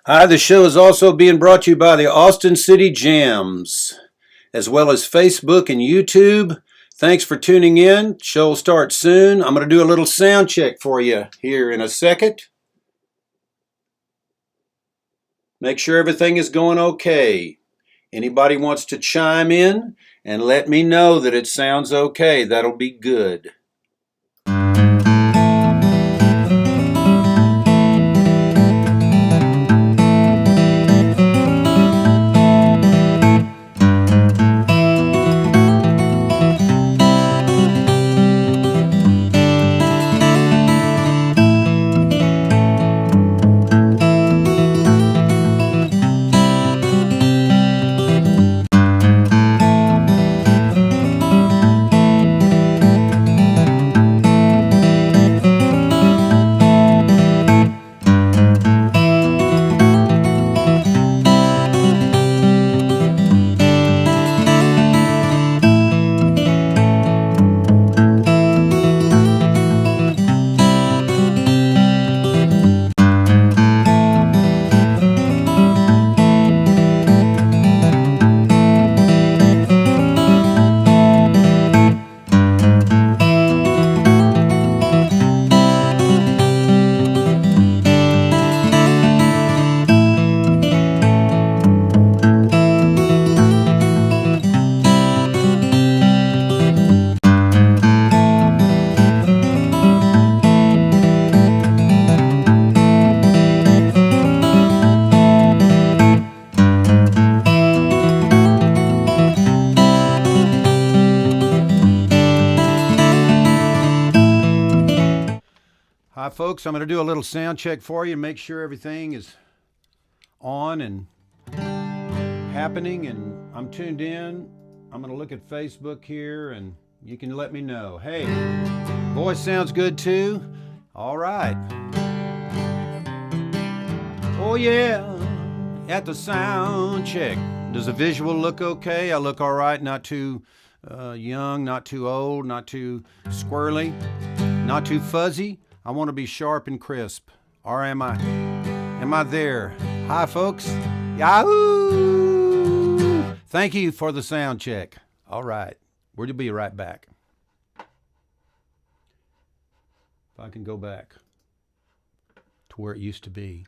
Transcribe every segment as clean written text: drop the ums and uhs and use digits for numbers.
Hi, the show is also being brought to you by the Austin City Jams, as well as Facebook and YouTube. Thanks for tuning in. Show will start soon. I'm going to do a little sound check for you here in a second. Make sure everything is going okay. Anybody wants to chime in and let me know that it sounds okay, that'll be good. Hi, folks. I'm going to do a little sound check for you and make sure everything is on and happening and I'm tuned in. I'm going to look at Facebook here and you can let me know. Hey, voice sounds good too. All right. Oh, yeah. At the sound check. Does the visual look okay? I look all right. Not too young, not too old, not too squirrely, not too fuzzy. I want to be sharp and crisp. Or am I? Am I there? Hi, folks. Yahoo! Thank you for the sound check. All right. We'll be right back. If I can go back to where it used to be.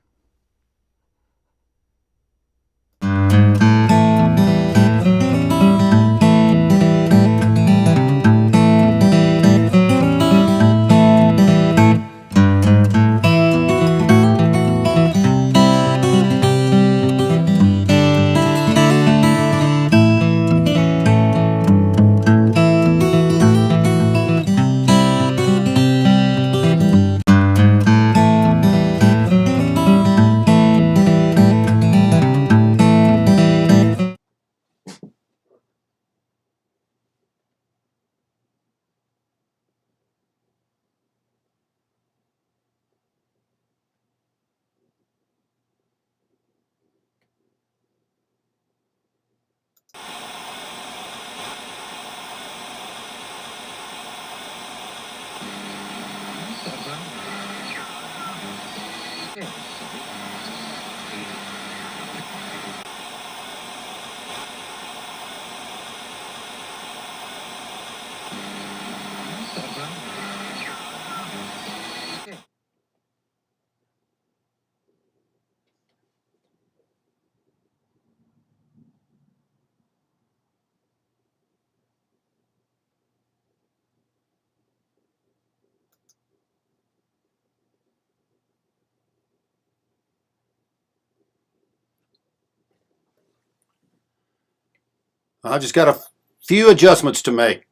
I just got a few adjustments to make.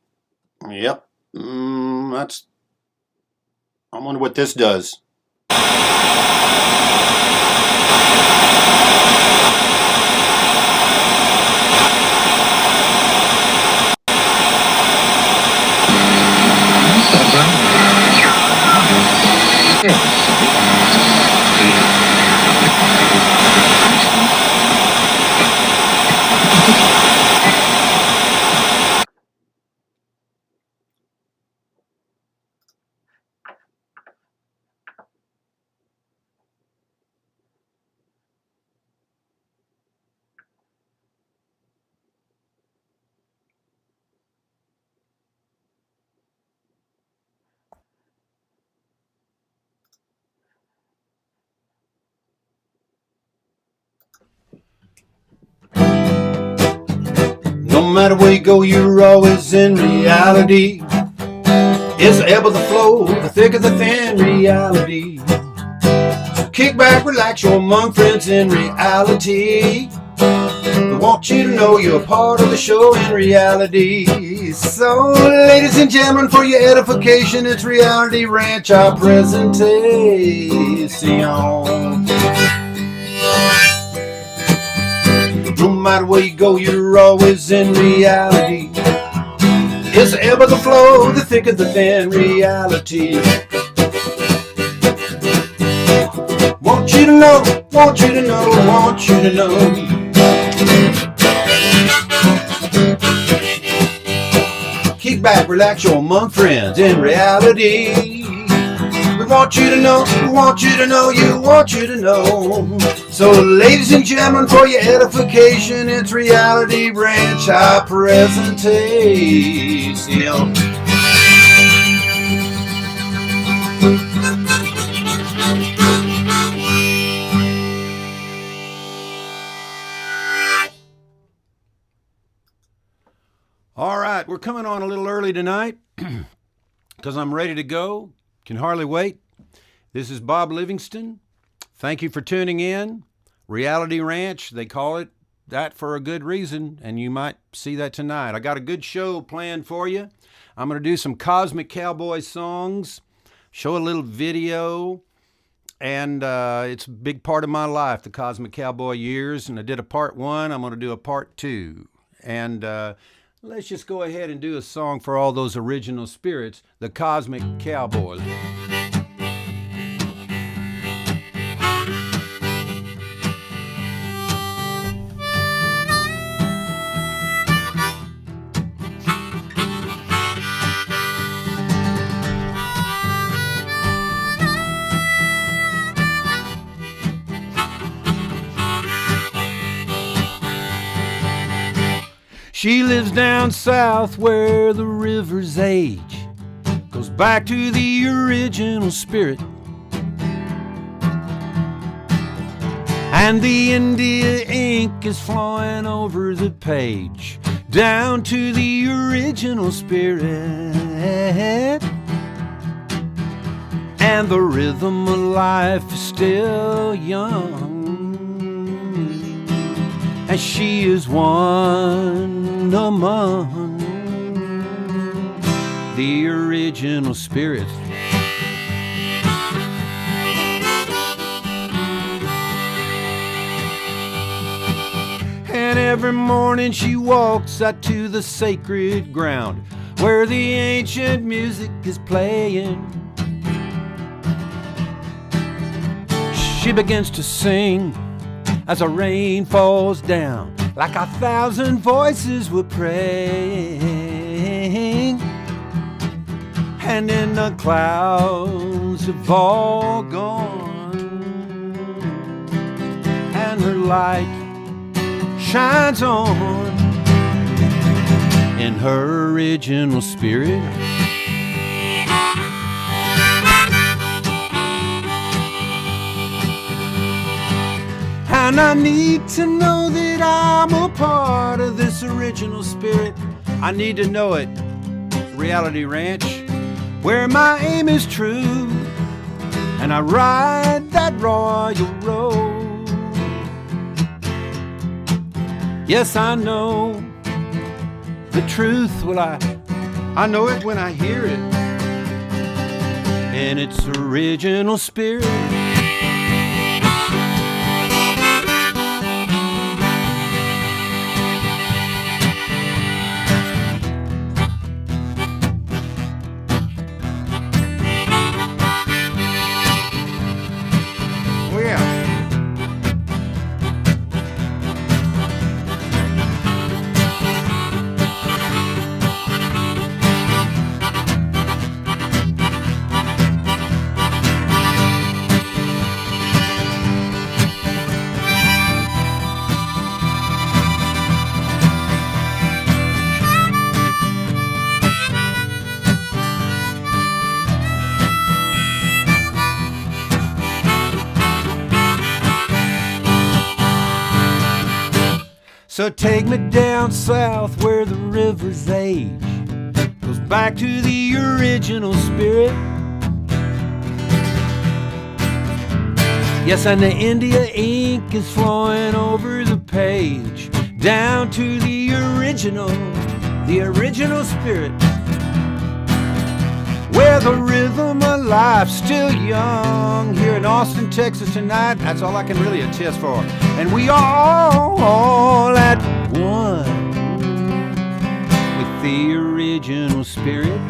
Yep. That's. I wonder what this does. No matter where you go, you're always in reality. It's the ebb of the flow, the thick of the thin reality. So kick back, relax, you're among friends in reality. I want you to know you're a part of the show in reality. So, ladies and gentlemen, for your edification, it's Reality Ranch, our presentation. No matter where you go, you're always in reality. It's the ebb of the flow, the thick of the thin reality. Want you to know, want you to know, want you to know. Kick back, relax, you're among friends in reality. We want you to know, we want you to know, you want you to know. So, ladies and gentlemen, for your edification, it's Reality Ranch, our presentation. All right, we're coming on a little early tonight because I'm ready to go. Can hardly wait. This is Bob Livingston. Thank you for tuning in. Reality Ranch, they call it that for a good reason, and you might see that tonight. I got a good show planned for you. I'm going to do some Cosmic Cowboy songs, show a little video, and it's a big part of my life, the Cosmic Cowboy years, and I did a part 1. I'm going to do a part 2. And let's just go ahead and do a song for all those original spirits, the Cosmic Cowboys. She lives down south where the river's age goes back to the original spirit, and the India ink is flowing over the page down to the original spirit, and the rhythm of life is still young, and she is one among the original spirits. And every morning she walks out to the sacred ground where the ancient music is playing. She begins to sing as the rain falls down, like 1,000 voices were praying, and then the clouds have all gone, and her light shines on in her original spirit. And I need to know that I'm a part of this original spirit. I need to know it, Reality Ranch, where my aim is true, and I ride that royal road. Yes, I know the truth. Well, I know it when I hear it, in its original spirit. So take me down south where the river's age goes back to the original spirit. Yes, and the India ink is flowing over the page, down to the original spirit. Where the rhythm of life's still young, here in Austin, Texas tonight, that's all I can really attest for. And we are all at one with the original spirit.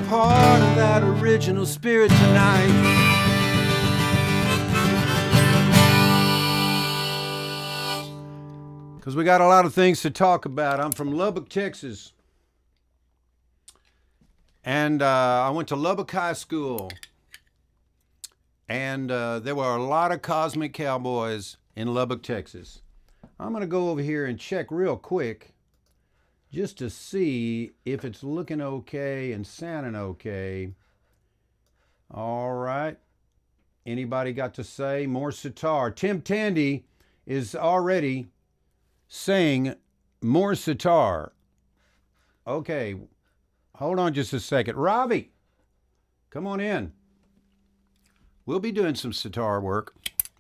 Part of that original spirit tonight. Because we got a lot of things to talk about. I'm from Lubbock, Texas. And I went to Lubbock High School. And there were a lot of Cosmic Cowboys in Lubbock, Texas. I'm going to go over here and check real quick just to see if it's looking okay and sounding okay. All right. Anybody got to say more sitar? Tim Tandy is already saying more sitar. Okay. Hold on just a second. Ravi, come on in. We'll be doing some sitar work.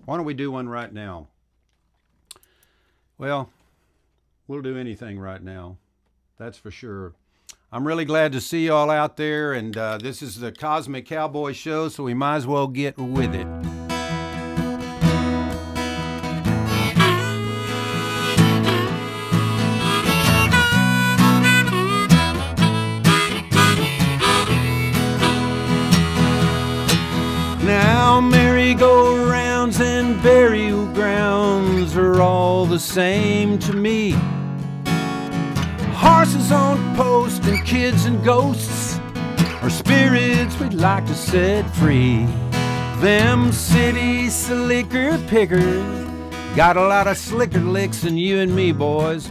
Why don't we do one right now? Well, we'll do anything right now. That's for sure. I'm really glad to see you all out there, and this is the Cosmic Cowboy Show, so we might as well get with it. Now merry-go-rounds and burial grounds are all the same to me. Horses on post and kids and ghosts are spirits we'd like to set free. Them city slicker pickers got a lot of slicker licks than you and me, boys.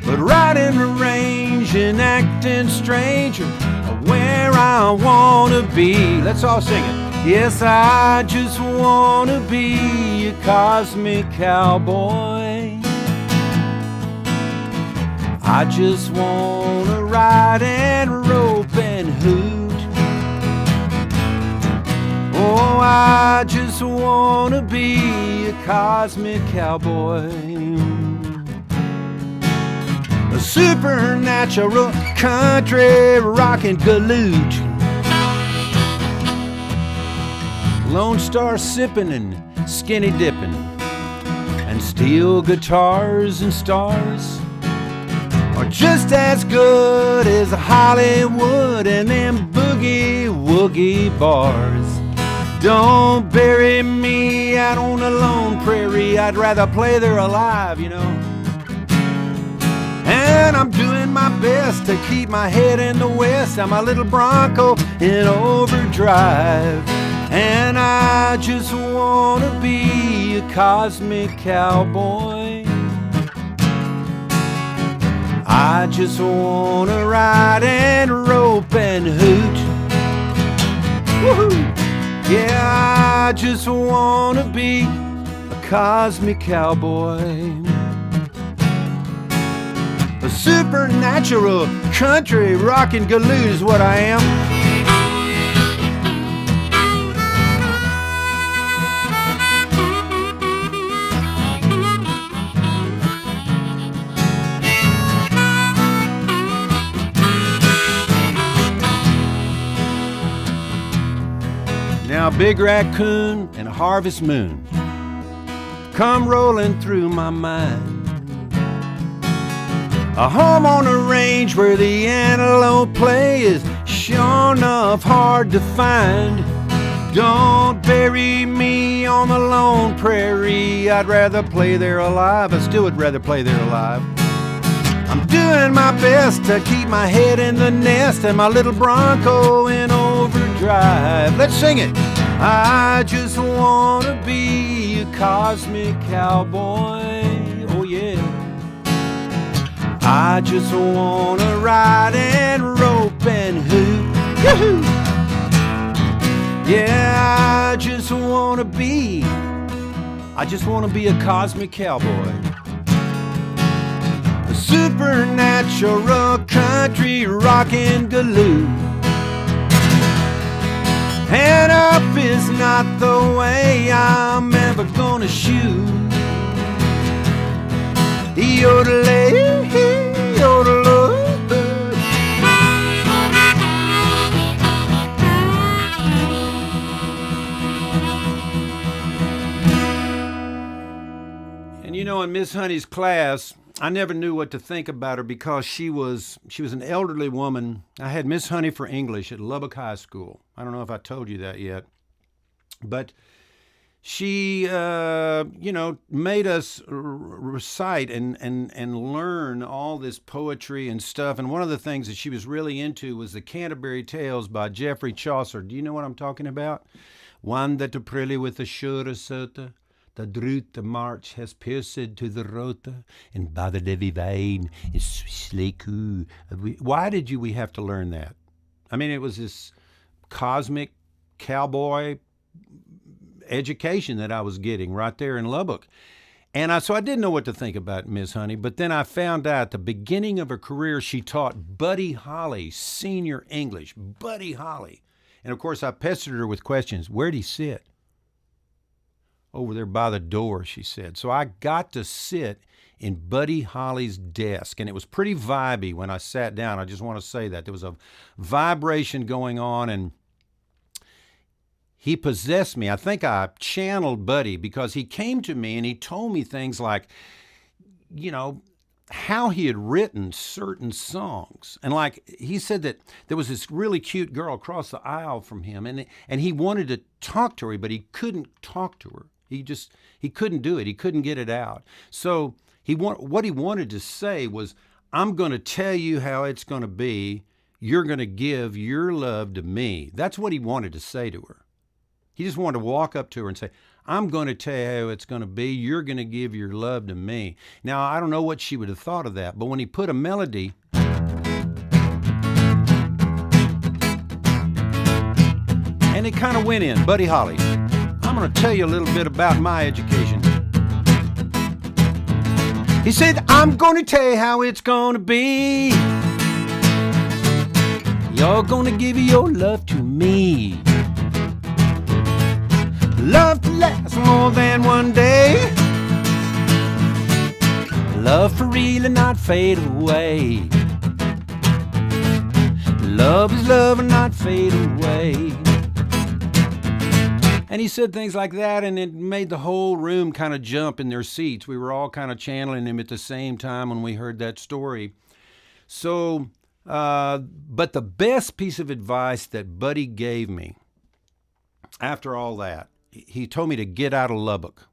But riding the range and acting stranger are where I wanna be. Let's all sing it. Yes, I just wanna be a cosmic cowboy. I just wanna ride and rope and hoot. Oh, I just wanna be a cosmic cowboy. A supernatural country rockin' galoot. Lone Star sippin' and skinny dippin', and steel guitars and stars are just as good as Hollywood and them boogie-woogie bars. Don't bury me out on a lone prairie, I'd rather play there alive, you know. And I'm doing my best to keep my head in the west. I'm a little Bronco in overdrive. And I just wanna be a cosmic cowboy. I just wanna ride and rope and hoot. Woohoo! Yeah, I just wanna be a cosmic cowboy. A supernatural country rockin' galoot is what I am. Now a big raccoon and a harvest moon come rolling through my mind. A home on a range where the antelope play is sure enough hard to find. Don't bury me on the lone prairie, I'd rather play there alive. I still would rather play there alive. I'm doing my best to keep my head in the nest and my little Bronco in overdrive. Let's sing it. I just wanna be a cosmic cowboy, oh yeah. I just wanna ride and rope and hoot, yoo-hoo. Yeah, I just wanna be a cosmic cowboy. A supernatural country rockin' galoo. And up is not the way I'm ever gonna shoot. Yodelay, yodelay. And you know, in Miss Honey's class, I never knew what to think about her because she was an elderly woman. I had Miss Honey for English at Lubbock High School. I don't know if I told you that yet, but she, made us recite and learn all this poetry and stuff. And one of the things that she was really into was the Canterbury Tales by Geoffrey Chaucer. Do you know what I'm talking about? One that to prilly with the sure sota, the drut the march has pierced to the rota, and by the levy vein is sleku. Why did we have to learn that? I mean, it was this cosmic cowboy education that I was getting right there in Lubbock. And so I didn't know what to think about Miss Honey, but then I found out at the beginning of her career, she taught Buddy Holly senior English. Buddy Holly. And of course, I pestered her with questions. Where'd he sit? Over there by the door, she said. So I got to sit in Buddy Holly's desk, and it was pretty vibey when I sat down. I just want to say that. There was a vibration going on, and he possessed me. I think I channeled Buddy because he came to me and he told me things like, how he had written certain songs. And like he said that there was this really cute girl across the aisle from him, and he wanted to talk to her, but he couldn't talk to her. He couldn't do it. He couldn't get it out. So what he wanted to say was, I'm going to tell you how it's going to be. You're going to give your love to me. That's what he wanted to say to her. He just wanted to walk up to her and say, I'm going to tell you how it's going to be. You're going to give your love to me. Now, I don't know what she would have thought of that, but when he put a melody, and it kind of went in, Buddy Holly. I'm going to tell you a little bit about my education. He said, I'm going to tell you how it's going to be. You're going to give your love to me. Love to last more than one day. Love for real and not fade away. Love is love and not fade away. And he said things like that, and it made the whole room kind of jump in their seats. We were all kind of channeling him at the same time when we heard that story. So, but the best piece of advice that Buddy gave me after all that, he told me to get out of Lubbock,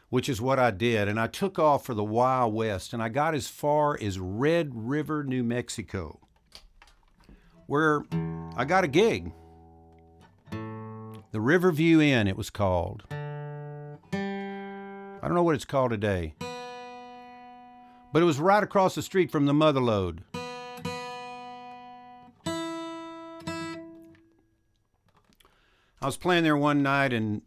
which is what I did. And I took off for the Wild West, and I got as far as Red River, New Mexico, where I got a gig. The Riverview Inn, it was called. I don't know what it's called today. But it was right across the street from the Motherlode. I was playing there one night, and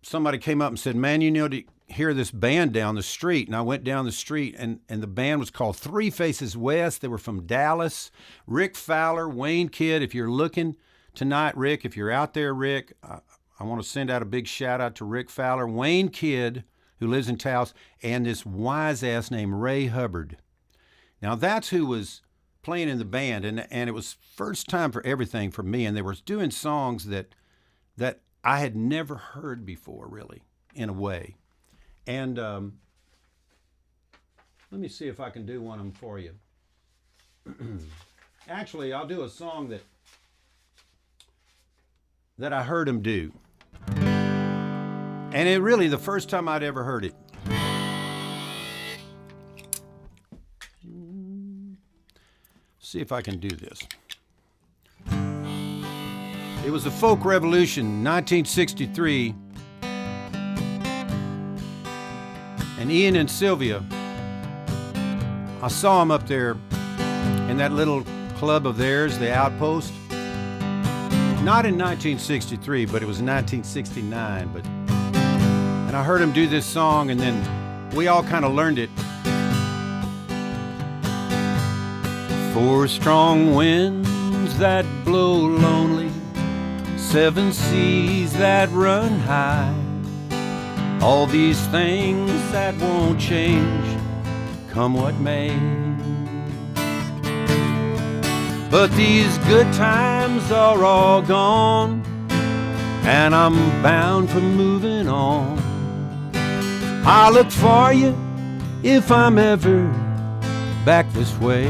somebody came up and said, man, you know to hear this band down the street. And I went down the street, and the band was called Three Faces West. They were from Dallas. Rick Fowler, Wayne Kidd. If you're looking tonight, Rick, if you're out there, Rick, I want to send out a big shout out to Rick Fowler, Wayne Kidd, who lives in Taos, and this wise ass named Ray Hubbard. Now that's who was playing in the band, and it was first time for everything for me, and they were doing songs that that I had never heard before, really, in a way. And let me see if I can do one of them for you. Actually, I'll do a song that I heard him do. And it really, the first time I'd ever heard it. See if I can do this. It was the Folk Revolution, 1963. And Ian and Sylvia, I saw them up there in that little club of theirs, the Outpost. Not in 1963, but it was 1969. And I heard him do this song, and then we all kind of learned it. 4 strong winds that blow lonely, 7 seas that run high, all these things that won't change, come what may. But these good times are all gone, and I'm bound for moving on. I'll look for you if I'm ever back this way.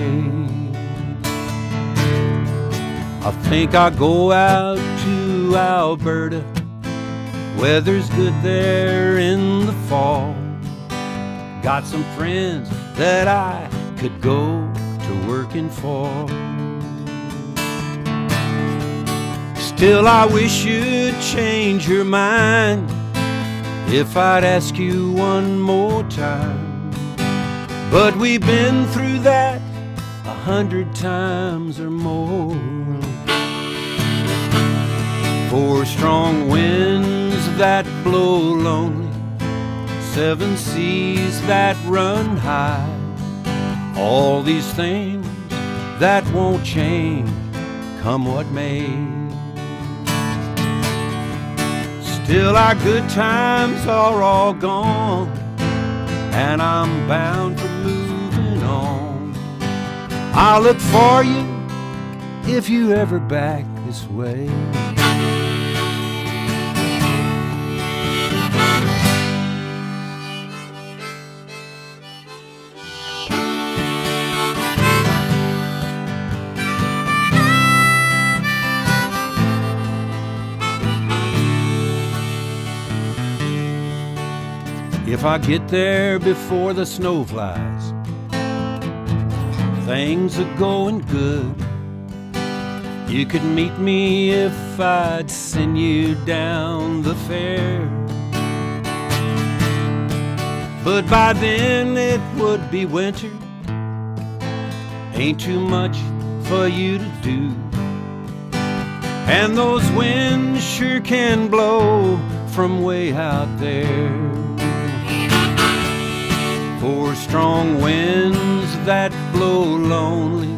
I think I'll go out to Alberta. Weather's good there in the fall. Got some friends that I could go to working for. Still, I wish you'd change your mind if I'd ask you one more time. But we've been through that 100 times or more. 4 strong winds that blow lonely, 7 seas that run high, all these things that won't change, come what may. Still, our good times are all gone, and I'm bound for moving on. I'll look for you if you ever back this way. If I get there before the snow flies, things are going good. You could meet me if I'd send you down the fair. But by then it would be winter. Ain't too much for you to do. And those winds sure can blow from way out there. 4 strong winds that blow lonely,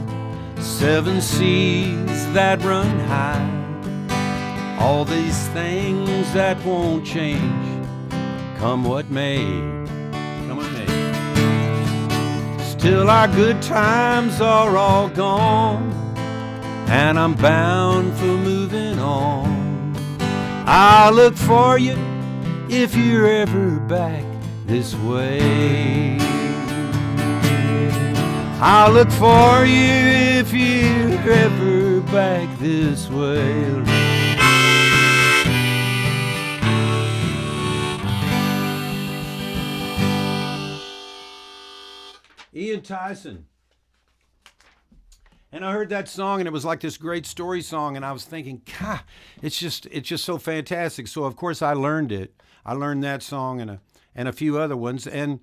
7 seas that run high, all these things that won't change, come what may, come what may. Still, our good times are all gone, and I'm bound for moving on. I'll look for you if you're ever back this way. I'll look for you if you're ever back this way. Ian Tyson. And I heard that song, and it was like this great story song, and I was thinking, God, it's just so fantastic. So of course I learned it. I learned that song and a few other ones, and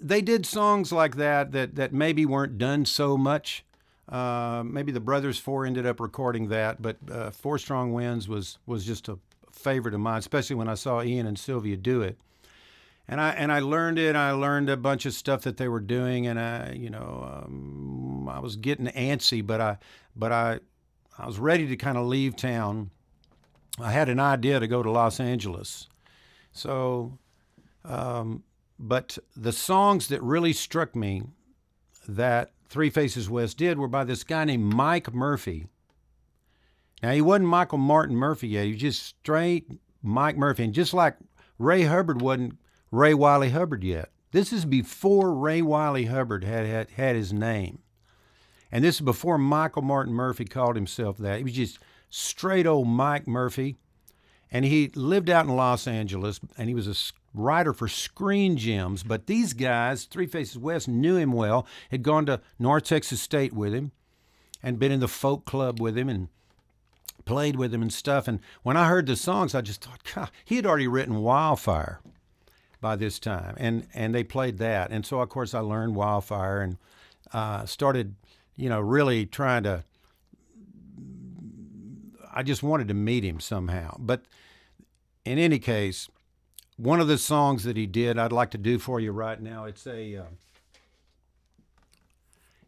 they did songs like that maybe weren't done so much. Maybe the Brothers Four ended up recording that, but 4 Strong Winds was just a favorite of mine, especially when I saw Ian and Sylvia do it. And I learned it. I learned a bunch of stuff that they were doing, and I was getting antsy, but I was ready to kind of leave town. I had an idea to go to Los Angeles, so. But the songs that really struck me that Three Faces West did were by this guy named Mike Murphy. Now, he wasn't Michael Martin Murphey yet. He was just straight Mike Murphy. And just like Ray Hubbard wasn't Ray Wiley Hubbard yet. This is before Ray Wiley Hubbard had his name. And this is before Michael Martin Murphey called himself that. He was just straight old Mike Murphy. And he lived out in Los Angeles, and he was a writer for Screen Gems. But these guys, Three Faces West, knew him well, had gone to North Texas State with him, and been in the folk club with him, and played with him and stuff. And when I heard the songs, I just thought, God, he had already written Wildfire by this time, and they played that. And so, of course, I learned Wildfire and started, really trying to, I just wanted to meet him somehow. But in any case, one of the songs that he did, I'd like to do for you right now.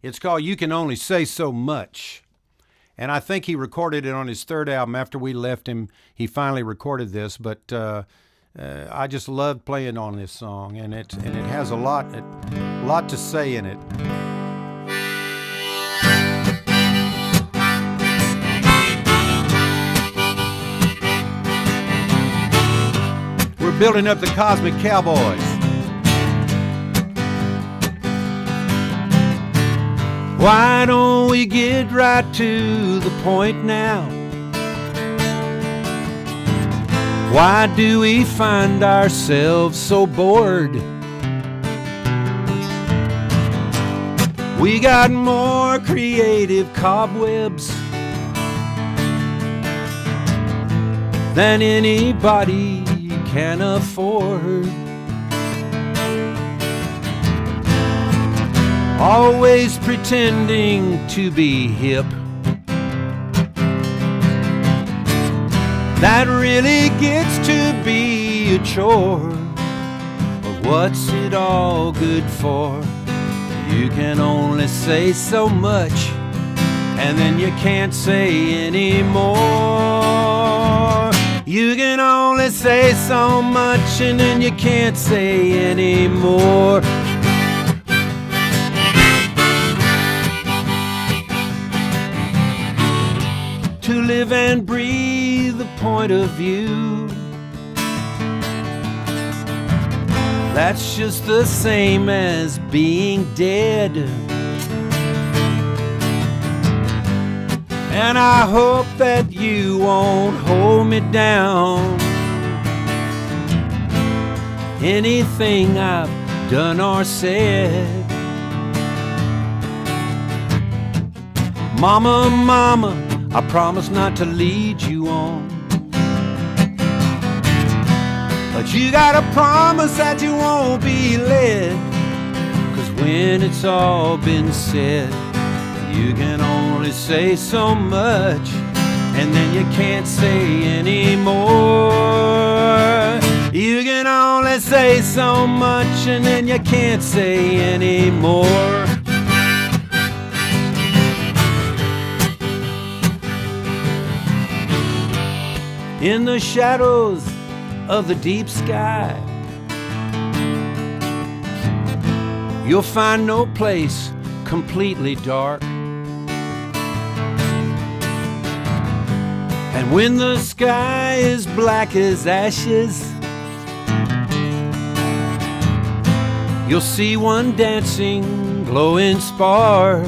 It's called You Can Only Say So Much. And I think he recorded it on his third album. After we left him, he finally recorded this. But I just loved playing on this song, and it has a lot to say in it. We're building up the Cosmic Cowboys. Why don't we get right to the point now? Why do we find ourselves so bored? We got more creative cobwebs than anybody can afford. Always pretending to be hip. That really gets to be a chore. But what's it all good for? You can only say so much, and then you can't say any more. You can only say so much, and then you can't say any more. To live and breathe a point of view that's just the same as being dead. And I hope that you won't hold me down. Anything I've done or said. Mama, mama, I promise not to lead you on. But you gotta promise that you won't be led. 'Cause when it's all been said, you can only say so much, and then you can't say any more. You can only say so much, and then you can't say any more. In the shadows of the deep sky, you'll find no place completely dark. And when the sky is black as ashes, you'll see one dancing, glowing spark.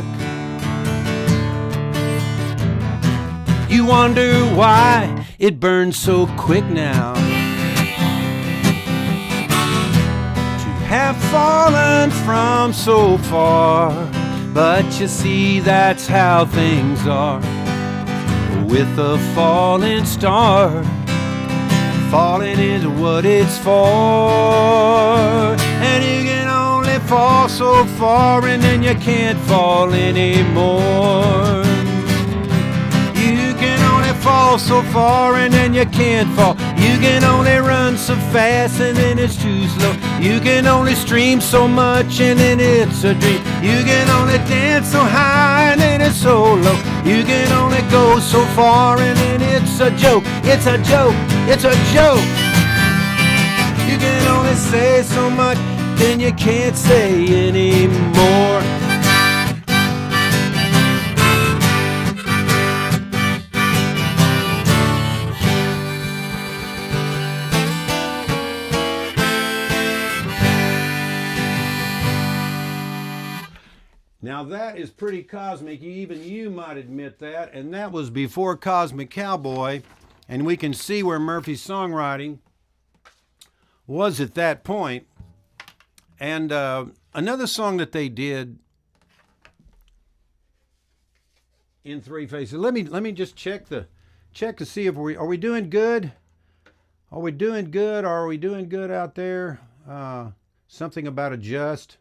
You wonder why it burns so quick now, to have fallen from so far. But you see, that's how things are with a falling star. Falling is what it's for. And you can only fall so far, and then you can't fall anymore. Fall so far, and then you can't fall. You can only run so fast, and then it's too slow. You can only stream so much, and then it's a dream. You can only dance so high, and then it's so low. You can only go so far, and then it's a joke. It's a joke. It's a joke. You can only say so much, then you can't say anymore. Now that is pretty cosmic. Even you might admit that. And that was before Cosmic Cowboy. And we can see where Murphy's songwriting was at that point. And another song that they did in Three Faces. Let me just check to see if are we doing good? Are we doing good? Are we doing good out there? Something about adjust.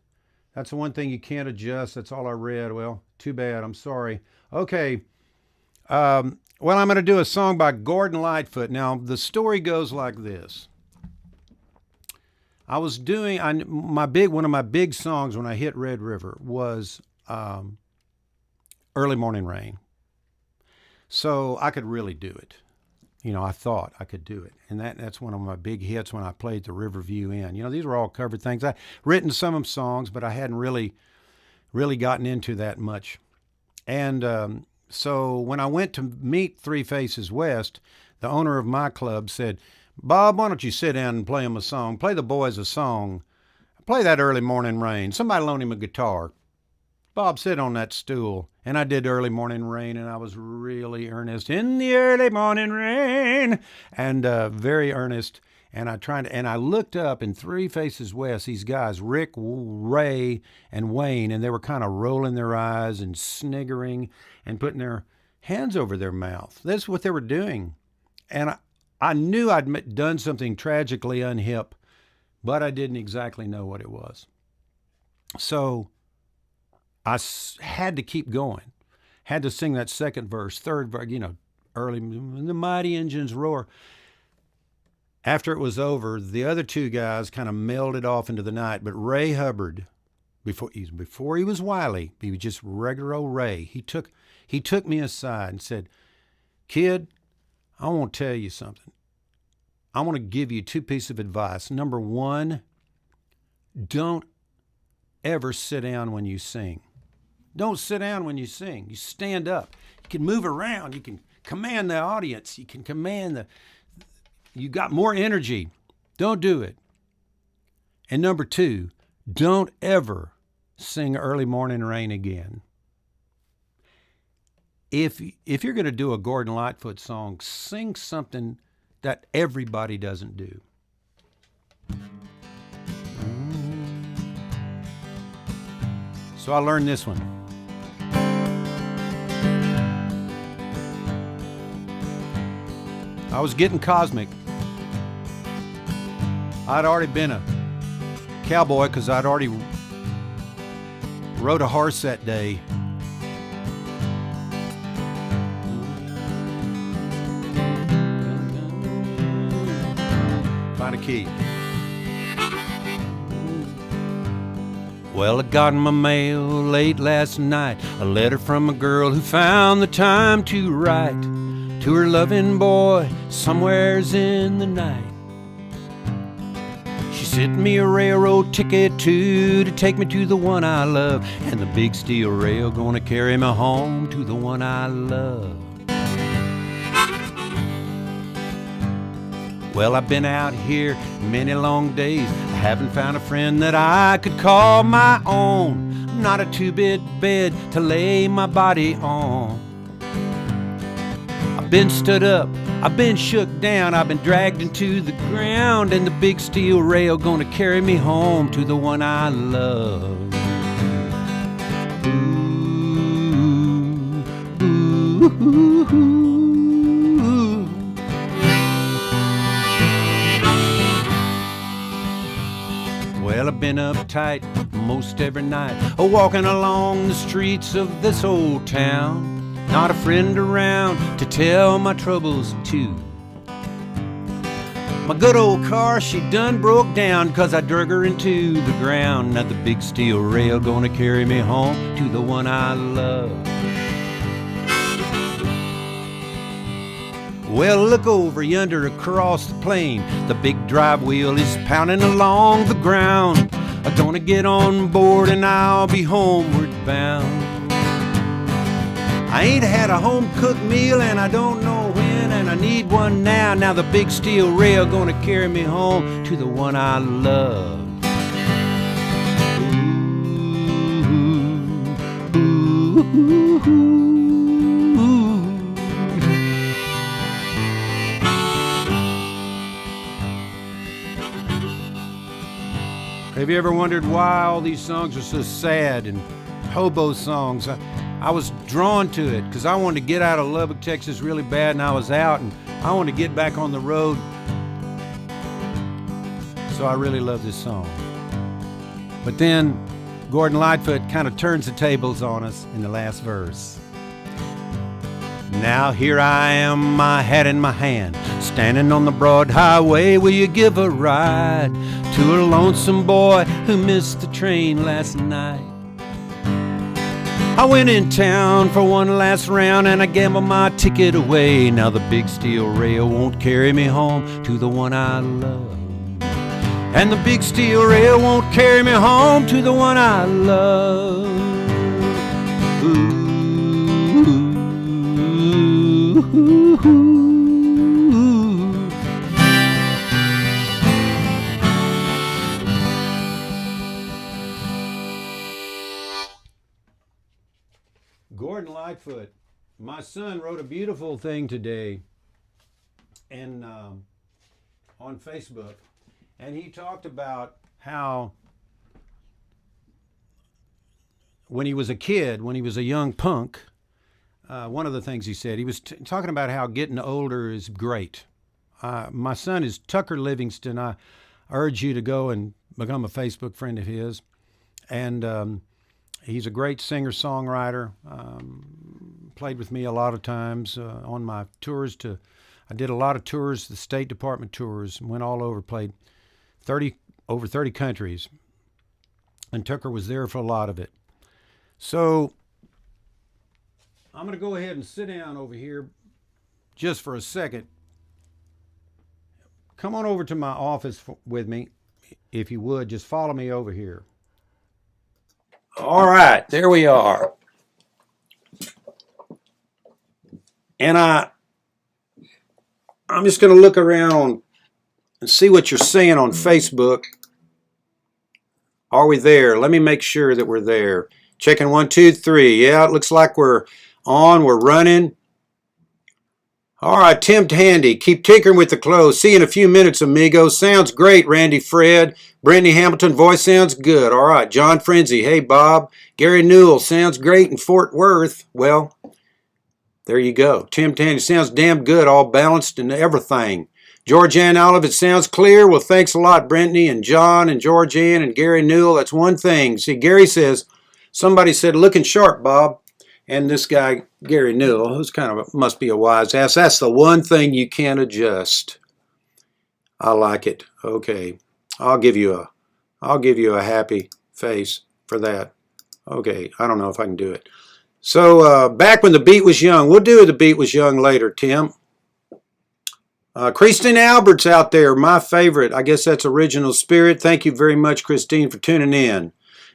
That's the one thing you can't adjust. That's all I read. Well, too bad. I'm sorry. Okay. Well, I'm going to do a song by Gordon Lightfoot. Now, the story goes like this. I was doing one of my big songs when I hit Red River was Early Morning Rain. So I could really do it. You know, I thought I could do it. And that's one of my big hits when I played the Riverview Inn. You know, these were all covered things. I'd written some of them songs, but I hadn't really gotten into that much. And so when I went to meet Three Faces West, the owner of my club said, "Bob, why don't you sit down and play them a song? Play the boys a song. Play that Early Morning Rain. Somebody loan him a guitar." Bob, sit on that stool. And I did Early Morning Rain, and I was really earnest. In the early morning rain. And very earnest. And I looked up in Three Faces West, these guys, Rick, Ray, and Wayne, and they were kind of rolling their eyes and sniggering and putting their hands over their mouth. That's what they were doing. And I knew I'd done something tragically unhip, but I didn't exactly know what it was. So I had to keep going, had to sing that second verse, third verse, early, the mighty engines roar. After it was over, the other two guys kind of melded off into the night, but Ray Hubbard, before he was wily, he was just regular old Ray, he took me aside and said, "Kid, I want to tell you something. I want to give you two pieces of advice. Number one, don't ever sit down when you sing. Don't sit down when you sing. You stand up. You can move around. You can command the audience. You can command you got more energy. Don't do it. And number two, don't ever sing Early Morning Rain again. If you're going to do a Gordon Lightfoot song, sing something that everybody doesn't do." So I learned this one. I was getting cosmic. I'd already been a cowboy because I'd already rode a horse that day. Find a key. Well, I got in my mail late last night a letter from a girl who found the time to write to her loving boy somewheres in the night. She sent me a railroad ticket to take me to the one I love, and the big steel rail gonna carry me home to the one I love. Well, I've been out here many long days. I haven't found a friend that I could call my own. Not a two-bit bed to lay my body on. I've been stood up, I've been shook down, I've been dragged into the ground, and the big steel rail gonna carry me home to the one I love. Ooh, ooh, ooh, ooh. Well, I've been uptight most every night, walking along the streets of this old town. Not a friend around to tell my troubles to. My good old car, she done broke down 'cause I drug her into the ground. Now the big steel rail gonna carry me home to the one I love. Well, look over yonder across the plain. The big drive wheel is pounding along the ground. I'm gonna get on board and I'll be homeward bound. I ain't had a home-cooked meal and I don't know when, and I need one now. Now the big steel rail gonna carry me home to the one I love. Ooh, Have you ever wondered why all these songs are so sad and hobo songs? I was drawn to it because I wanted to get out of Lubbock, Texas really bad, and I was out, and I wanted to get back on the road. So I really love this song. But then Gordon Lightfoot kind of turns the tables on us in the last verse. Now here I am, my hat in my hand, standing on the broad highway. Will you give a ride to a lonesome boy who missed the train last night? I went in town for one last round and I gambled my ticket away. Now the big steel rail won't carry me home to the one I love. And the big steel rail won't carry me home to the one I love. Ooh. Gordon Lightfoot. My son wrote a beautiful thing today and on Facebook, and he talked about how when he was a kid, when he was a young punk, one of the things he said, he was talking about how getting older is great. My son is Tucker Livingston. I urge you to go and become a Facebook friend of his. And he's a great singer-songwriter. Played with me a lot of times on my tours. I did a lot of tours, the State Department tours, went all over, played over 30 countries. And Tucker was there for a lot of it. So I'm going to go ahead and sit down over here just for a second. Come on over to my office with me, if you would. Just follow me over here. All right, there we are. And I'm just going to look around and see what you're saying on Facebook. Are we there? Let me make sure that we're there. Checking 1, 2, 3. Yeah, it looks like we're on. We're running. All right, Tim Tandy. Keep tinkering with the clothes. See you in a few minutes, amigo. Sounds great, Randy Fred. Brandy Hamilton, voice sounds good. All right, John Frenzy. Hey, Bob. Gary Newell, sounds great in Fort Worth. Well, there you go. Tim Tandy, sounds damn good, all balanced and everything. Georgianne Olive, it sounds clear. Well, thanks a lot, Brittany and John and Georgianne and Gary Newell. That's one thing. See, Gary says, somebody said, looking sharp, Bob. And this guy, Gary Newell, who's must be a wise ass. That's the one thing you can't adjust. I like it. Okay. I'll give you a happy face for that. Okay. I don't know if I can do it. So, back when the beat was young. We'll do The Beat Was Young later, Tim. Christine Albert's out there, my favorite. I guess that's Original Spirit. Thank you very much, Christine, for tuning in.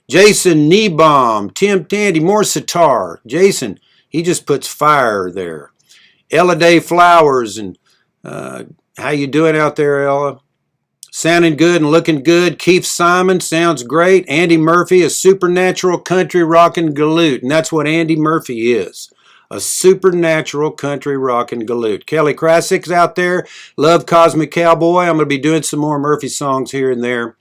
Jason Niebaum, Tim Tandy, more sitar. Jason, he just puts fire there. Ella Day Flowers, and how you doing out there, Ella? Sounding good and looking good. Keith Simon, sounds great. Andy Murphy, a supernatural country rockin' galoot, and that's what Andy Murphy is. A supernatural country rockin' galoot. Kelly Krasik's out there. Love Cosmic Cowboy. I'm going to be doing some more Murphy songs here and there.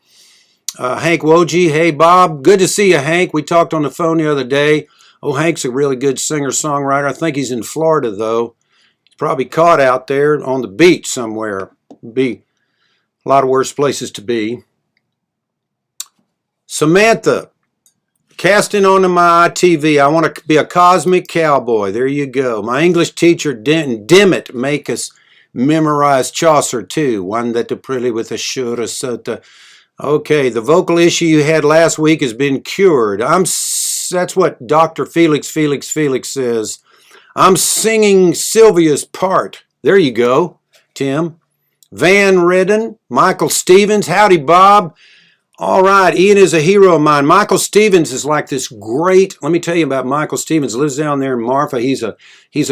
Hank Wojie, hey Bob, good to see you, Hank. We talked on the phone the other day. Oh, Hank's a really good singer-songwriter. I think he's in Florida, though. He's probably caught out there on the beach somewhere. Be a lot of worse places to be. Samantha, casting onto my ITV. I want to be a cosmic cowboy. There you go. My English teacher didn't make us memorize Chaucer, too. One that the pretty with a shoulda sota. Okay, the vocal issue you had last week has been cured. That's what Dr. Felix says. I'm singing Sylvia's part. There you go, Tim. Van Redden, Michael Stevens. Howdy, Bob. All right, Ian is a hero of mine. Michael Stevens is like this great, let me tell you about Michael Stevens. Lives down there in Marfa. He's a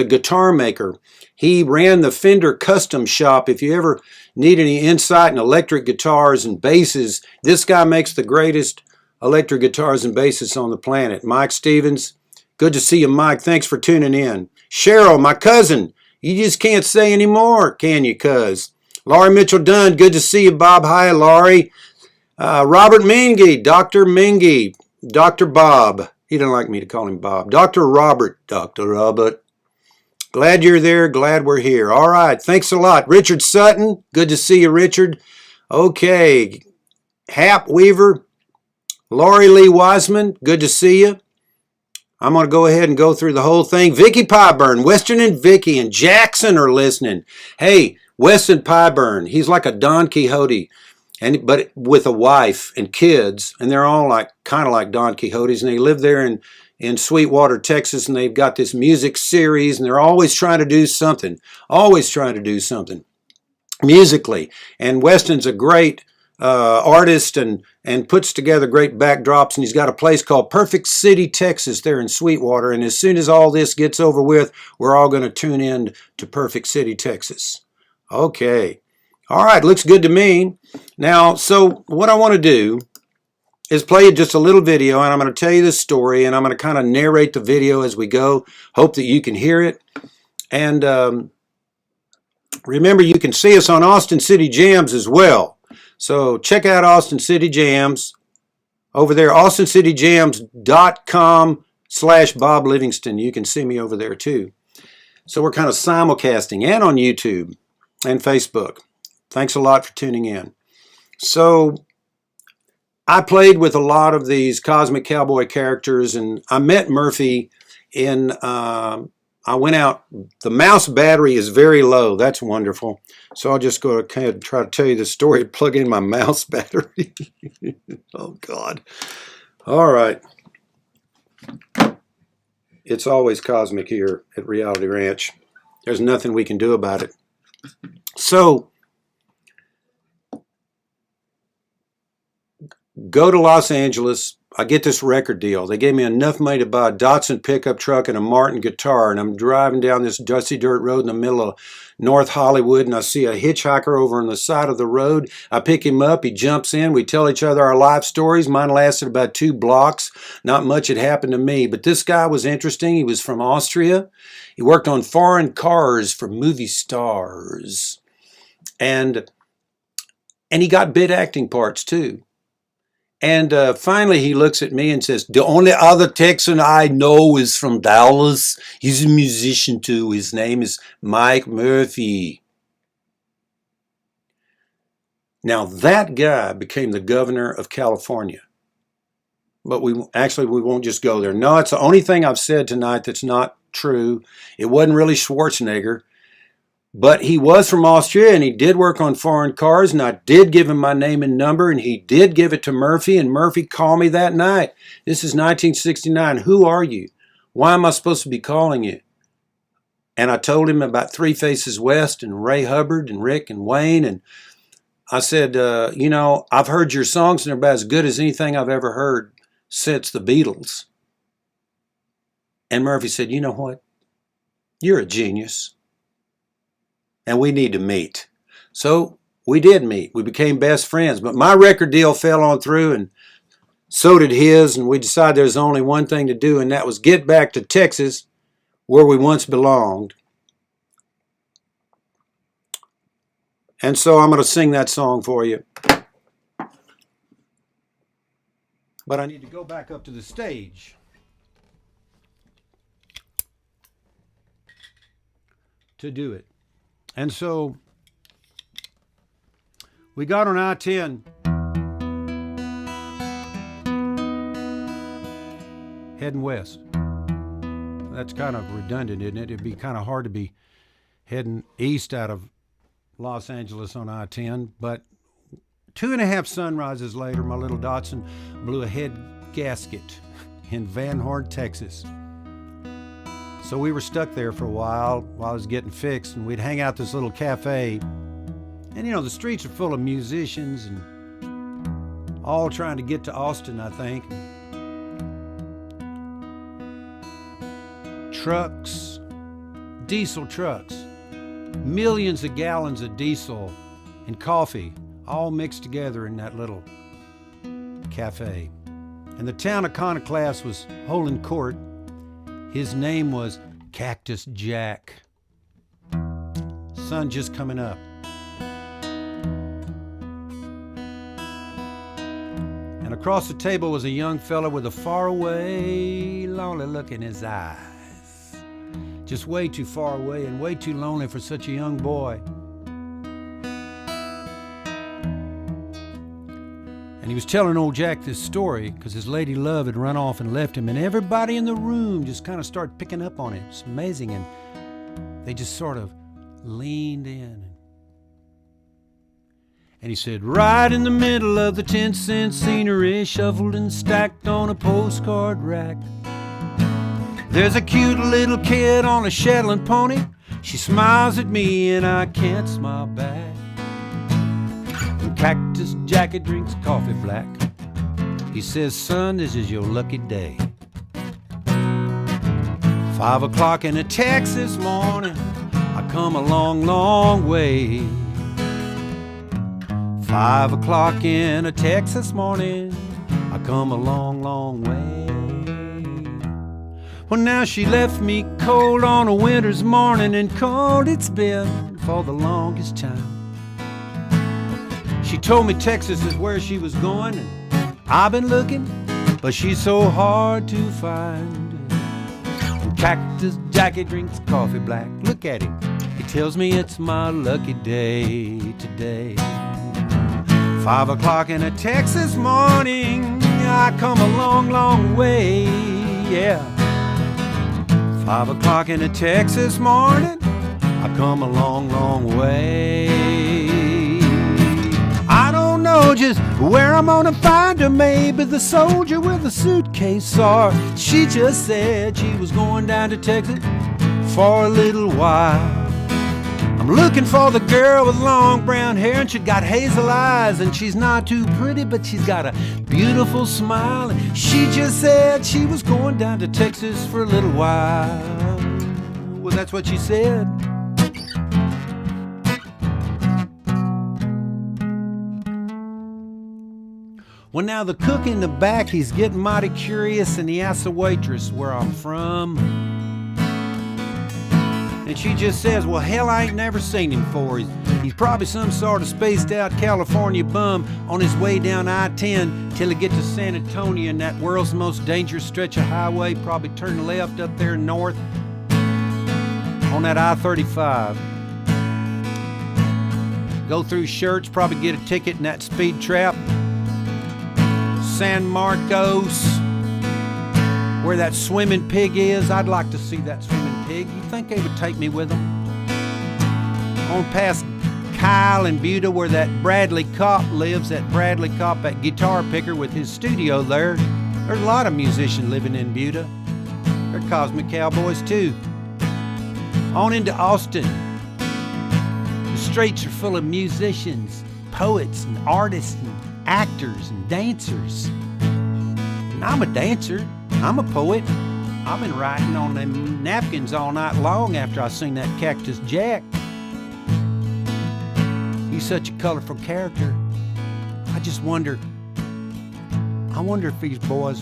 guitar maker. He ran the Fender Custom Shop. If you ever need any insight in electric guitars and basses, this guy makes the greatest electric guitars and basses on the planet. Mike Stevens, good to see you, Mike. Thanks for tuning in. Cheryl, my cousin, you just can't say any more, can you, cuz? Laurie Mitchell Dunn, good to see you, Bob. Hi, Laurie. Robert Mingy, Dr. Mingy, Dr. Bob. He didn't like me to call him Bob. Dr. Robert, Dr. Robert. Glad you're there. Glad we're here. All right. Thanks a lot. Richard Sutton. Good to see you, Richard. Okay. Hap Weaver. Lori Lee Wiseman. Good to see you. I'm going to go ahead and go through the whole thing. Vicky Pyburn. Weston and Vicky and Jackson are listening. Hey, Weston Pyburn. He's like a Don Quixote. But with a wife and kids, and they're all kind of like Don Quixotes, and they live there in Sweetwater, Texas, and they've got this music series, and they're always trying to do something musically. And Weston's a great artist and puts together great backdrops, and he's got a place called Perfect City, Texas, there in Sweetwater. And as soon as all this gets over with, we're all going to tune in to Perfect City, Texas. Okay. All right, looks good to me. Now, so what I want to do is play you just a little video, and I'm going to tell you this story, and I'm going to kind of narrate the video as we go. Hope that you can hear it. And remember, you can see us on Austin City Jams as well. So check out Austin City Jams over there, austincityjams.com/Bob Livingston. You can see me over there too. So we're kind of simulcasting and on YouTube and Facebook. Thanks a lot for tuning in. So I played with a lot of these Cosmic Cowboy characters, and I met Murphy in, I went out, the mouse battery is very low. That's wonderful. So I'll just go ahead and try to tell you the story, plug in my mouse battery. Oh, God. All right. It's always cosmic here at Reality Ranch. There's nothing we can do about it. So, go to Los Angeles. I get this record deal. They gave me enough money to buy a Datsun pickup truck and a Martin guitar, and I'm driving down this dusty dirt road in the middle of North Hollywood, and I see a hitchhiker over on the side of the road. I pick him up. He jumps in. We tell each other our life stories. Mine lasted about 2 blocks. Not much had happened to me, but this guy was interesting. He was from Austria. He worked on foreign cars for movie stars, and he got bit acting parts too. And finally, he looks at me and says, "The only other Texan I know is from Dallas. He's a musician too. His name is Mike Murphy." Now, that guy became the governor of California. But we won't just go there. No, it's the only thing I've said tonight that's not true. It wasn't really Schwarzenegger. But he was from Austria, and he did work on foreign cars, and I did give him my name and number, and he did give it to Murphy, and Murphy called me that night. This is 1969. Who are you? Why am I supposed to be calling you? And I told him about Three Faces West and Ray Hubbard and Rick and Wayne, and I said, you know, I've heard your songs, and they're about as good as anything I've ever heard since the Beatles. And Murphy said, "You know what? You're a genius. And we need to meet." So we did meet. We became best friends. But my record deal fell on through, and so did his. And we decided there's only one thing to do, and that was get back to Texas, where we once belonged. And so I'm going to sing that song for you. But I need to go back up to the stage to do it. And so we got on I-10 heading west. That's kind of redundant, isn't it? It'd be kind of hard to be heading east out of Los Angeles on I-10. But 2.5 sunrises later, my little Datsun blew a head gasket in Van Horn, Texas. So we were stuck there for a while it was getting fixed, and we'd hang out this little cafe. And you know, the streets are full of musicians and all trying to get to Austin, I think. Trucks, diesel trucks, millions of gallons of diesel and coffee all mixed together in that little cafe. And the town iconoclast was holding court. His name was Cactus Jack. Sun just coming up. Across the table was a young fella with a faraway, lonely look in his eyes. Just way too far away and way too lonely for such a young boy. And he was telling old Jack this story because his lady love had run off and left him, and everybody in the room just kind of started picking up on it. It's amazing. And they just sort of leaned in. And he said, right in the middle of the 10-cent scenery, shuffled and stacked on a postcard rack, there's a cute little kid on a Shetland pony. She smiles at me and I can't smile back. And Cactus Jackie drinks coffee black. He says, son, this is your lucky day. 5 o'clock in a Texas morning, I come a long, long way. 5 o'clock in a Texas morning, I come a long, long way. Well, now she left me cold on a winter's morning, and cold it's been for the longest time. She told me Texas is where she was going, and I've been looking, but she's so hard to find. And Cactus Jackie drinks coffee black. Look at him, he tells me it's my lucky day today. 5 o'clock in a Texas morning, I come a long, long way, yeah. 5 o'clock in a Texas morning, I come a long, long way. I don't know just where I'm gonna find her, maybe the soldier with a suitcase, or she just said she was going down to Texas for a little while. I'm looking for the girl with long brown hair, and she got hazel eyes, and she's not too pretty, but she's got a beautiful smile. And she just said she was going down to Texas for a little while. Well, that's what she said. Well, now the cook in the back, he's getting mighty curious, and he asks the waitress where I'm from. And she just says, well, hell, I ain't never seen him before. He's probably some sort of spaced out California bum on his way down I-10 till he gets to San Antonio, and that world's most dangerous stretch of highway. Probably turn left up there north on that I-35. Go through Schertz, probably get a ticket in that speed trap. San Marcos, where that swimming pig is. I'd like to see that swimming pig. You think they would take me with them? On past Kyle and Buda, where that Bradley Kopp lives, that Bradley Kopp, that guitar picker with his studio there. There's a lot of musicians living in Buda. They're cosmic cowboys too. On into Austin. The streets are full of musicians, poets and artists and actors and dancers. And I'm a dancer. I'm a poet. I've been writing on them napkins all night long after I seen that Cactus Jack. He's such a colorful character. I just wonder if these boys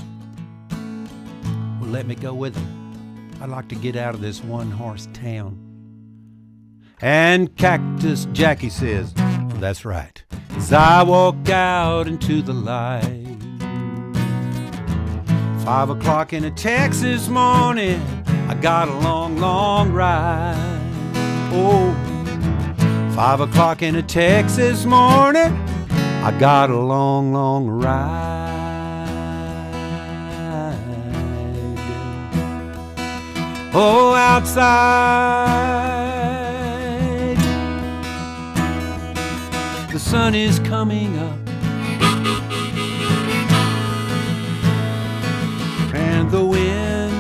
will let me go with them. I'd like to get out of this one-horse town. And Cactus Jackie says, well, that's right. As I walk out into the light, 5 o'clock in a Texas morning, I got a long, long ride. Oh, 5 o'clock in a Texas morning, I got a long, long ride. Oh, outside, the sun is coming up, and the wind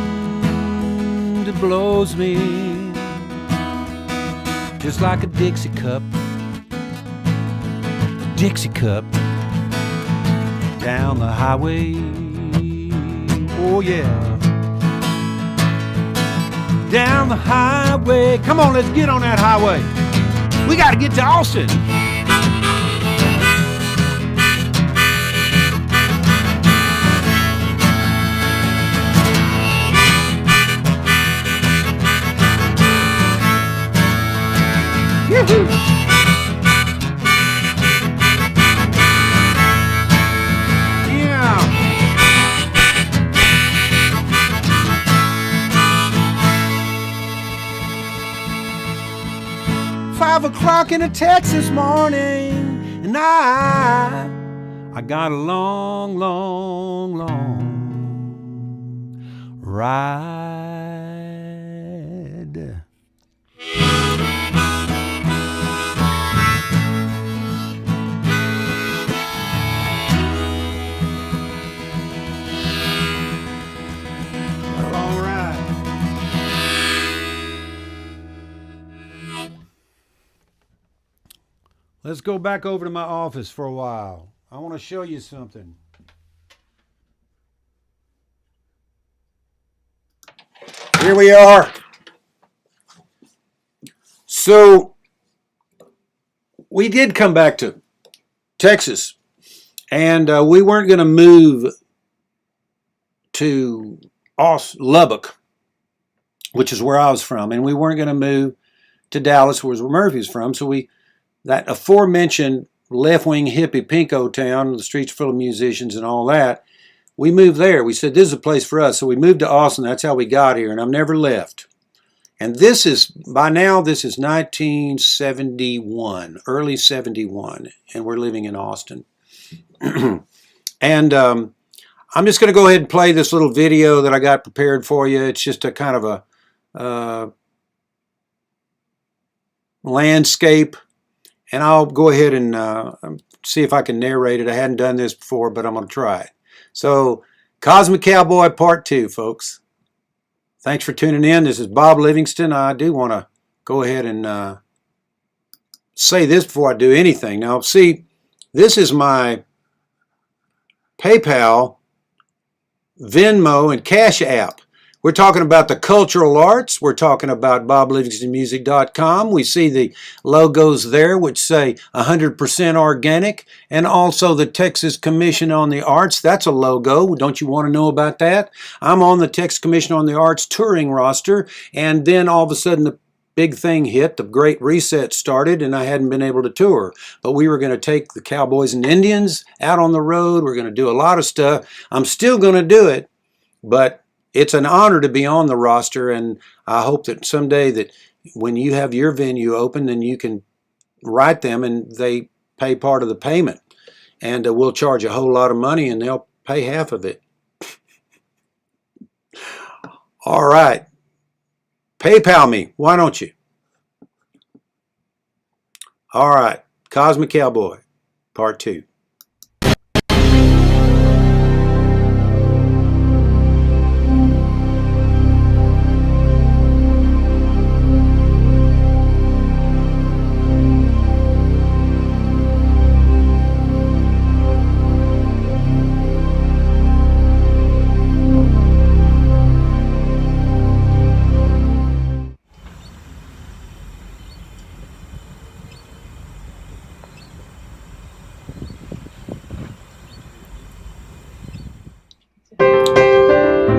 blows me just like a Dixie cup, down the highway. Oh yeah, down the highway. Come on, let's get on that highway. We gotta get to Austin. Yeah. 5 o'clock in a Texas morning, and I got a long, long, long ride. Let's go back over to my office for a while. I want to show you something. Here we are. So, we did come back to Texas, and we weren't going to move to Lubbock, which is where I was from, and we weren't going to move to Dallas, where Murphy's from, so that aforementioned left-wing hippie pinko town, the streets full of musicians and all that, we moved there. We said, this is a place for us. So we moved to Austin. That's how we got here, and I've never left. And this is, by now, this is 1971, early 71, and we're living in Austin. And I'm just going to go ahead and play this little video that I got prepared for you. It's just a kind of a landscape. And I'll go ahead and see if I can narrate it. I hadn't done this before, but I'm going to try it. So, Cosmic Cowboy Part 2, folks. Thanks for tuning in. This is Bob Livingston. I do want to go ahead and say this before I do anything. Now, see, this is my PayPal, Venmo, and Cash App. We're talking about the cultural arts. We're talking about BobLivingstonMusic.com. We see the logos there which say 100% organic, and also the Texas Commission on the Arts. That's a logo. Don't you want to know about that? I'm on the Texas Commission on the Arts touring roster, and then all of a sudden the big thing hit. The Great Reset started, and I hadn't been able to tour. But we were going to take the Cowboys and Indians out on the road. We're going to do a lot of stuff. I'm still going to do it, but it's an honor to be on the roster, and I hope that someday that when you have your venue open, then you can write them and they pay part of the payment. And we'll charge a whole lot of money and they'll pay half of it. All right. PayPal me. Why don't you? All right. Cosmic Cowboy, Part 2.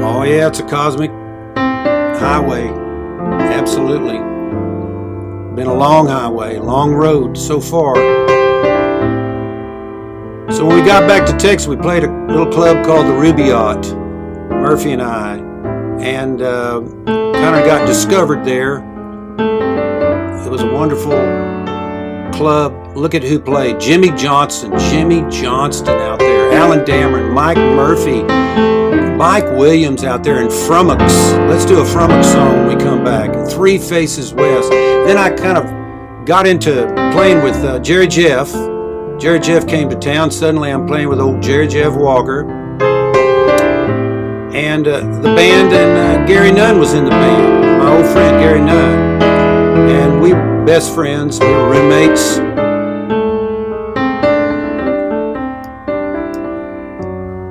Oh yeah, it's a cosmic highway. Absolutely. Been a long highway, long road so far. So when we got back to Texas, we played a little club called the Rubaiyat, Murphy and I, and kind of got discovered there. It was a wonderful club. Look at who played. Jimmy Johnston out there. Alan Dameron, Mike Murphy, Mike Williams out there, and Frummox. Let's do a Frummox song when we come back. Three Faces West. Then I kind of got into playing with Jerry Jeff. Jerry Jeff came to town. Suddenly I'm playing with old Jerry Jeff Walker. And the band, and Gary Nunn was in the band. My old friend Gary Nunn. And we were best friends. We were roommates.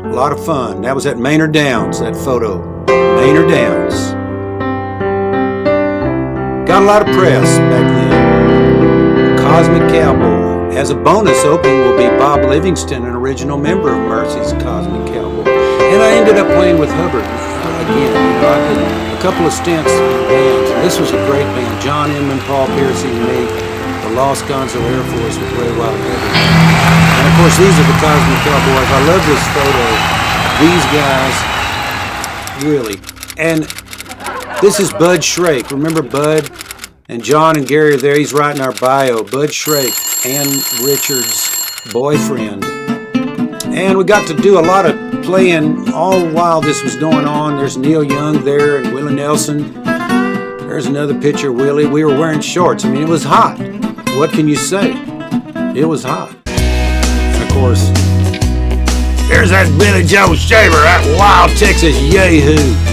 A lot of fun. That was at Maynard Downs, that photo. Maynard Downs. Got a lot of press back then. Cosmic Cowboy. As a bonus opening will be Bob Livingston, an original member of Mercy's Cosmic Cowboy. And I ended up playing with Hubbard again. I did a couple of stints in bands. And this was a great band. John Inman, Paul Piercy, and me. The Lost Gonzo Air Force with Ray Wild Hubbard. And of course, these are the Cosmic Cowboys. I love this photo. These guys, really. And this is Bud Shrake. Remember Bud? And John and Gary are there. He's writing our bio. Bud Shrake, Ann Richards' boyfriend. And we got to do a lot of playing all while this was going on. There's Neil Young there and Willie Nelson. There's another picture of Willie. We were wearing shorts. I mean, it was hot. What can you say? It was hot. And of course, there's that Billy Joe Shaver, that wild Texas yahoo.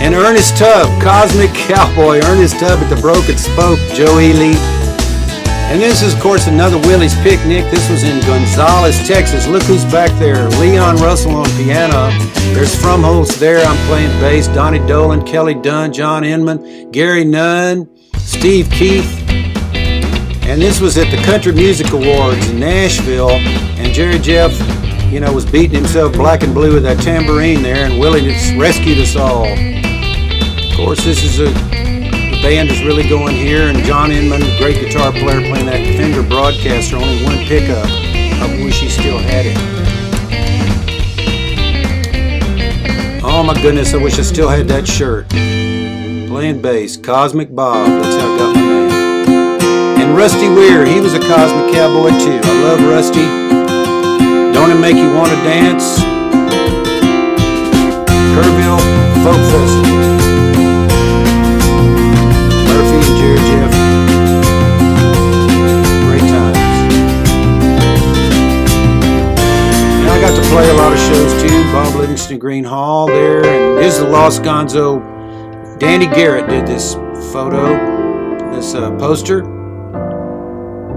And Ernest Tubb, Cosmic Cowboy, Ernest Tubb at the Broken Spoke, Joe Ely. And this is, of course, another Willie's Picnic. This was in Gonzales, Texas. Look who's back there. Leon Russell on piano. There's Frumholtz there. I'm playing bass. Donnie Dolan, Kelly Dunn, John Inman, Gary Nunn, Steve Keith. And this was at the Country Music Awards in Nashville. And Jerry Jeff, was beating himself black and blue with that tambourine there. And Willie just rescued us all. Of course, this is the band is really going here, and John Inman, great guitar player, playing that Fender Broadcaster, only one pickup. I wish he still had it. Oh my goodness, I wish I still had that shirt. Playing bass, Cosmic Bob, that's how I got my name. And Rusty Weir, he was a Cosmic Cowboy too. I love Rusty. Don't It Make You Want to Dance? Kerrville Folk Festival. Murphy and Jerry Jeff. Great times. And I got to play a lot of shows too. Bob Livingston Green Hall there. And this is the Lost Gonzo. Danny Garrett did this photo, this poster.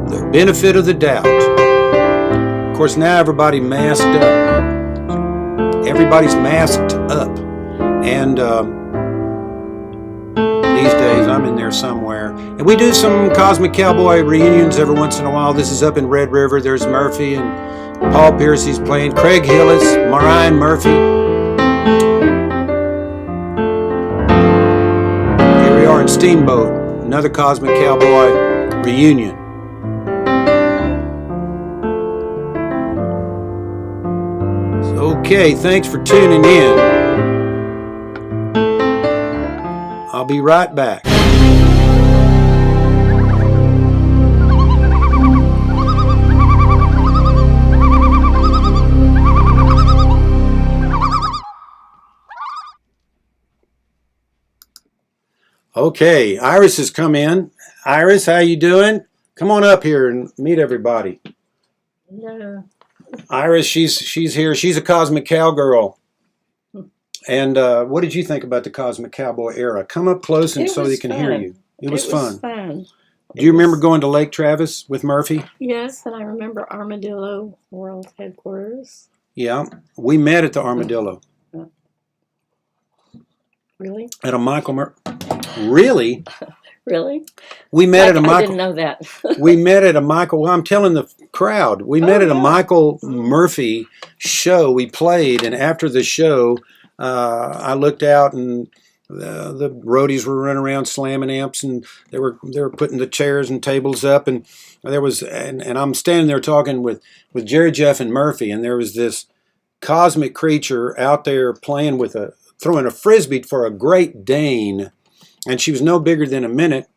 The benefit of the doubt. Of course, now everybody masked up. Everybody's masked up. And these days, I'm in there somewhere. And we do some Cosmic Cowboy reunions every once in a while. This is up in Red River. There's Murphy and Paul Pierce. He's playing. Craig Hillis, Mariah Murphy. Here we are in Steamboat. Another Cosmic Cowboy reunion. Okay, thanks for tuning in. I'll be right back. Okay, Iris has come in. Iris, how you doing? Come on up here and meet everybody. Yeah. Iris, she's here. She's a Cosmic Cowgirl. And what did you think about the Cosmic Cowboy era? Come up close and so they can hear you. It was fun. Do you remember going to Lake Travis with Murphy? Yes, and I remember Armadillo World Headquarters. Yeah, we met at the Armadillo. Really? At a Michael Murphy. Really? Really? We met at a Michael. I didn't know that. We met at a Michael. Well, I'm telling the crowd. We met at a Michael Murphy show. We played, and after the show, I looked out, and the roadies were running around slamming amps, and they were putting the chairs and tables up, and there was and I'm standing there talking with Jerry Jeff and Murphy, and there was this cosmic creature out there playing with throwing a frisbee for a Great Dane, and she was no bigger than a minute,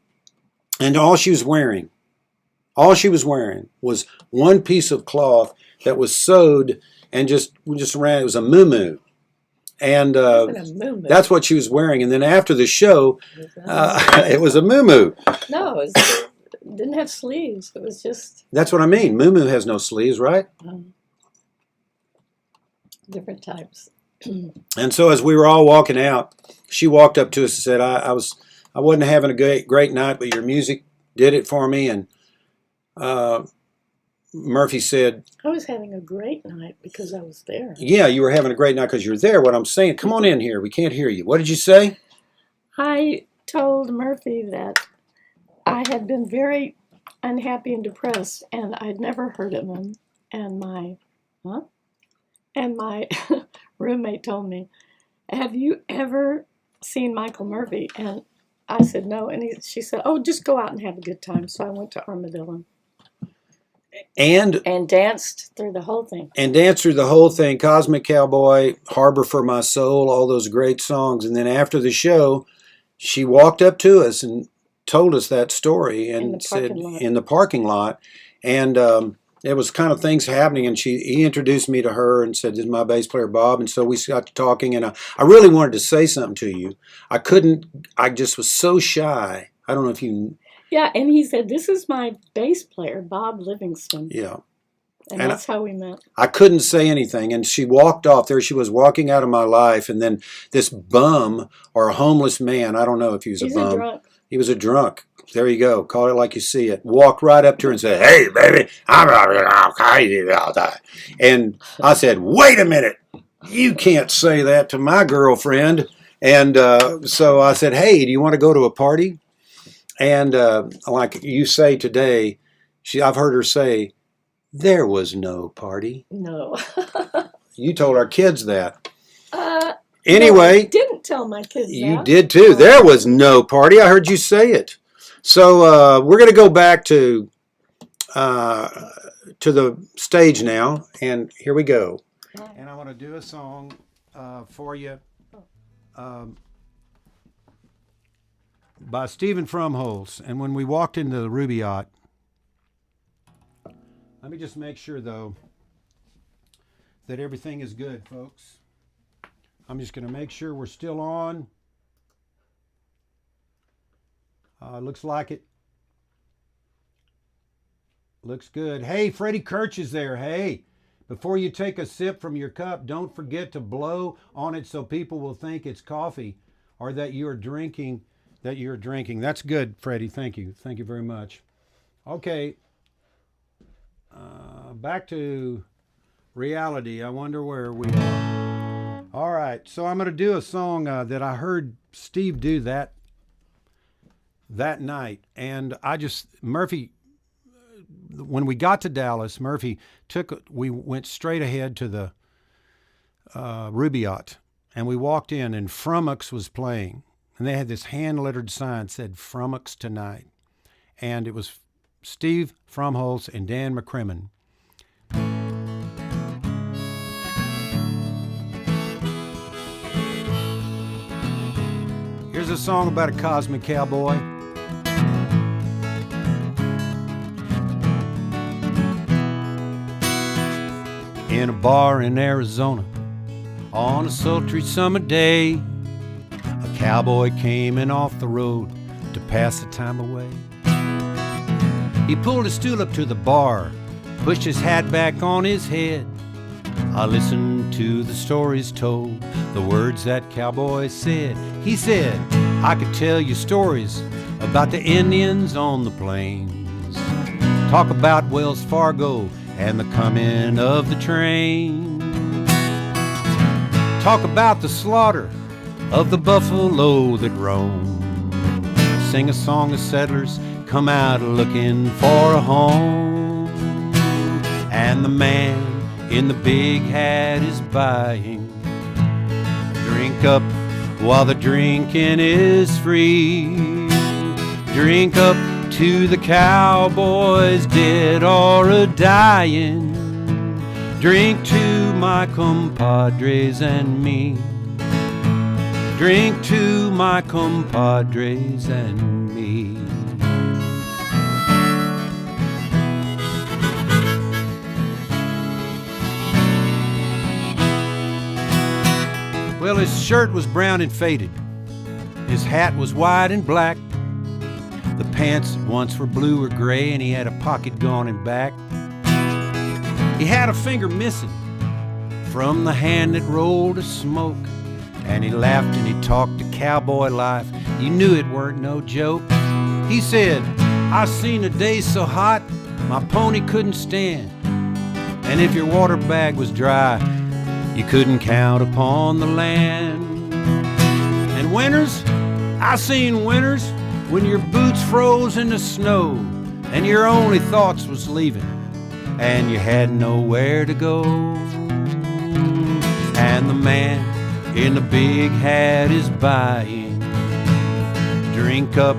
and all she was wearing was one piece of cloth that was sewed and just ran. It was a muumuu. And that's what she was wearing. And then after the show, it was a muumuu. No, it didn't have sleeves. It was just... That's what I mean. Muumuu has no sleeves, right? Different types. And so as we were all walking out, she walked up to us and said, I wasn't having a great night, but your music did it for me. And Murphy said, I was having a great night because I was there. Yeah, you were having a great night because you're there. What I'm saying, come on in here. We can't hear you. What did you say? I told Murphy that I had been very unhappy and depressed, and I'd never heard of him. And my roommate told me, have you ever seen Michael Murphy? And I said no. And she said, oh, just go out and have a good time. So I went to Armadillo. And danced through the whole thing. Cosmic Cowboy, Harbor for My Soul, all those great songs. And then after the show, she walked up to us and told us that story In the and said parking lot. in the parking lot. And there was kind of things happening, and he introduced me to her and said, "This is my bass player, Bob." And so we got to talking, and I really wanted to say something to you. I couldn't. I just was so shy. I don't know if you. Yeah, and he said, "This is my bass player, Bob Livingston." Yeah. And And that's how we met. I couldn't say anything, and she walked off. There she was walking out of my life, and then this bum or a homeless man, I don't know if he was He's a a bum. drunk. He was a drunk. There you go. Call it like you see it. Walked right up to her and said, "Hey, baby, I'm all die." And I said, "Wait a minute. You can't say that to my girlfriend." And so I said, "Hey, do you want to go to a party?" And like you say today, I've heard her say, "There was no party." No. You told our kids that. No, Anyway, I didn't tell my kids you that. did too. There was no party. I heard you say it. So we're going to go back to the stage now, and here we go. And I want to do a song for you by Stephen Frumholz. And when we walked into the Rubaiyat, let me just make sure though that everything is good, folks. I'm just going to make sure we're still on. Looks like it. Looks good. Hey, Freddie Kirch is there. Hey, before you take a sip from your cup, don't forget to blow on it so people will think it's coffee or that you're drinking. That's good, Freddie. Thank you. Thank you very much. Okay. Back to reality. I wonder where we are. All right. So I'm going to do a song that I heard Steve do that night. And Murphy, when we got to Dallas, we went straight ahead to the Rubaiyat, and we walked in, and Frumux was playing, and they had this hand-lettered sign that said Frumux tonight, and it was Steve Frumholz and Dan McCrimmon. Here's a song about a cosmic cowboy. In a bar in Arizona, on a sultry summer day, a cowboy came in off the road to pass the time away. He pulled his stool up to the bar, pushed his hat back on his head. I listened to the stories told, the words that cowboy said. He said, "I could tell you stories about the Indians on the plains. Talk about Wells Fargo and the coming of the train. Talk about the slaughter of the buffalo that roam. Sing a song of settlers come out looking for a home. And the man in the big hat is buying. Drink up while the drinking is free. Drink up to the cowboys dead or a-dying. Drink to my compadres and me. Drink to my compadres and me." Well, his shirt was brown and faded. His hat was white and black. The pants once were blue or gray, and he had a pocket gone in back. He had a finger missing from the hand that rolled a smoke, and he laughed and he talked to cowboy life. You knew it weren't no joke. He said, "I seen a day so hot my pony couldn't stand, and if your water bag was dry, you couldn't count upon the land. And winters, I seen winters when your boots froze in the snow, and your only thoughts was leaving, and you had nowhere to go. And the man in the big hat is buying. Drink up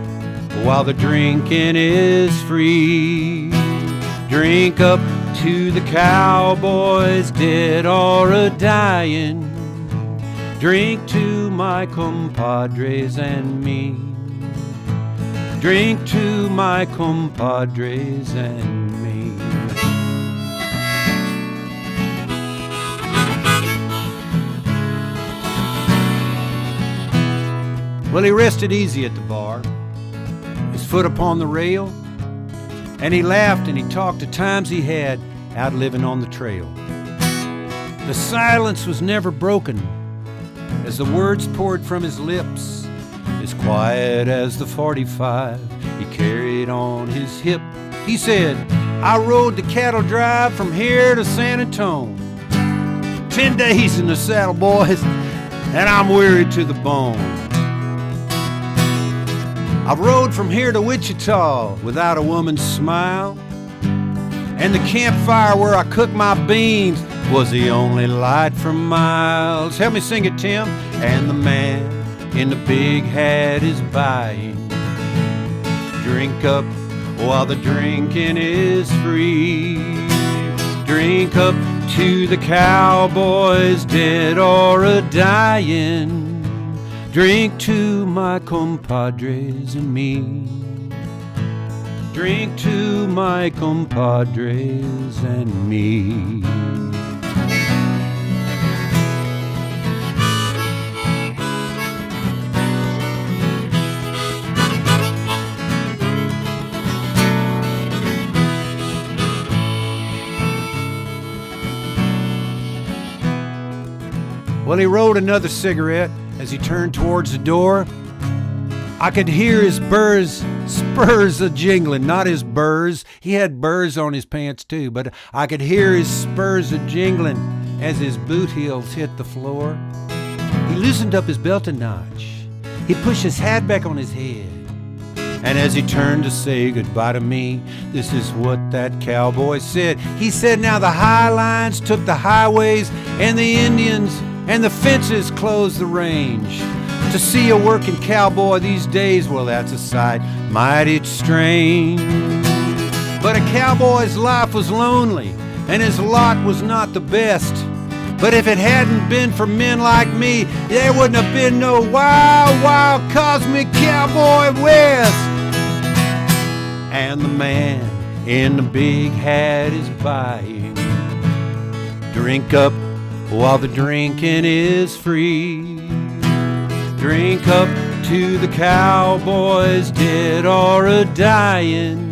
while the drinking is free. Drink up to the cowboys dead or a-dying. Drink to my compadres and me. Drink to my compadres and me. Well, he rested easy at the bar, his foot upon the rail, and he laughed and he talked of times he had out living on the trail. The silence was never broken as the words poured from his lips, as quiet as the 45 he carried on his hip. He said, I rode the cattle drive from here to San Antonio. 10 days in the saddle, boys, and I'm weary to the bone. I rode from here to Wichita without a woman's smile, and the campfire where I cooked my beans was the only light for miles. Help me sing it, Tim. And the man in the big hat is buying. Drink up while the drinking is free. Drink up to the cowboys dead or a-dying. Drink to my compadres and me. Drink to my compadres and me. Well, he rolled another cigarette as he turned towards the door. I could hear his spurs a-jingling, not his burrs. He had burrs on his pants too, but I could hear his spurs a-jingling as his boot heels hit the floor. He loosened up his belt a notch. He pushed his hat back on his head. And as he turned to say goodbye to me, this is what that cowboy said. He said, now the high lines took the highways, and the Indians and the fences closed the range. To see a working cowboy these days, well, that's a sight mighty strange. But a cowboy's life was lonely, and his lot was not the best. But if it hadn't been for men like me, there wouldn't have been no wild, wild cosmic cowboy west. And the man in the big hat is buying. Drink up while the drinking is free. Drink up to the cowboys dead or a-dying.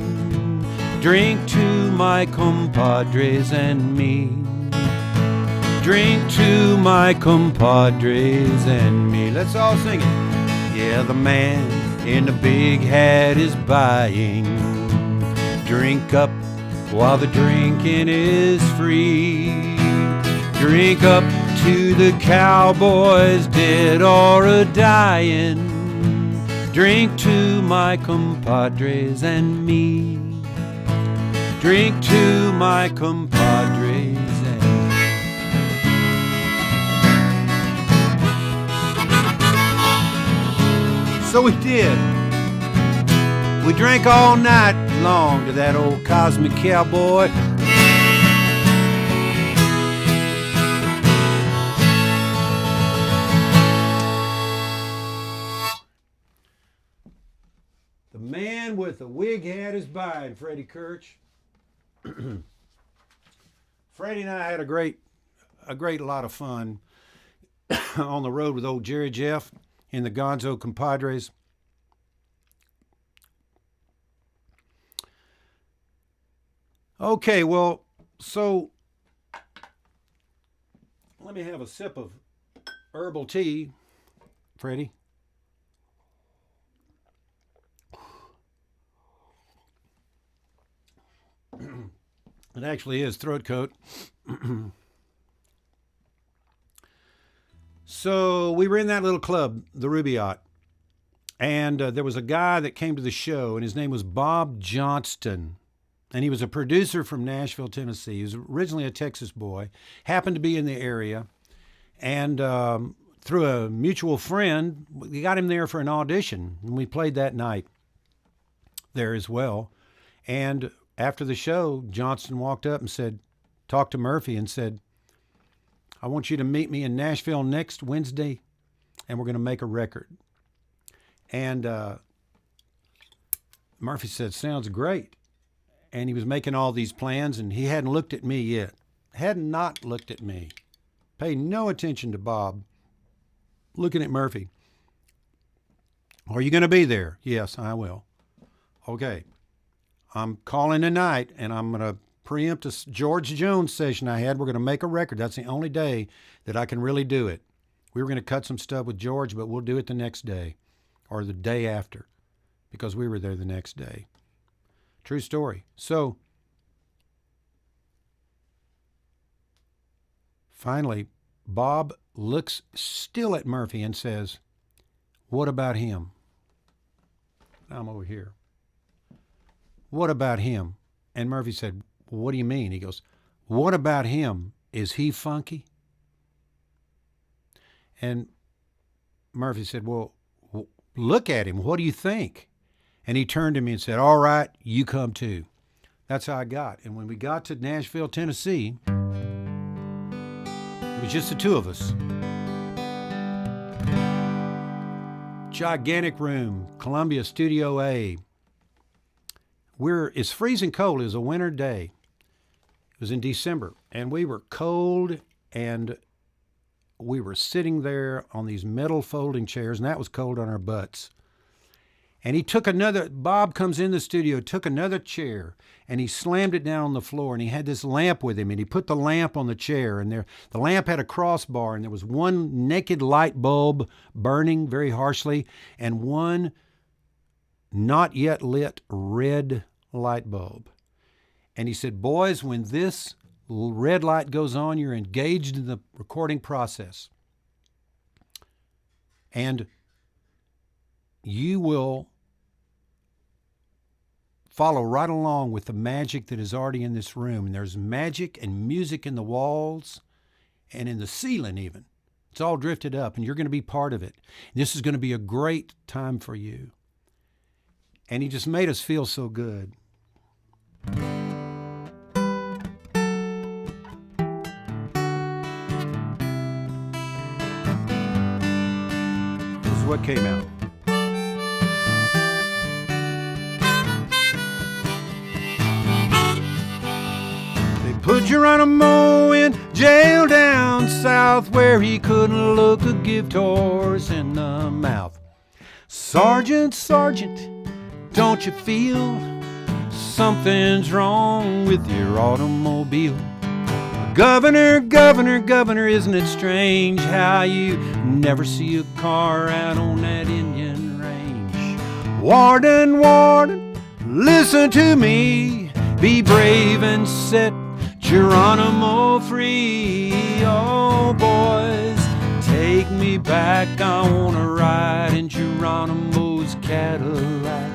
Drink to my compadres and me. Drink to my compadres and me. Let's all sing it. Yeah, the man in the big hat is buying. Drink up while the drinking is free. Drink up to the cowboys dead or a-dying. Drink to my compadres and me. Drink to my compadres and me. So we did. We drank all night long to that old cosmic cowboy. The man with the wig hat is buying, Freddie Kirch. Freddie and I had a great lot of fun on the road with old Jerry Jeff and the Gonzo Compadres. Okay, well, so let me have a sip of herbal tea, Freddie. It actually is throat coat. So we were in that little club, the Rubaiyat, and there was a guy that came to the show, and his name was Bob Johnston, and he was a producer from Nashville, Tennessee. He was originally a Texas boy, happened to be in the area, and through a mutual friend, we got him there for an audition, and we played that night there as well. And after the show, Johnston walked up and said, talked to Murphy and said, I want you to meet me in Nashville next Wednesday, and we're going to make a record. And Murphy said, sounds great. And he was making all these plans, and he hadn't looked at me yet. Had not looked at me. Paid no attention to Bob. Looking at Murphy. Are you going to be there? Yes, I will. Okay. I'm calling tonight, and I'm going to preempt a George Jones session I had. We're going to make a record. That's the only day that I can really do it. We were going to cut some stuff with George, but we'll do it the next day or the day after because we were there the next day. True story. So finally, Bob looks still at Murphy and says, what about him? I'm over here. What about him? And Murphy said, well, what do you mean? He goes, what about him? Is he funky? And Murphy said, well, look at him. What do you think? And he turned to me and said, all right, you come too. That's how I got. And when we got to Nashville, Tennessee, it was just the two of us. Gigantic room, Columbia Studio A. It's freezing cold. It was a winter day. It was in December, and we were cold, and we were sitting there on these metal folding chairs, and that was cold on our butts. And Bob comes in the studio, took another chair, and he slammed it down on the floor, and he had this lamp with him, and he put the lamp on the chair, and the lamp had a crossbar, and there was one naked light bulb burning very harshly, and one not yet lit red light bulb. And he said, boys, when this red light goes on, you're engaged in the recording process. And you will follow right along with the magic that is already in this room. And there's magic and music in the walls and in the ceiling even. It's all drifted up, and you're going to be part of it. This is going to be a great time for you. And he just made us feel so good. This is what came out. They put Geronimo in jail down south where he couldn't look a gift horse in the mouth. Sergeant, Sergeant, don't you feel something's wrong with your automobile? Governor, Governor, Governor, isn't it strange how you never see a car out on that Indian range? Warden, Warden, listen to me. Be brave and set Geronimo free. Oh, boys, take me back. I wanna ride in Geronimo's Cadillac.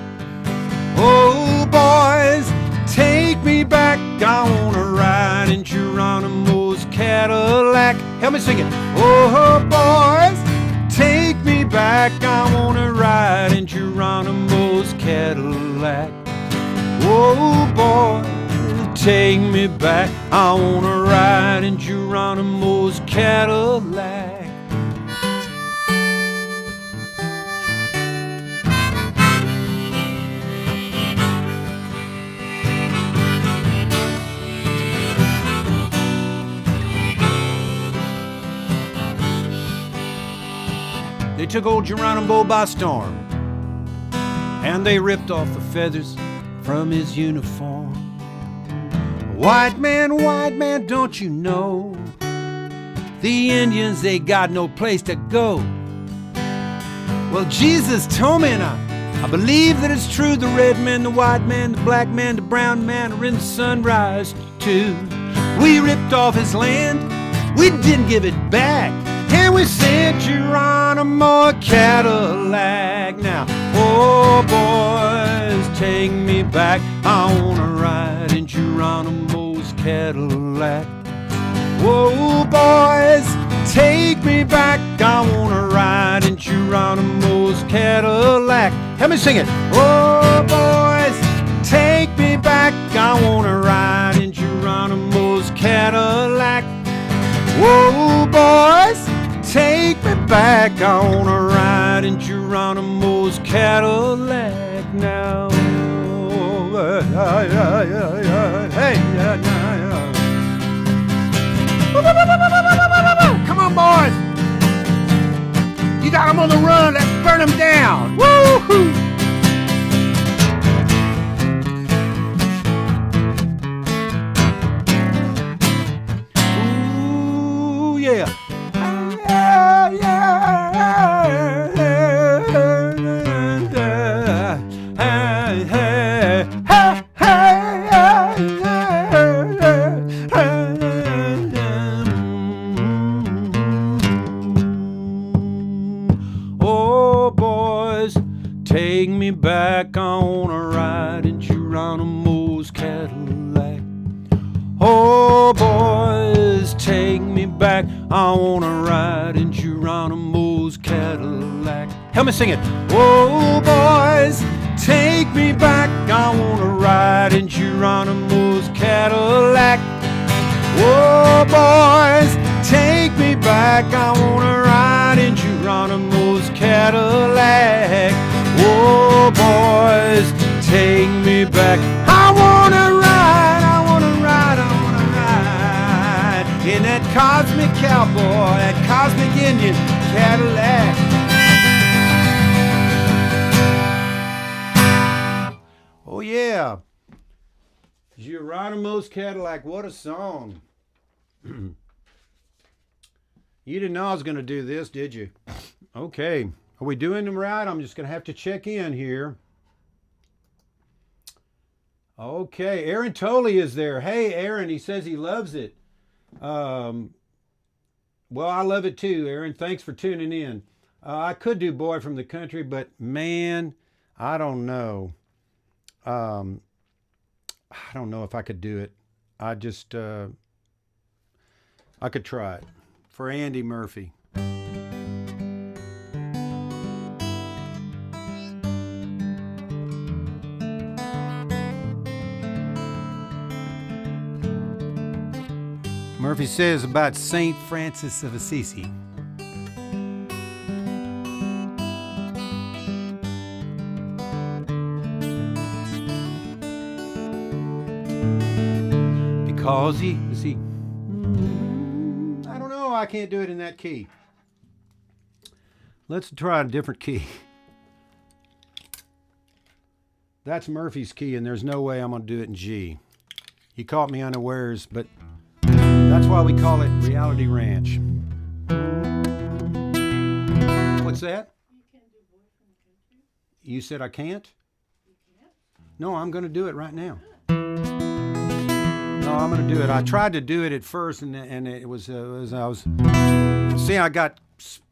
Oh, boys, take me back. I wanna ride in Geronimo's Cadillac. Help me sing it. Oh, boys, take me back. I wanna ride in Geronimo's Cadillac. Oh, boys, take me back. I wanna ride in Geronimo's Cadillac. They took old Geronimo by storm, and they ripped off the feathers from his uniform. White man, don't you know? The Indians, they got no place to go. Well, Jesus told me, and I believe that it's true. The red man, the white man, the black man, the brown man are in the sunrise too. We ripped off his land, we didn't give it back. And we sent Geronimo a Cadillac. Now, oh, boys, take me back. I wanna ride in Geronimo's Cadillac. Whoa, boys, take me back. I wanna ride in Geronimo's Cadillac. Help me sing it. Oh, boys, take me back. I wanna ride in Geronimo's Cadillac. Whoa, boys, take me back. I wanna ride in Geronimo's Cadillac now. Hey, come on, boys. You got them on the run. Let's burn them down. Woo-hoo. Ooh, yeah. Oh, boys, take me back. I wanna ride in Geronimo's Cadillac. Oh, boys, take me back. I wanna ride in Geronimo's Cadillac. Help me sing it. Oh, boys, take me back. I wanna ride in Geronimo's Cadillac. Oh, boys, take me back. I wanna ride in Geronimo's Cadillac. Oh, boys, take me back. I wanna ride, I wanna ride, I wanna ride in that cosmic cowboy, that cosmic Indian Cadillac. Oh, yeah. Geronimo's Cadillac, what a song. You didn't know I was going to do this, did you? Okay. Are we doing them right? I'm just going to have to check in here. Okay. Aaron Tolley is there. Hey, Aaron, he says he loves it. Well, I love it too, Aaron. Thanks for tuning in. I could do Boy from the Country, but man, I don't know. I don't know if I could do it. I could try it. For Andy Murphy. Murphy says about St. Francis of Assisi. Because he, I don't know, I can't do it in that key. Let's try a different key. That's Murphy's key, and there's no way I'm going to do it in G. He caught me unawares, but that's why we call it Reality Ranch. What's that? You can't do Boy from the Country? You said I can't? You can't? No, I'm going to do it right now. No, I'm going to do it. I tried to do it at first, and it was I was. See, I got,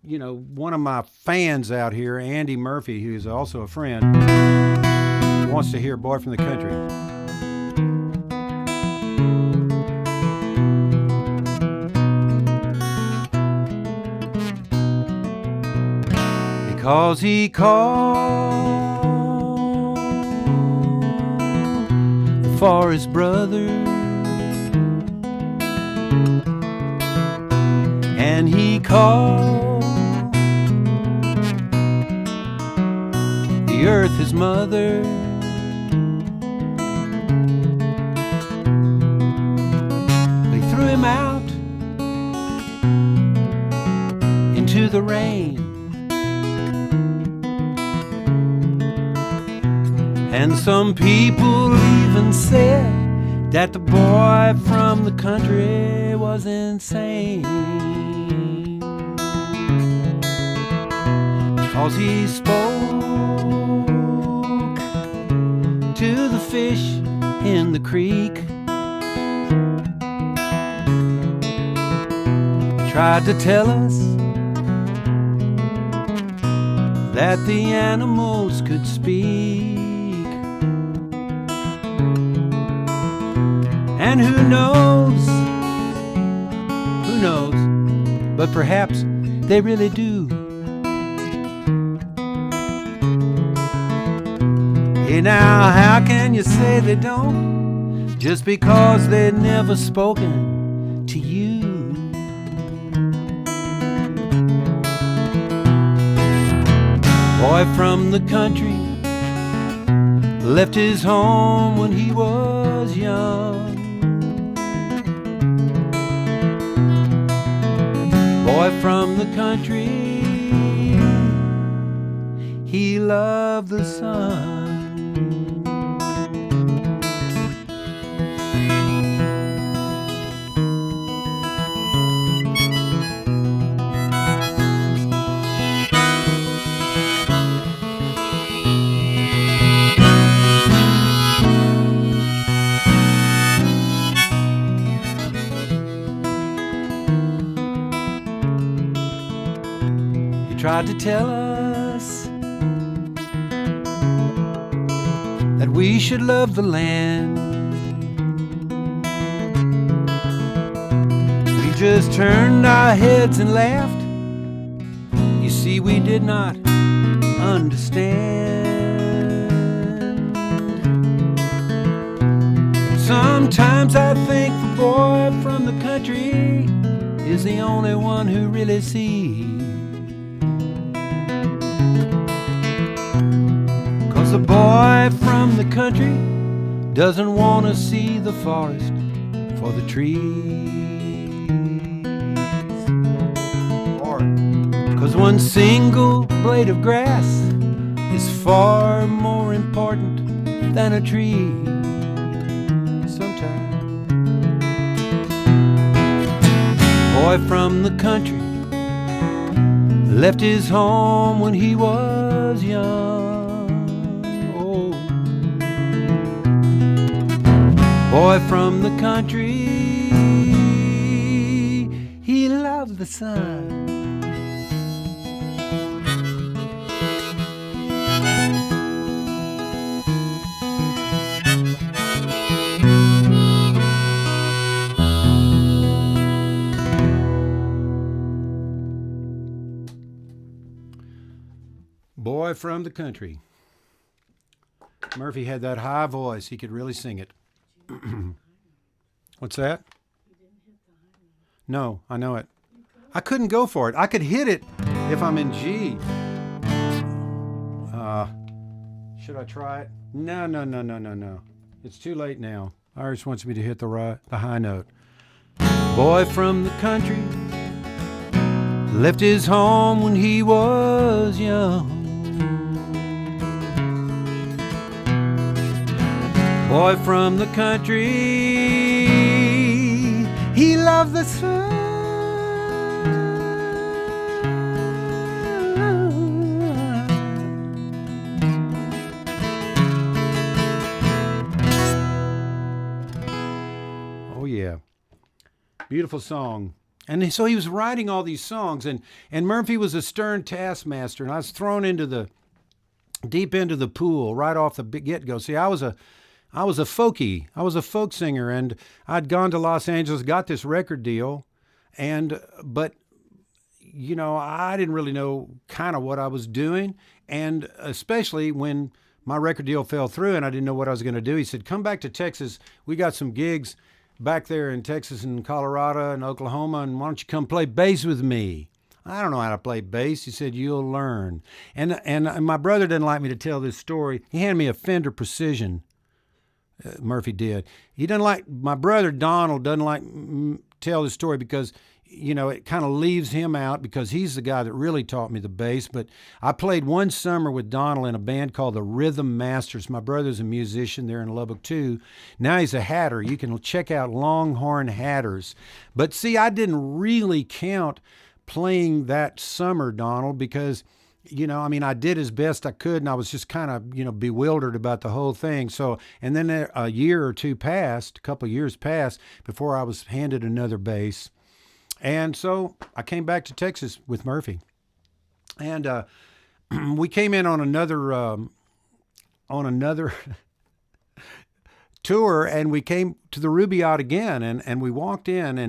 one of my fans out here, Andy Murphy, who's also a friend, wants to hear Boy from the Country. Because he called for his brother, and he called the earth his mother. They threw him out into the rain, and some people even said that the boy from the country was insane, because he spoke to the fish in the creek, tried to tell us that the animals could speak. And who knows, but perhaps they really do. Hey, now, how can you say they don't, just because they've never spoken to you? Boy from the country left his home when he was young. Boy from the country, he loved the sun. Tried to tell us that we should love the land. We just turned our heads and laughed. You see, we did not understand. Sometimes I think the boy from the country is the only one who really sees. The boy from the country doesn't want to see the forest for the trees. 'Cause one single blade of grass is far more important than a tree. Sometimes. Boy from the country left his home when he was young. Boy from the country, he loved the sun. Boy from the country. Murphy had that high voice. He could really sing it. What's that? No, I know it. I couldn't go for it. I could hit it if I'm in G. Should I try it? No. It's too late now. Iris wants me to hit the high note. Boy from the country left his home when he was young. Boy from the country, he loved the sun. Oh yeah, beautiful song. And so he was writing all these songs, and Murphy was a stern taskmaster, and I was thrown deep into the pool right off the get-go. See, I was a folkie. I was a folk singer, and I'd gone to Los Angeles, got this record deal, but you know, I didn't really know kind of what I was doing, and especially when my record deal fell through and I didn't know what I was going to do. He said, "Come back to Texas. We got some gigs back there in Texas and Colorado and Oklahoma, and why don't you come play bass with me?" I don't know how to play bass. He said, "You'll learn." And my brother didn't like me to tell this story. He handed me a Fender Precision. Murphy did. He doesn't like, my brother Donald doesn't like tell the story because, you know, it kind of leaves him out because he's the guy that really taught me the bass. But I played one summer with Donald in a band called the Rhythm Masters. My brother's a musician there in Lubbock too. Now he's a hatter. You can check out Longhorn Hatters. But see, I didn't really count playing that summer, Donald, because, you know, I mean, I did as best I could, and I was just kind of, you know, bewildered about the whole thing. So, and then a year or two passed, a couple of years passed before I was handed another bass. And so I came back to Texas with Murphy. And we came in on another tour, and we came to the Rubaiyat again, and we walked in,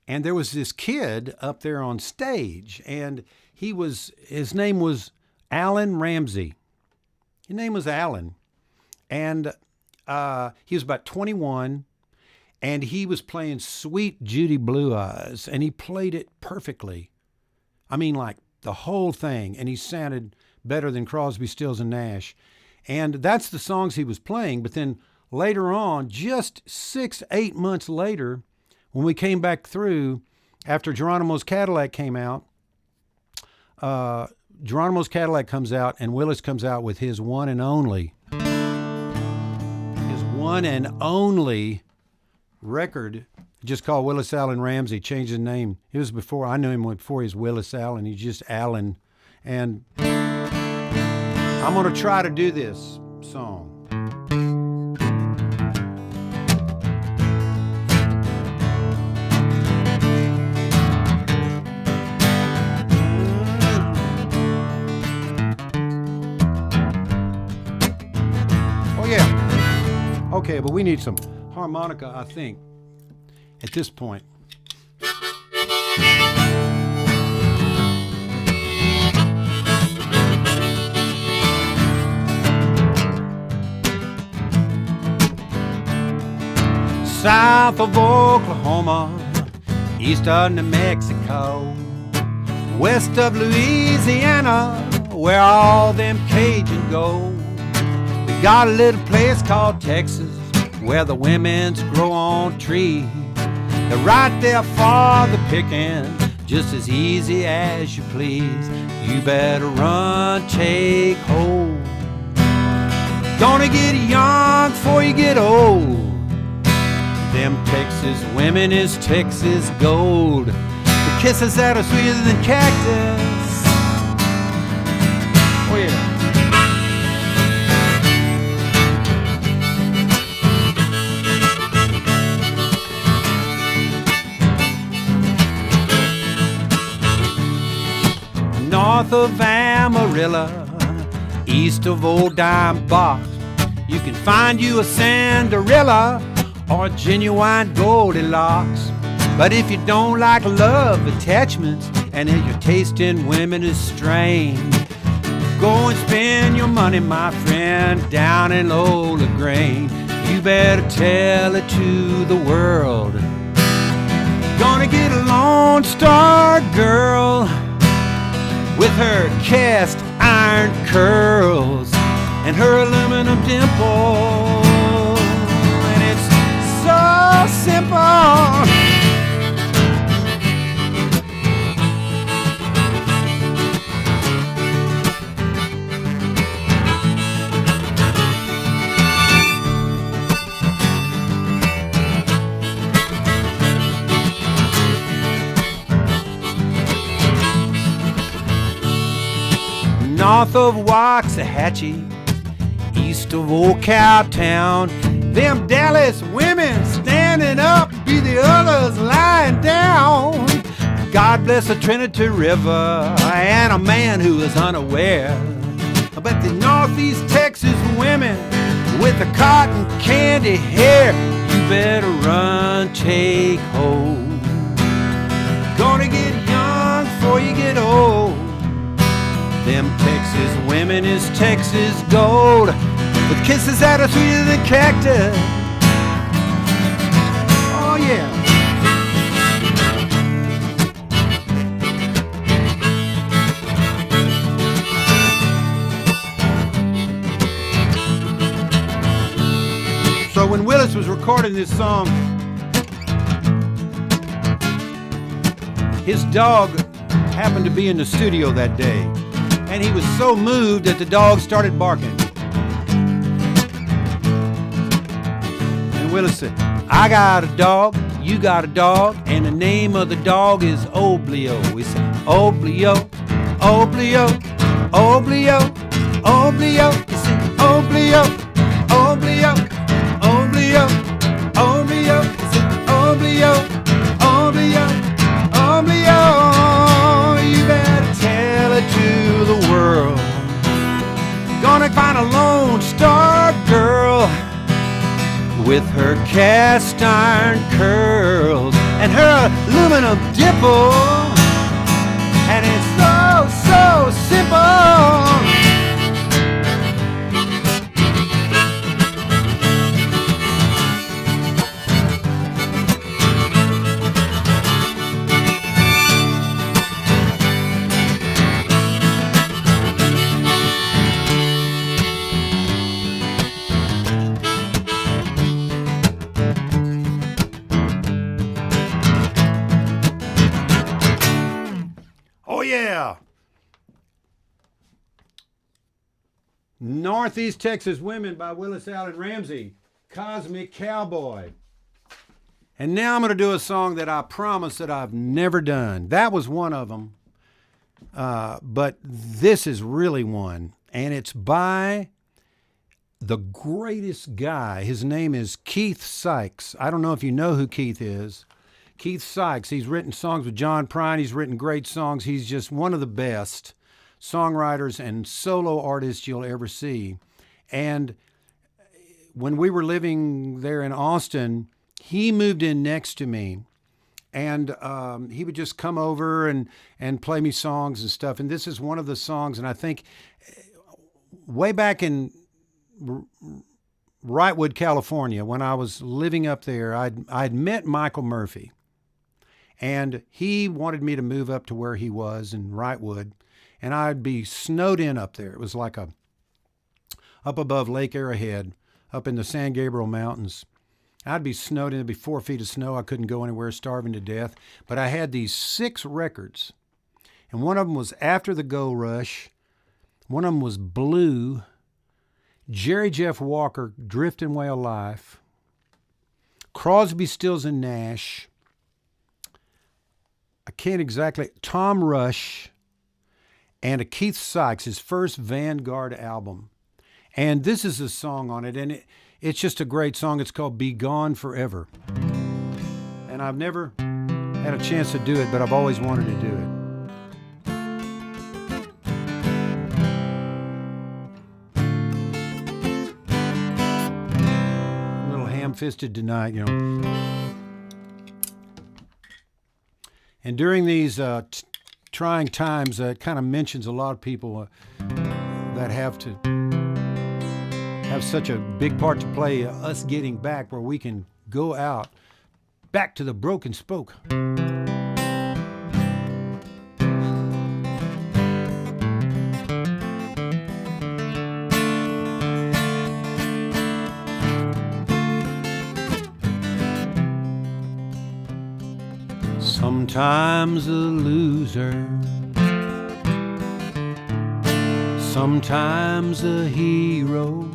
and there was this kid up there on stage, and his name was Alan Ramsey. His name was Alan. And he was about 21, and he was playing Sweet Judy Blue Eyes, and he played it perfectly. I mean, like the whole thing, and he sounded better than Crosby, Stills, and Nash. And that's the songs he was playing. But then later on, just 6-8 months later, when we came back through, after Geronimo's Cadillac came out, Geronimo's Cadillac comes out, and Willis comes out with his one and only record, just called Willis Allen Ramsey, changed his name. It was before, I knew him before he was Willis Allen. He's just Allen. And I'm going to try to do this song. Oh, yeah. Okay, but we need some harmonica, I think, at this point. South of Oklahoma, east of New Mexico, west of Louisiana, where all them Cajun go. We got a little place called Texas, where the women's grow on trees. They're right there for the picking, just as easy as you please. You better run, take hold. Gonna get young before you get old. Them Texas women is Texas gold. The kisses that are sweeter than cactus. Oh yeah. North of Amarillo, east of Old Dime Box, you can find you a Cinderella or a genuine Goldilocks. But if you don't like love attachments, and if your taste in women is strained, go and spend your money, my friend, down in Lola Grain. You better tell it to the world. Gonna get a Lone Star girl with her cast iron curls and her aluminum dimple. So simple. North of Waxahachie, east of Old Cowtown, them Dallas women standing up, be the others lying down. God bless the Trinity River and a man who is unaware. But the Northeast Texas women with the cotton candy hair, you better run, take hold. Gonna get young before you get old. Them Texas women is Texas gold, with kisses that are sweeter than cactus. Oh yeah. So when Willis was recording this song, his dog happened to be in the studio that day, and he was so moved that the dog started barking. Willis said, I got a dog, you got a dog, and the name of the dog is Oblio. We said, Oblio, Oblio, Oblio, Oblio. He said, Oblio, Oblio, Oblio, Oblio. He said, Oblio, Oblio, Oblio. You better tell it to the world. Gonna find a Lone Star girl with her cast iron curls and her aluminum dimple, and it's so simple. Oh, yeah. Northeast Texas Women by Willis Allen Ramsey. Cosmic Cowboy. And now I'm going to do a song that I promise that I've never done. That was one of them. But this is really one. And it's by the greatest guy. His name is Keith Sykes. I don't know if you know who Keith is. Keith Sykes. He's written songs with John Prine. He's written great songs. He's just one of the best songwriters and solo artists you'll ever see. And when we were living there in Austin, he moved in next to me, and he would just come over and play me songs and stuff. And this is one of the songs, and I think way back in Wrightwood, California, when I was living up there, I'd met Michael Murphy, and he wanted me to move up to where he was in Wrightwood, and I'd be snowed in up there. It was like up above Lake Arrowhead, up in the San Gabriel Mountains. I'd be snowed in. It'd be 4 feet of snow. I couldn't go anywhere, starving to death. But I had these 6 records, and one of them was After the Gold Rush. One of them was Blue, Jerry Jeff Walker, Drifting Way of Life, Crosby, Stills, and Nash. I can't exactly, Tom Rush, and a Keith Sykes, his first Vanguard album. And this is a song on it, and it's just a great song. It's called Be Gone Forever. And I've never had a chance to do it, but I've always wanted to do it. A little ham-fisted tonight, you know. And during these trying times, it kind of mentions a lot of people that have to have such a big part to play, us getting back where we can go out back to the broken spoke. Sometimes a loser, sometimes a hero.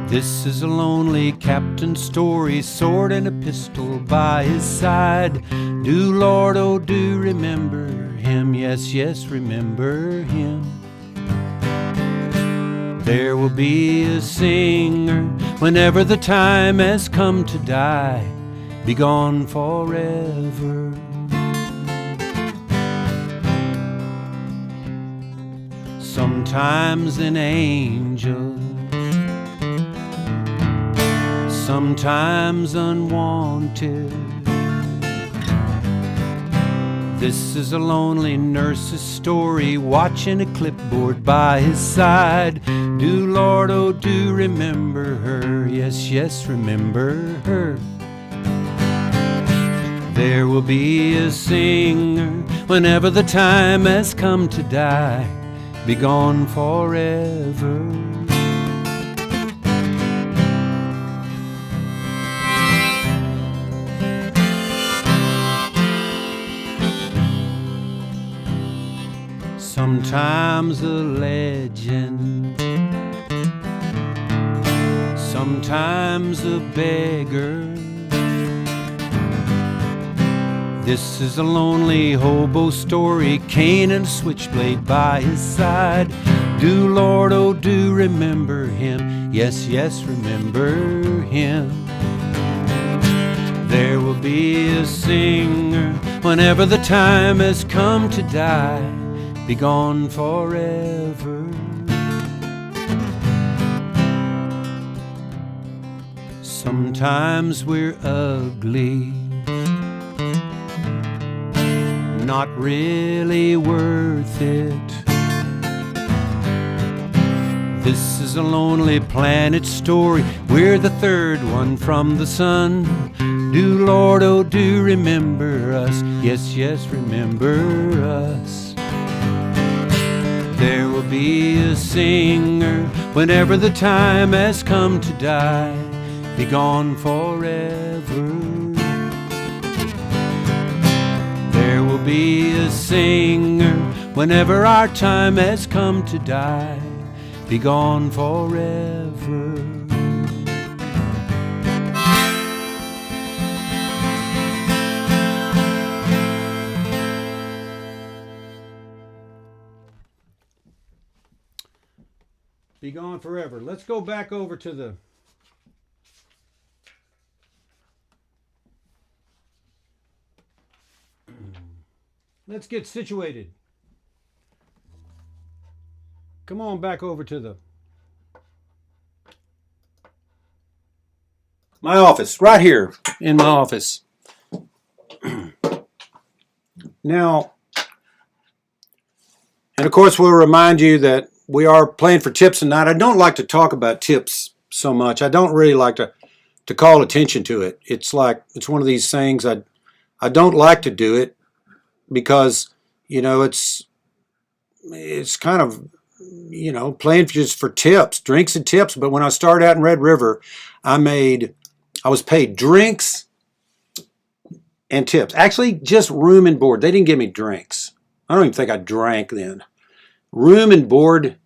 This is a lonely captain's story, sword and a pistol by his side. Do, Lord, oh, do remember him. Yes, yes, remember him. There will be a singer whenever the time has come to die. Be gone forever. Sometimes an angel, sometimes unwanted. This is a lonely nurse's story, watching a clipboard by his side. Do, Lord, oh, do remember her. Yes, yes, remember her. There will be a singer whenever the time has come to die. Be gone forever. Sometimes a legend, sometimes a beggar. This is a lonely hobo story, cane and switchblade by his side. Do, Lord, oh, do remember him. Yes, yes, remember him. There will be a singer whenever the time has come to die. Be gone forever. Sometimes we're ugly, not really worth it. This is a lonely planet story. We're the third one from the sun. Do, Lord, oh, do remember us. Yes, yes, remember us. There will be a singer whenever the time has come to die. Be gone forever. will be a singer whenever our time has come to die. Be gone forever. Be gone forever. Let's go back over to the let's get situated. Come on back over to my office, right here in my office. Now, and of course, we'll remind you that we are playing for tips tonight. I don't like to talk about tips so much. I don't really like to call attention to it. It's like, it's one of these things I don't like to do it because, you know, it's kind of, you know, playing just for tips, drinks and tips. But when I started out in Red River, I was paid drinks and tips. Actually, just room and board. They didn't give me drinks. I don't even think I drank then. Room and board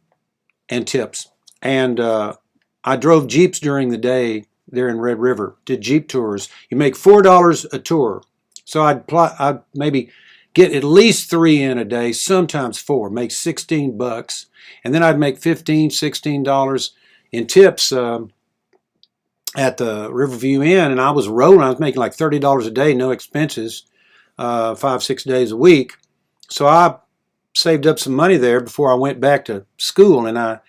and tips. And I drove Jeeps during the day there in Red River, did Jeep tours. You make $4 a tour. So I'd maybe get at least 3 in a day, sometimes 4, make $16. And then I'd make $15, $16 in tips at the Riverview Inn. And I was rolling. I was making like $30 a day, no expenses, 5-6 days a week. So I saved up some money there before I went back to school. And I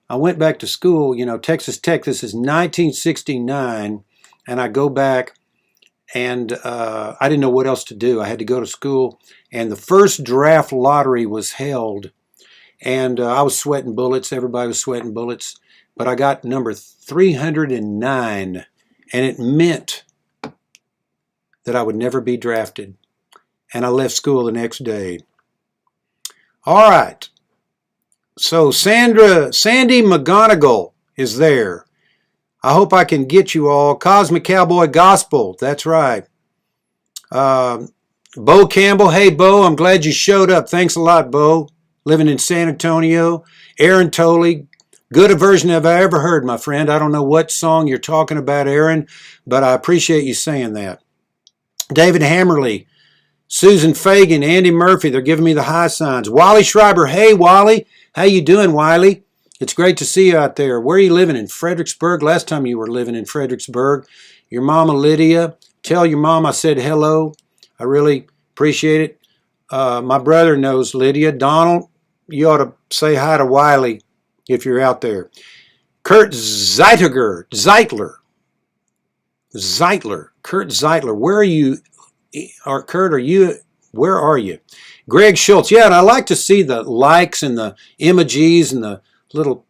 went back to school, you know, Texas Tech. This is 1969. And I go back and I didn't know what else to do. I had to go to school. And the first draft lottery was held. And I was sweating bullets. Everybody was sweating bullets. But I got number 309. And it meant that I would never be drafted. And I left school the next day. All right. So Sandy McGonigal is there. I hope I can get you all. Cosmic Cowboy Gospel. That's right. Bo Campbell. Hey, Bo, I'm glad you showed up. Thanks a lot, Bo. Living in San Antonio. Aaron Tolley. Good a version I've ever heard, my friend. I don't know what song you're talking about, Aaron, but I appreciate you saying that. David Hammerly. Susan Fagan, Andy Murphy, they're giving me the high signs. Wally Schreiber, hey Wally, how you doing, Wiley? It's great to see you out there. Where are you living? In Fredericksburg? Last time you were living in Fredericksburg. Your mama Lydia, tell your mom I said hello. I really appreciate it. My brother knows Lydia. Donald, you ought to say hi to Wiley if you're out there. Kurt Zeitler, Kurt Zeitler, where are you? Or Kurt, where are you? Greg Schultz, yeah, and I like to see the likes and the emojis and the little,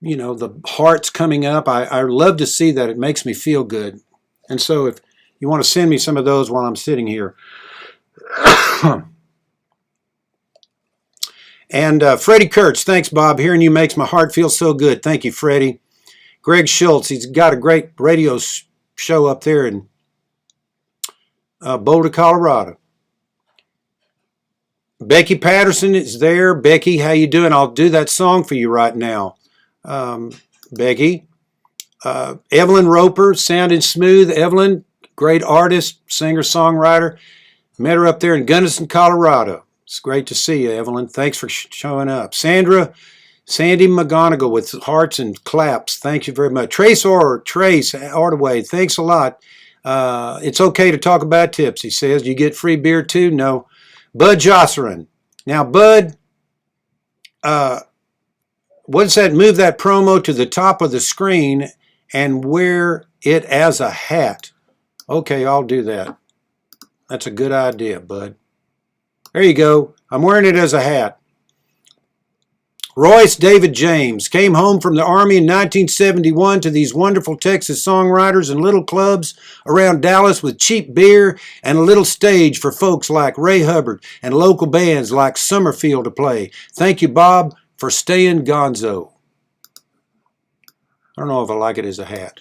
you know, the hearts coming up. I love to see that. It makes me feel good. And so if you want to send me some of those while I'm sitting here. And Freddie Kurtz, thanks, Bob. Hearing you makes my heart feel so good. Thank you, Freddie. Greg Schultz, he's got a great radio show up there in Boulder, Colorado. Becky Patterson is there. Becky, how you doing? I'll do that song for you right now. Becky. Evelyn Roper, sounding smooth. Evelyn, great artist, singer-songwriter. Met her up there in Gunnison, Colorado. It's great to see you, Evelyn. Thanks for showing up. Sandy McGonigal with hearts and claps. Thank you very much. Trace Ordaway, thanks a lot. It's okay to talk about tips, he says. You get free beer too? No. Bud Josserin. Now, Bud, what's that? Move that promo to the top of the screen and wear it as a hat. Okay, I'll do that. That's a good idea, Bud. There you go. I'm wearing it as a hat. Royce David James came home from the Army in 1971 to these wonderful Texas songwriters and little clubs around Dallas with cheap beer and a little stage for folks like Ray Hubbard and local bands like Summerfield to play. Thank you, Bob, for staying gonzo. I don't know if I like it as a hat.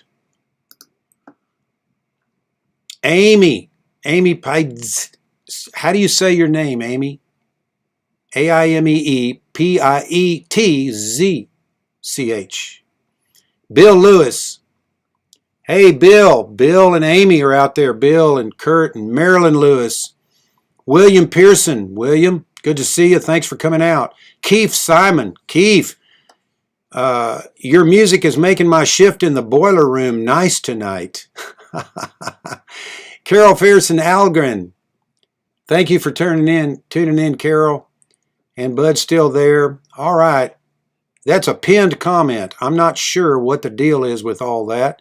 Amy Pides. How do you say your name, Amy? AIMEEPIETZCH. Bill Lewis. Hey, Bill. Bill and Amy are out there. Bill and Kurt and Marilyn Lewis. William Pearson. William, good to see you. Thanks for coming out. Keith Simon. Keith, your music is making my shift in the boiler room nice tonight. Carol Pearson Algren. Thank you for tuning in, Carol. And Bud's still there. All right. That's a pinned comment. I'm not sure what the deal is with all that,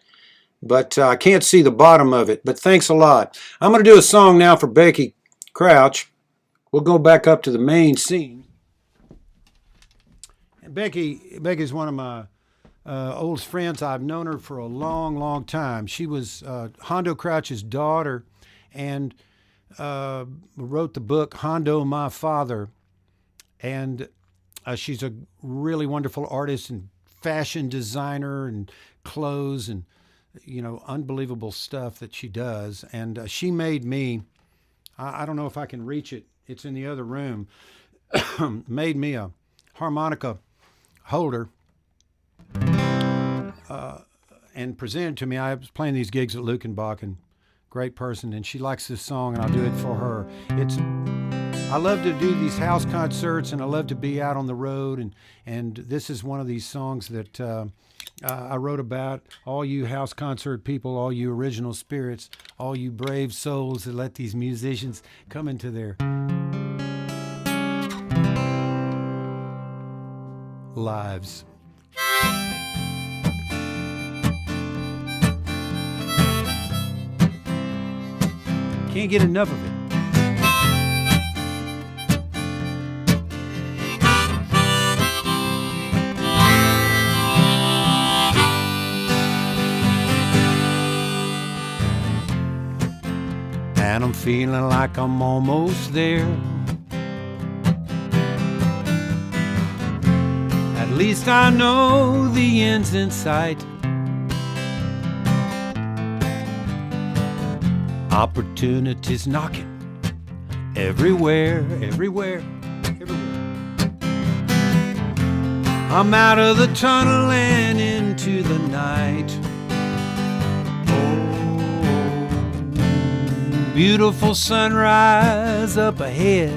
but I can't see the bottom of it. But thanks a lot. I'm going to do a song now for Becky Crouch. We'll go back up to the main scene. And Becky's one of my oldest friends. I've known her for a long, long time. She was Hondo Crouch's daughter and wrote the book Hondo, My Father. And she's a really wonderful artist and fashion designer and clothes and, unbelievable stuff that she does. And she made me, I don't know if I can reach it. It's in the other room. Made me a harmonica holder and presented to me. I was playing these gigs at Lukenbach, great person, and she likes this song, and I'll do it for her. I love to do these house concerts, and I love to be out on the road, and this is one of these songs that I wrote about. All you house concert people, all you original spirits, all you brave souls that let these musicians come into their lives. Can't get enough of it. And I'm feeling like I'm almost there. At least I know the end's in sight. Opportunities knocking everywhere, everywhere, everywhere. I'm out of the tunnel and into the night. Beautiful sunrise up ahead.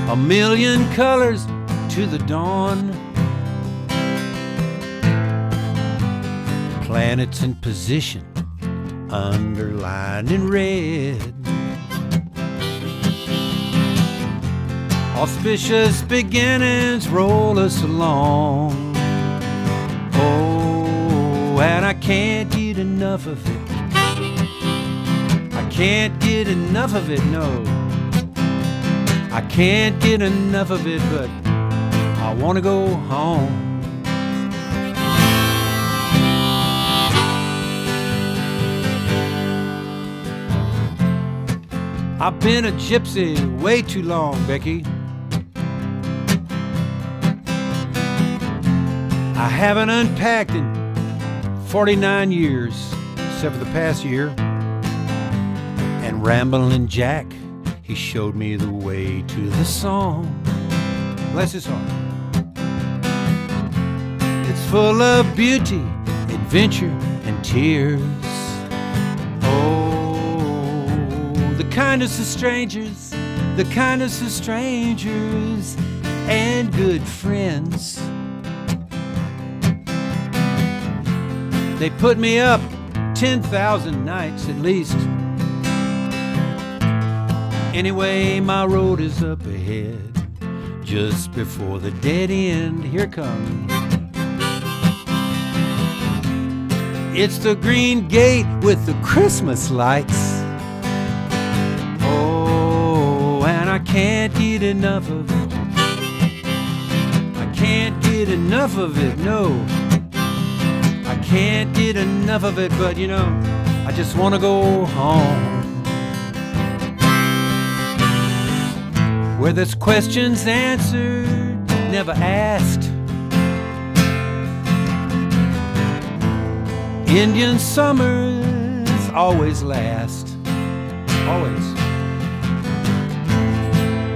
A million colors to the dawn. Planets in position, underlined in red. Auspicious beginnings roll us along. And I can't get enough of it. I can't get enough of it, no. I can't get enough of it, but I want to go home. I've been a gypsy way too long, Becky. I haven't unpacked in 49 years, except for the past year. And Ramblin' Jack, he showed me the way to the song. Bless his heart. It's full of beauty, adventure, and tears. Oh, the kindest of strangers, the kindest of strangers, and good friends. They put me up 10,000 nights at least. Anyway, my road is up ahead. Just before the dead end, here comes. It's the green gate with the Christmas lights. Oh, and I can't get enough of it. I can't get enough of it, no. I can't get enough of it, but I just want to go home. Where there's questions answered, never asked. Indian summers always last. Always.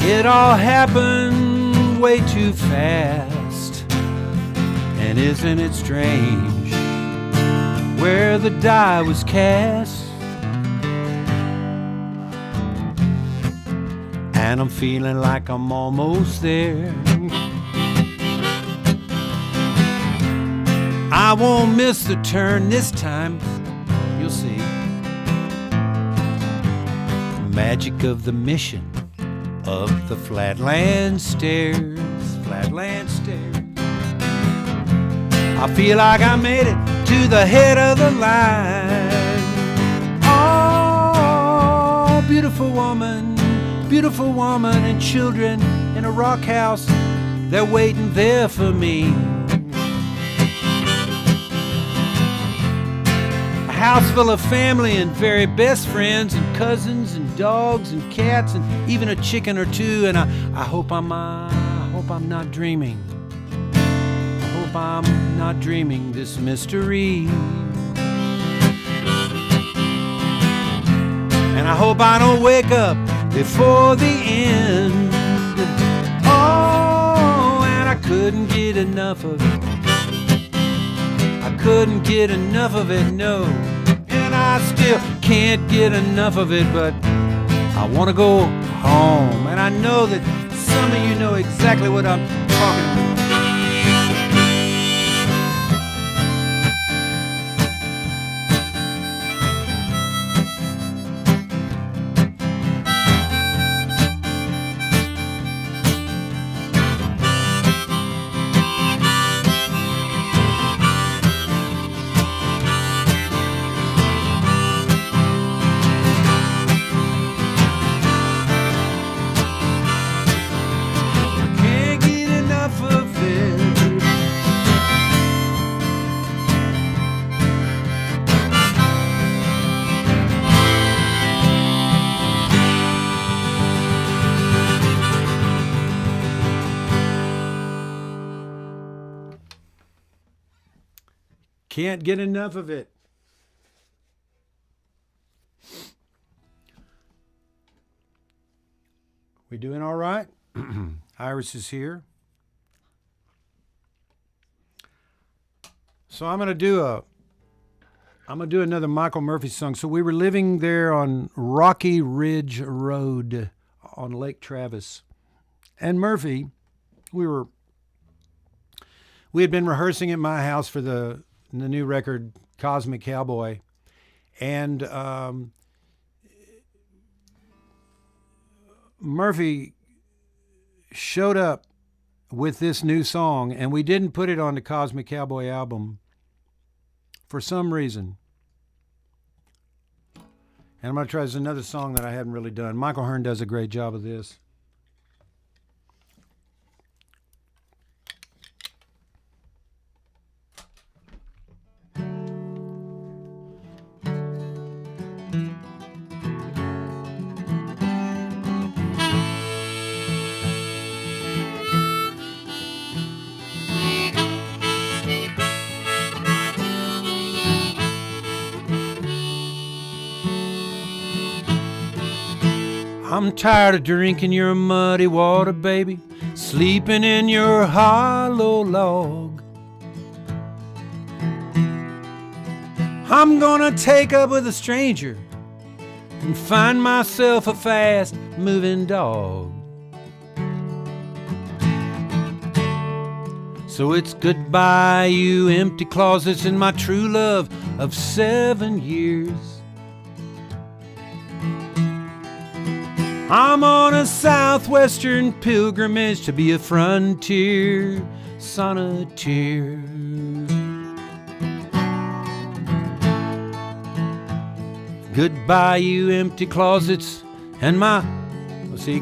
It all happened way too fast. And isn't it strange where the die was cast? And I'm feeling like I'm almost there. I won't miss the turn this time, you'll see. The magic of the mission of the Flatland Stairs, Flatland Stairs. I feel like I made it to the head of the line. Oh, beautiful woman and children in a rock house, they're waiting there for me. A house full of family and very best friends and cousins and dogs and cats and even a chicken or two. And I hope I'm not dreaming. I hope I'm not dreaming this mystery. And I hope I don't wake up before the end. Oh, and I couldn't get enough of it. I couldn't get enough of it, no. And I still can't get enough of it, but I want to go home. And I know that some of you know exactly what I'm talking about. Can't get enough of it. We doing all right? Iris is here. So I'm gonna do another Michael Murphy song. So we were living there on Rocky Ridge Road on Lake Travis. And Murphy, we had been rehearsing at my house for the new record, Cosmic Cowboy. And Murphy showed up with this new song, and we didn't put it on the Cosmic Cowboy album for some reason. And I'm going to try this another song that I hadn't really done. Michael Hearn does a great job of this. I'm tired of drinking your muddy water, baby, sleeping in your hollow log. I'm gonna take up with a stranger and find myself a fast-moving dog. So it's goodbye, you empty closets, and my true love of 7 years. I'm on a southwestern pilgrimage to be a frontier sonneteer. Goodbye, you empty closets, and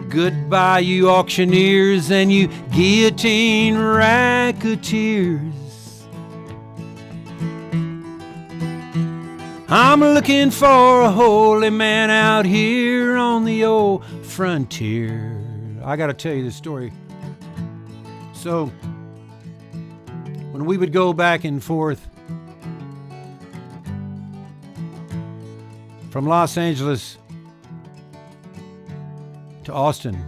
goodbye, you auctioneers and you guillotine racketeers. I'm looking for a holy man out here on the old frontier. I got to tell you this story. So, when we would go back and forth from Los Angeles to Austin.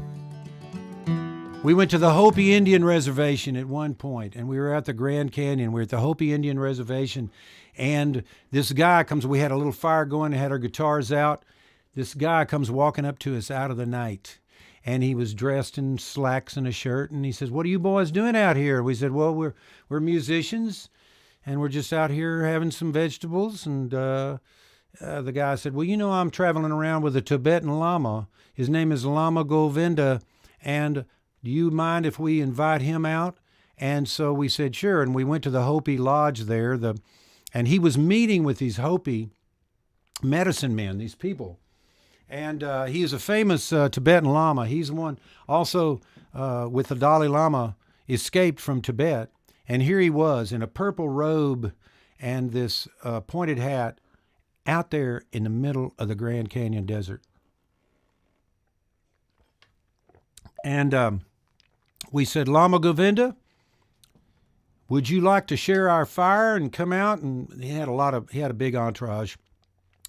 We went to the Hopi Indian Reservation at one point, and we were at the Grand Canyon. We were at the Hopi Indian Reservation, and this guy comes, we had a little fire going, had our guitars out. This guy comes walking up to us out of the night, and he was dressed in slacks and a shirt, and he says, "What are you boys doing out here?" We said, "Well, we're musicians, and we're just out here having some vegetables." And the guy said, "Well, you know, I'm traveling around with a Tibetan Lama. His name is Lama Govinda, and do you mind if we invite him out?" And so we said, sure. And we went to the Hopi Lodge there. And he was meeting with these Hopi medicine men, these people. And he is a famous Tibetan Lama. He's the one also with the Dalai Lama escaped from Tibet. And here he was in a purple robe and this pointed hat out there in the middle of the Grand Canyon Desert. And we said, "Lama Govinda, would you like to share our fire and come out?" And he had a big entourage,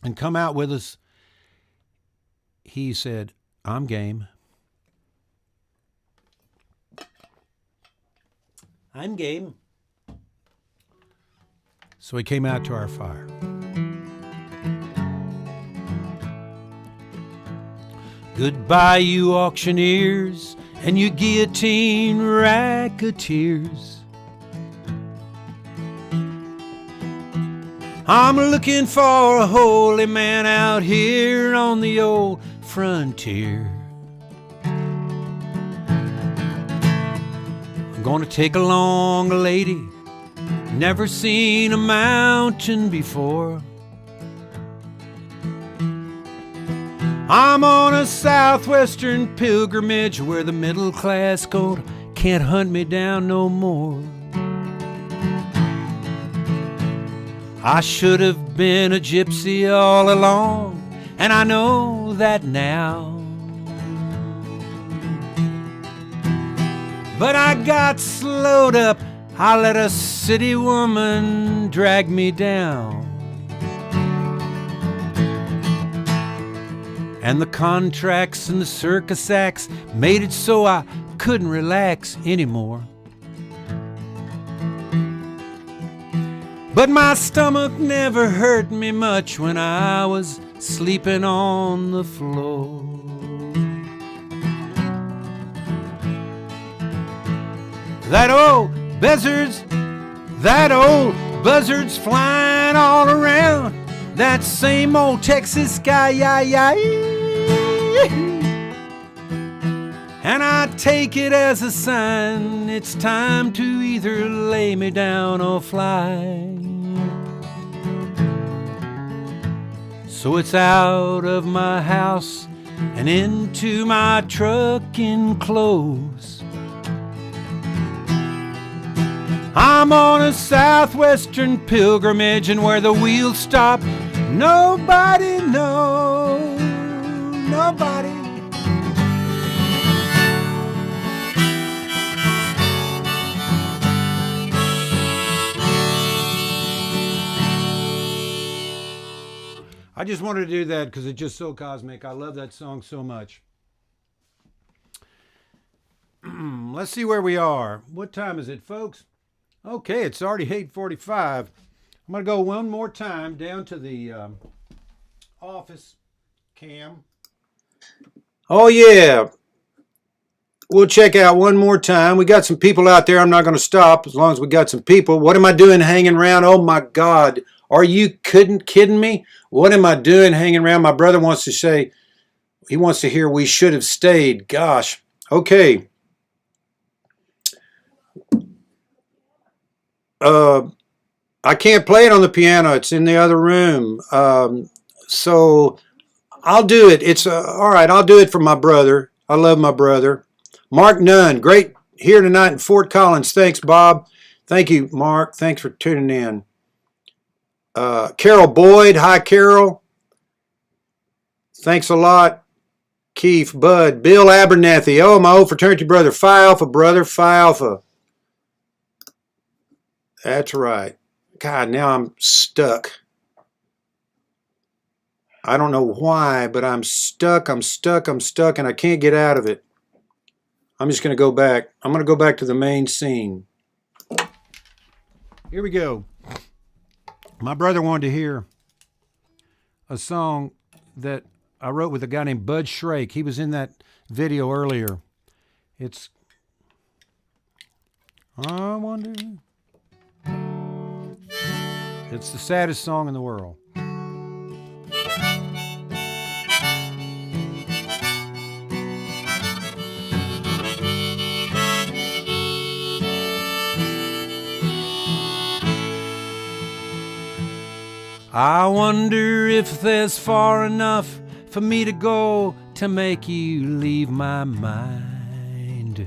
and come out with us. He said, "I'm game. I'm game." So he came out to our fire. Goodbye, you auctioneers, and you guillotine racketeers. I'm looking for a holy man out here on the old frontier. I'm gonna take along a lady, never seen a mountain before. I'm on a southwestern pilgrimage where the middle class gold can't hunt me down no more. I should have been a gypsy all along, and I know that now. But I got slowed up, I let a city woman drag me down. And the contracts and the circus acts made it so I couldn't relax anymore. But my stomach never hurt me much when I was sleeping on the floor. That old buzzard's flying all around. That same old Texas sky, yeah. And I take it as a sign it's time to either lay me down or fly. So it's out of my house and into my trucking clothes. I'm on a southwestern pilgrimage, and where the wheels stop, nobody knows. Nobody. I just wanted to do that because it's just so cosmic. I love that song so much. Let's see where we are. What time is it, folks? Okay, it's already 8:45. I'm going to go one more time down to the office cam. Oh, yeah. We'll check out one more time. We got some people out there. I'm not going to stop as long as we got some people. What am I doing hanging around? Oh, my God. Are you kidding me? What am I doing hanging around? My brother wants to say, he wants to hear "We Should Have Stayed." Gosh. Okay. I can't play it on the piano. It's in the other room. So I'll do it. It's all right. I'll do it for my brother. I love my brother. Mark Nunn, great here tonight in Fort Collins. Thanks, Bob. Thank you, Mark. Thanks for tuning in. Carol Boyd. Hi, Carol. Thanks a lot. Keith, Bud, Bill Abernathy. Oh, my old fraternity brother. Phi Alpha, brother. Phi Alpha. That's right. God, now I'm stuck. I don't know why, but I'm stuck, and I can't get out of it. I'm just going to go back. I'm going to go back to the main scene. Here we go. My brother wanted to hear a song that I wrote with a guy named Bud Shrake. He was in that video earlier. It's I wonder. It's the saddest song in the world. I wonder if there's far enough for me to go to make you leave my mind.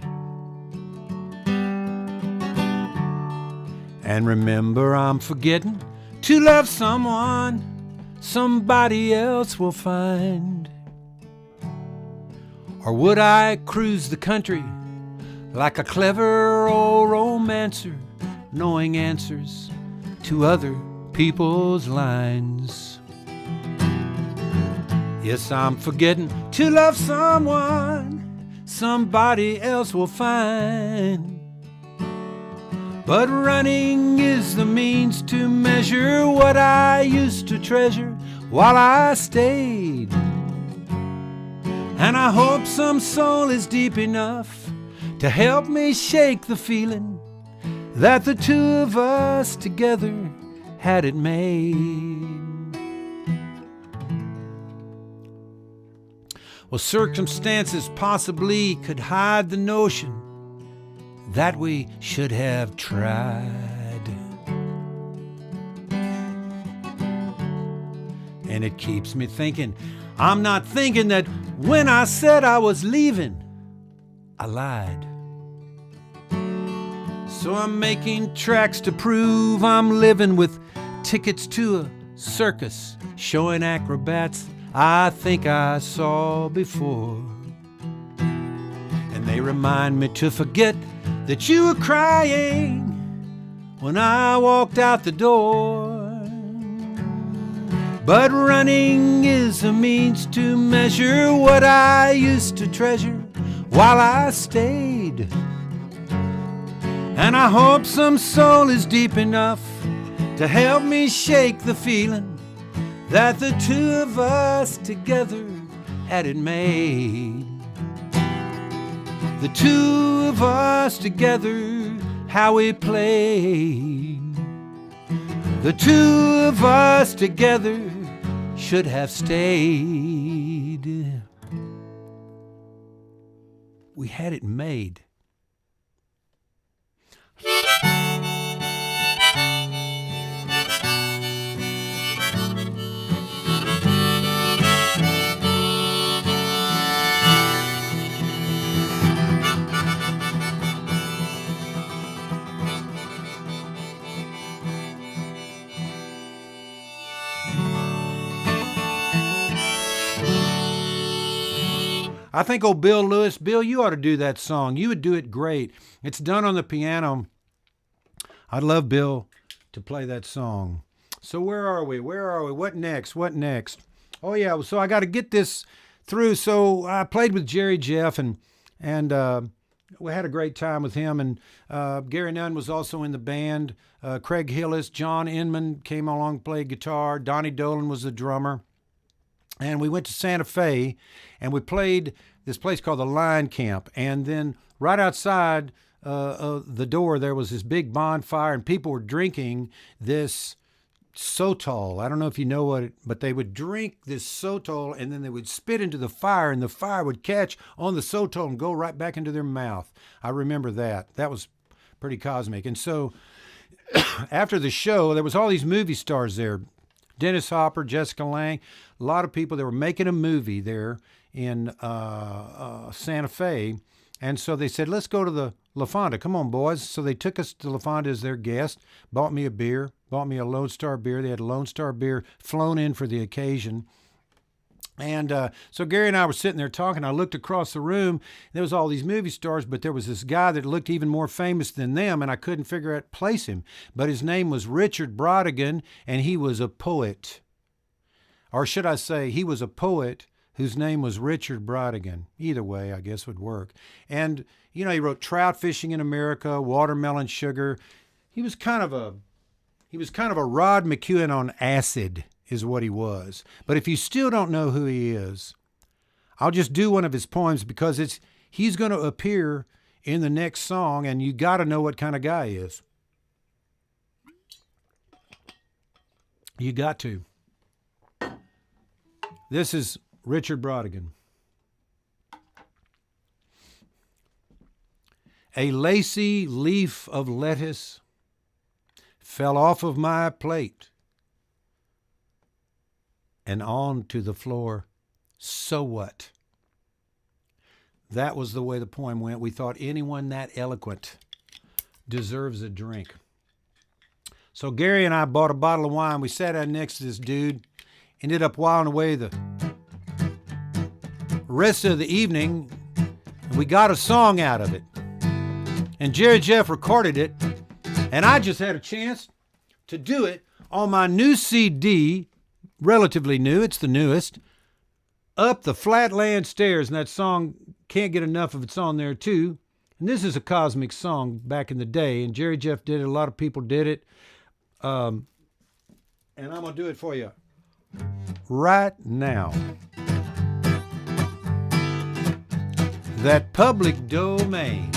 And remember, I'm forgetting to love someone somebody else will find. Or would I cruise the country like a clever old romancer, knowing answers to other people's lines? Yes, I'm forgetting to love someone somebody else will find. But running is the means to measure what I used to treasure while I stayed. And I hope some soul is deep enough to help me shake the feeling that the two of us together had it made. Well, circumstances possibly could hide the notion that we should have tried. And it keeps me thinking, I'm not thinking that when I said I was leaving, I lied. So I'm making tracks to prove I'm living with tickets to a circus showing acrobats I think I saw before. And they remind me to forget that you were crying when I walked out the door. But running is a means to measure what I used to treasure while I stayed. And I hope some soul is deep enough to help me shake the feeling that the two of us together had it made. The two of us together, how we played. The two of us together should have stayed. We had it made. I think old Bill Lewis, Bill, you ought to do that song. You would do it great. It's done on the piano. I'd love Bill to play that song. So where are we? What next? Oh yeah, so I got to get this through. So I played with Jerry Jeff and we had a great time with him. And Gary Nunn was also in the band. Craig Hillis, John Inman came along, played guitar. Donnie Dolan was the drummer. And we went to Santa Fe, and we played this place called the Line Camp. And then right outside the door, there was this big bonfire, and people were drinking this Sotol. I don't know if you know what but they would drink this Sotol, and then they would spit into the fire, and the fire would catch on the Sotol and go right back into their mouth. I remember that. That was pretty cosmic. And so after the show, there was all these movie stars there. Dennis Hopper, Jessica Lange, a lot of people that were making a movie there in Santa Fe. And so they said, let's go to the La Fonda. Come on, boys. So they took us to La Fonda as their guest, bought me a beer, bought me a Lone Star beer. They had a Lone Star beer flown in for the occasion. And so Gary and I were sitting there talking. I looked across the room. There was all these movie stars, but there was this guy that looked even more famous than them, and I couldn't figure out place him. But his name was Richard Brodigan, and he was a poet. Or should I say, he was a poet whose name was Richard Brautigan. Either way, I guess would work. And, you know, he wrote Trout Fishing in America, Watermelon Sugar. He was kind of a Rod McEwen on acid is what he was. But if you still don't know who he is, I'll just do one of his poems because he's going to appear in the next song, and you got to know what kind of guy he is. You got to. This is Richard Brautigan. A lacy leaf of lettuce fell off of my plate and onto the floor. So what? That was the way the poem went. We thought anyone that eloquent deserves a drink. So Gary and I bought a bottle of wine. We sat down next to this dude, ended up whiling away the rest of the evening, and we got a song out of it. And Jerry Jeff recorded it, and I just had a chance to do it on my new CD, relatively new, it's the newest, Up the Flatland Stairs, and that song, can't get enough of it's on there too. And this is a cosmic song back in the day, and Jerry Jeff did it, a lot of people did it. And I'm going to do it for you right now. That public domain.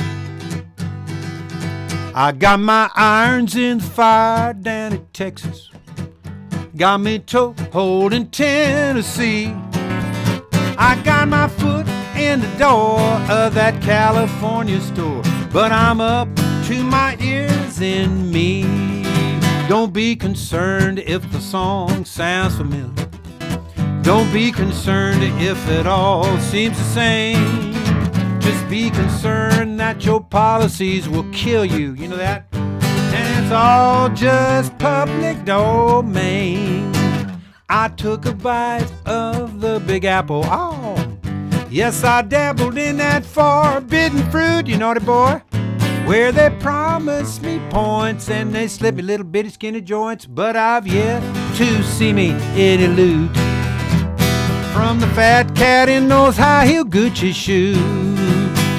I got my irons in the fire down in Texas. Got me toehold in Tennessee. I got my foot in the door of that California store, but I'm up to my ears in me. Don't be concerned if the song sounds familiar. Don't be concerned if it all seems the same. Just be concerned that your policies will kill you. You know that? And it's all just public domain. I took a bite of the Big Apple. Oh, yes, I dabbled in that forbidden fruit, you naughty boy, where they promised me points and they slipped me little bitty skinny joints, but I've yet to see me any loot from the fat cat in those high-heel Gucci shoes.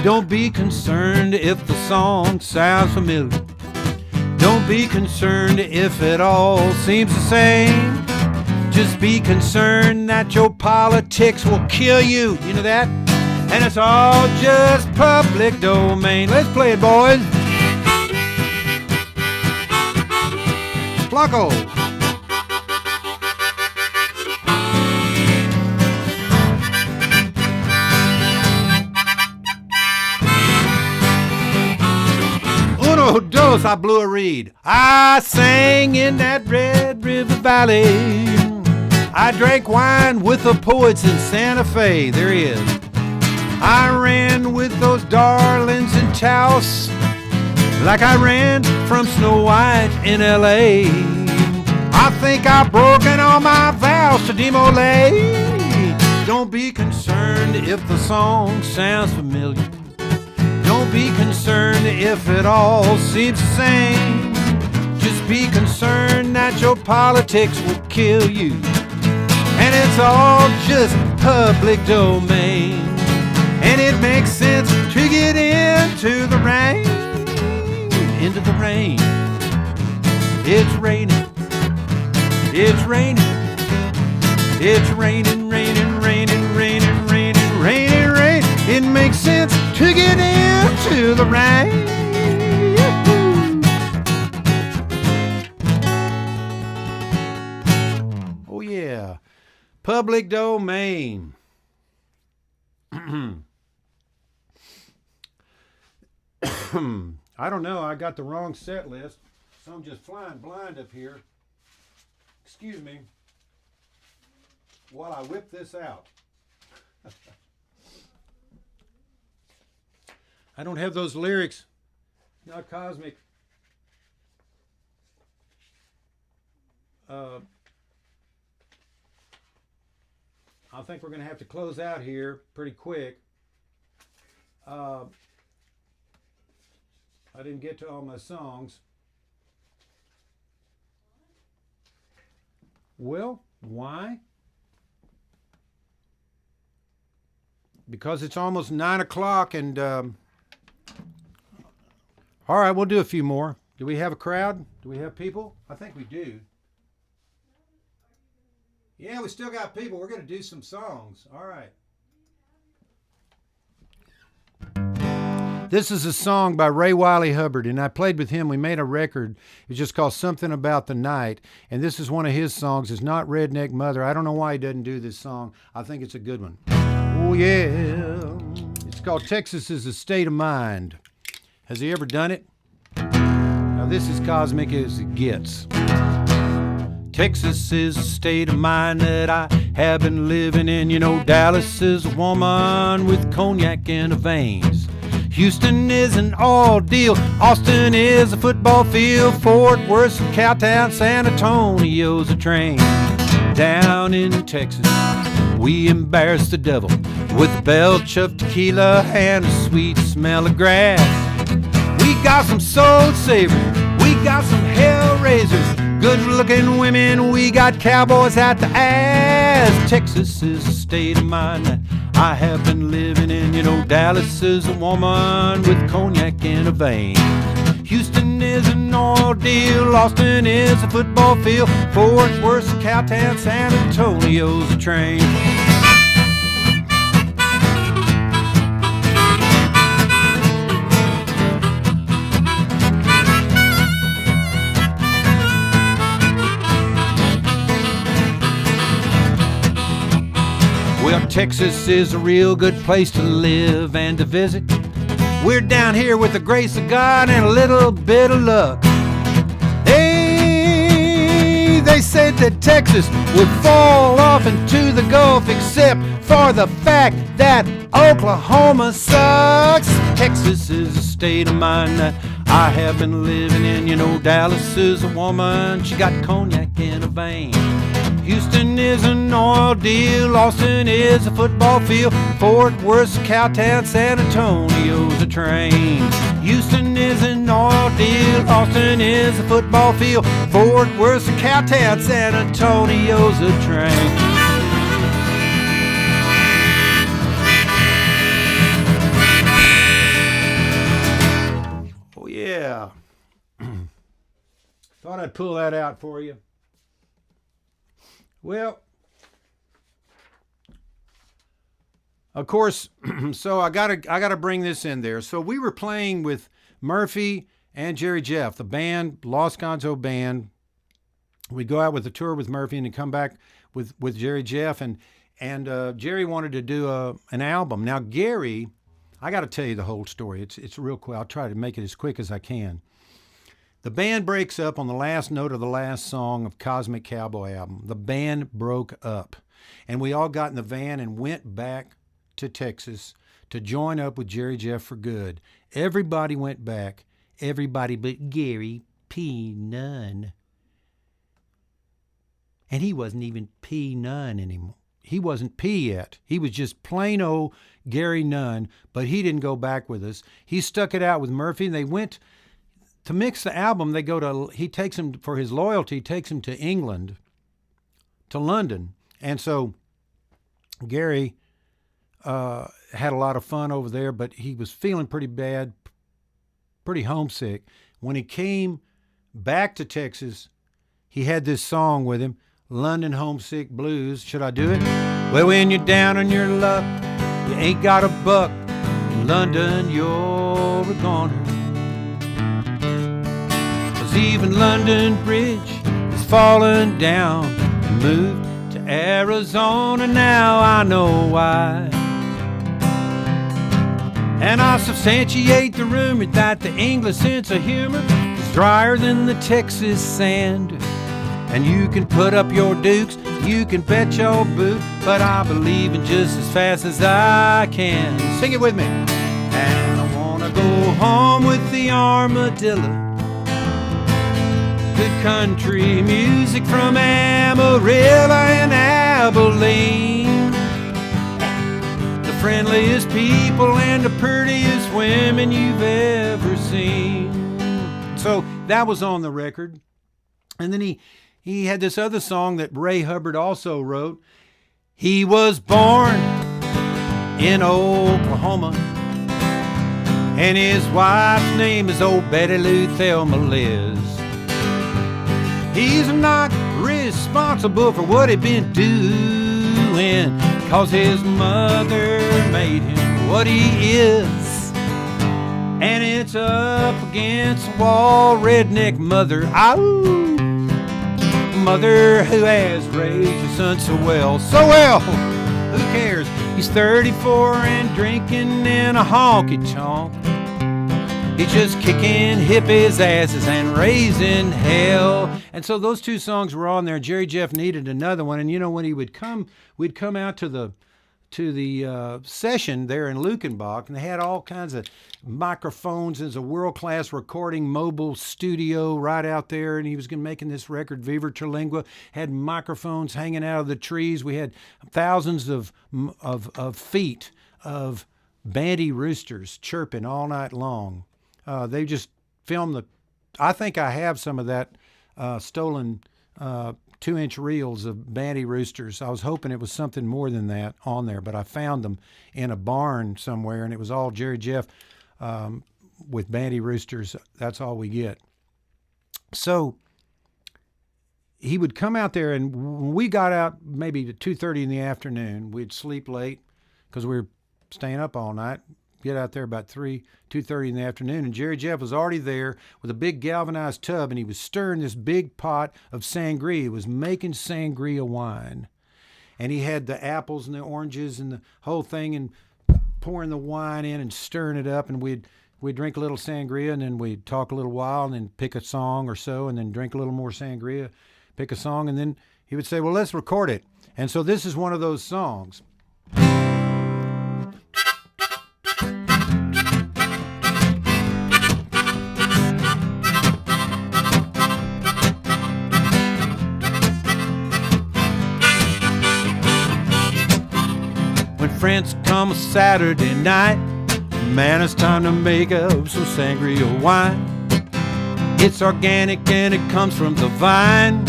Don't be concerned if the song sounds familiar. Don't be concerned if it all seems the same. Just be concerned that your politics will kill you. You know that? And it's all just public domain. Let's play it, boys. Flocko. Uno, dos, I blew a reed. I sang in that Red River Valley. I drank wine with the poets in Santa Fe. There he is. I ran with those darlings in Taos like I ran from Snow White in L.A. I think I've broken all my vows to Demolay. Don't be concerned if the song sounds familiar. Don't be concerned if it all seems the same. Just be concerned that your politics will kill you. And it's all just public domain. And it makes sense to get into the rain. Into the rain. It's raining. It's raining. It's raining, raining, raining, raining, raining, raining, rain. It makes sense to get into the rain. Oh yeah. Public domain. I don't know. I got the wrong set list, so I'm just flying blind up here. Excuse me while I whip this out. I don't have those lyrics. Not cosmic. I think we're going to have to close out here pretty quick. I didn't get to all my songs. Well, why? because it's almost 9 o'clock, and all right, we'll do a few more. Do we have a crowd? Do we have people? I think we do. Yeah, we still got people. We're going to do some songs. All right. This is a song by Ray Wiley Hubbard, and I played with him. We made a record. It's just called Something About the Night, and this is one of his songs. It's not Redneck Mother. I don't know why he doesn't do this song. I think it's a good one. Oh, yeah. It's called Texas is a State of Mind. Has he ever done it? Now, this is cosmic as it gets. Texas is a state of mind that I have been living in. You know, Dallas is a woman with cognac in her veins. Houston is an all deal. Austin is a football field. Fort Worth's a cowtown. San Antonio's a train. Down in Texas, we embarrass the devil with a belch of tequila and a sweet smell of grass. We got some soul savers. We got some hell raisers. Good looking women. We got cowboys at the ass. Texas is a state of mind that I have been living in. You know, Dallas is a woman with cognac in her vein. Houston is an oil deal. Austin is a football field. Fort Worth's a cowtown. San Antonio's a train. Well, Texas is a real good place to live and to visit. We're down here with the grace of God and a little bit of luck. Hey, they said that Texas would fall off into the Gulf except for the fact that Oklahoma sucks. Texas is a state of mind that I have been living in. You know, Dallas is a woman, she got cognac in her vein. Houston is an oil deal. Austin is a football field. Fort Worth's a cowtown. San Antonio's a train. Houston is an oil deal. Austin is a football field. Fort Worth's a cowtown. San Antonio's a train. Oh, yeah. Thought I'd pull that out for you. Well, of course, so I gotta bring this in there. So we were playing with Murphy and Jerry Jeff, the band, Los Gonzo Band. We'd go out with a tour with Murphy and then come back with Jerry Jeff, and Jerry wanted to do an album. Now Gary, I got to tell you the whole story. It's real quick. I'll try to make it as quick as I can. The band breaks up on the last note of the last song of Cosmic Cowboy album. The band broke up, and we all got in the van and went back to Texas to join up with Jerry Jeff for good. Everybody went back, everybody but Gary P. Nunn. And he wasn't even P. Nunn anymore. He wasn't P yet. He was just plain old Gary Nunn, but he didn't go back with us. He stuck it out with Murphy, and they went to mix the album. He takes him, for his loyalty, takes him to England, to London. And so Gary had a lot of fun over there, but he was feeling pretty bad, pretty homesick. When he came back to Texas, he had this song with him, London Homesick Blues. Should I do it? Well, when you're down on your luck, you ain't got a buck. In London, you're a goner. Even London Bridge is falling down and moved to Arizona. Now I know why. And I substantiate the rumor that the English sense of humor is drier than the Texas sand. And you can put up your dukes, you can bet your boot, but I believe in just as fast as I can. Sing it with me. And I wanna go home with the armadillo. Good country music from Amarillo and Abilene. The friendliest people and the prettiest women you've ever seen. So that was on the record. And then he had this other song that Ray Hubbard also wrote. He was born in Oklahoma. And his wife's name is old Betty Lou Thelma Liz. He's not responsible for what he'd been doing, 'cause his mother made him what he is. And it's up against the wall, redneck mother, ow, mother who has raised your son so well, so well. Who cares? He's 34 and drinking in a honky-tonk. He's just kicking hippies' asses and raising hell. And so those two songs were on there. Jerry Jeff needed another one. And you know, when he would come, we'd come out to the session there in Lukenbach, and they had all kinds of microphones. There's a world-class recording mobile studio right out there, and he was making this record. Viva Terlingua had microphones hanging out of the trees. We had thousands of feet of bandy roosters chirping all night long. They just filmed I think I have some of that stolen 2-inch reels of bandy roosters. I was hoping it was something more than that on there, but I found them in a barn somewhere, and it was all Jerry Jeff with bandy roosters. That's all we get. So he would come out there, and when we got out maybe at 2:30 in the afternoon, we'd sleep late because we were staying up all night. Get out there about 2:30 in the afternoon, and Jerry Jeff was already there with a big galvanized tub, and he was stirring this big pot of sangria. He was making sangria wine, and he had the apples and the oranges and the whole thing, and pouring the wine in and stirring it up, and we'd drink a little sangria, and then we'd talk a little while, and then pick a song or so, and then drink a little more sangria, pick a song, and then he would say, well, let's record it. And so this is one of those songs. Friends come a Saturday night, man, it's time to make up some sangria wine. It's organic and it comes from the vine,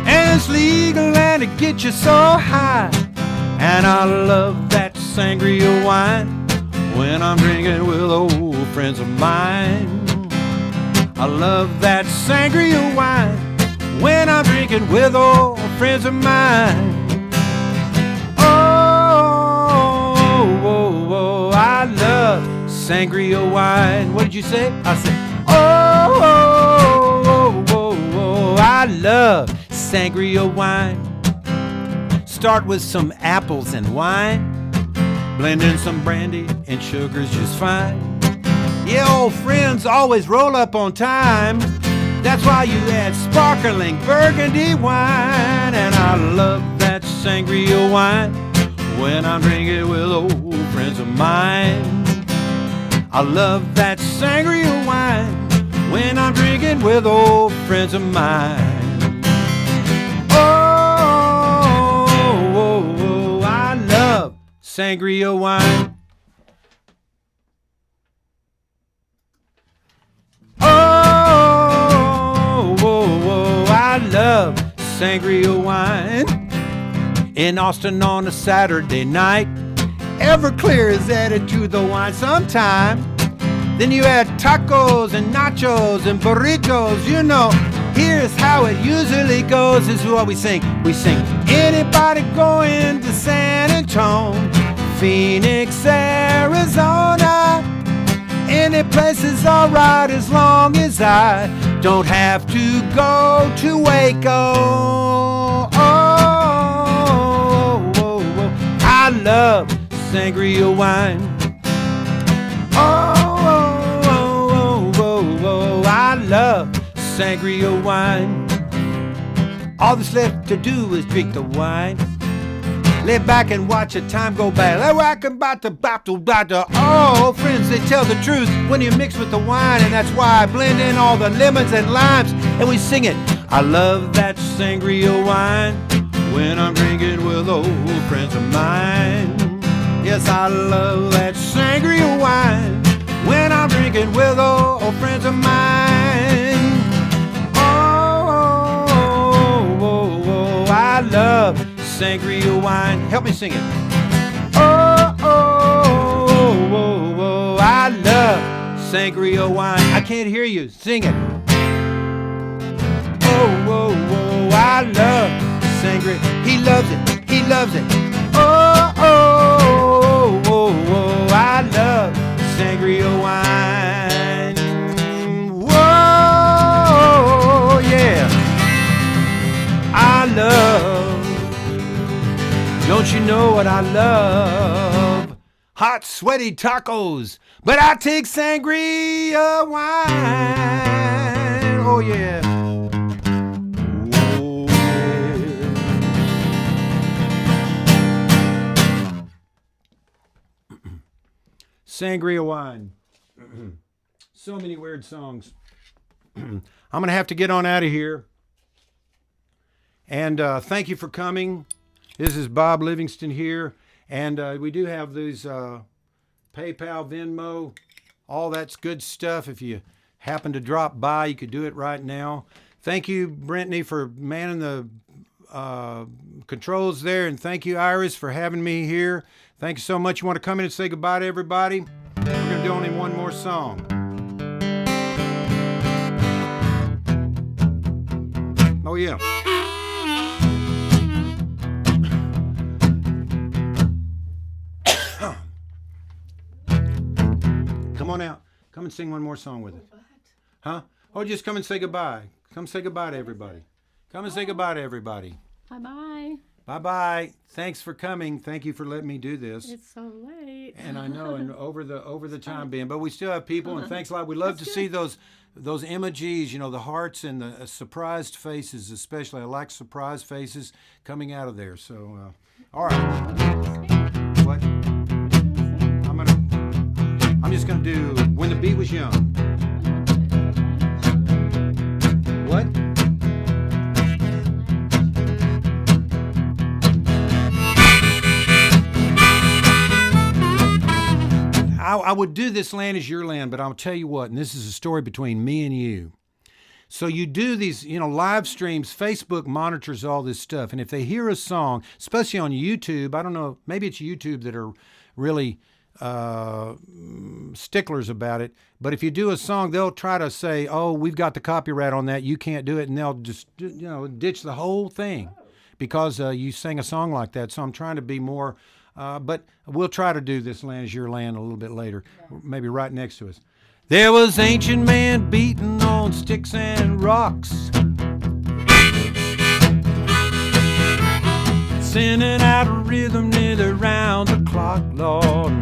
and it's legal and it gets you so high. And I love that sangria wine when I'm drinking with old friends of mine. I love that sangria wine when I'm drinking with old friends of mine. I love sangria wine. What did you say? I said, I love sangria wine. Start with some apples and wine, blend in some brandy and sugar's just fine. Yeah, old friends always roll up on time. That's why you add sparkling burgundy wine. And I love that sangria wine when I'm drinking with old friends of mine. I love that sangria wine when I'm drinking with old friends of mine. Oh, I love sangria wine. Oh, I love sangria wine. In Austin on a Saturday night, Everclear is added to the wine sometime. Then you add tacos and nachos and burritos. You know, here's how it usually goes. This is what we sing. We sing, anybody going to San Antonio, Phoenix, Arizona? Any place is alright as long as I don't have to go to Waco. I love sangria wine. I love sangria wine. All that's left to do is drink the wine. Lay back and watch the time go by. Oh, friends, they tell the truth when you mix with the wine, and that's why I blend in all the lemons and limes, and we sing it. I love that sangria wine when I'm drinking with old friends of mine. Yes, I love that sangria wine when I'm drinking with old friends of mine. Oh, I love sangria wine. Help me sing it. Oh, sangria wine. I can't hear you. Sing it. Oh, whoa, whoa, I love sangria. He loves it. He loves it. Oh, oh, oh, oh, I love sangria wine. Whoa, yeah. I love. Don't you know what I love? Hot, sweaty tacos. But I take sangria wine. Oh, yeah. Oh, yeah. Sangria wine. So many weird songs. I'm going to have to get on out of here. And thank you for coming. This is Bob Livingston here. And we do have these PayPal, Venmo, all that's good stuff. If you happen to drop by, you could do it right now. Thank you, Brittany, for manning the controls there. And thank you, Iris, for having me here. Thank you so much. You want to come in and say goodbye to everybody? We're going to do only one more song. Oh, yeah. Come on out. Come and sing one more song with us. Huh? Oh, just come and say goodbye. Come say goodbye to everybody. Come and say goodbye to everybody. Bye-bye. Bye-bye. Thanks for coming. Thank you for letting me do this. It's so late. And I know, and over the time being, but we still have people, and thanks a lot. We love to see those emojis, you know, the hearts and the surprised faces, especially. I like surprised faces coming out of there. So, all right. What? I'm just gonna do When the Beat Was Young. What? I would do This Land Is Your Land, but I'll tell you what, and this is a story between me and you. So you do these, you know, live streams. Facebook monitors all this stuff, and if they hear a song, especially on YouTube, I don't know, maybe it's YouTube that are really sticklers about it, but if you do a song, they'll try to say, oh, we've got the copyright on that, you can't do it, and they'll just, you know, ditch the whole thing because you sang a song like that. So I'm trying to be more, but we'll try to do This Land Is Your Land a little bit later, maybe right next to us. There was ancient man beating on sticks and rocks, sending out a rhythm nearly round the clock, Lord.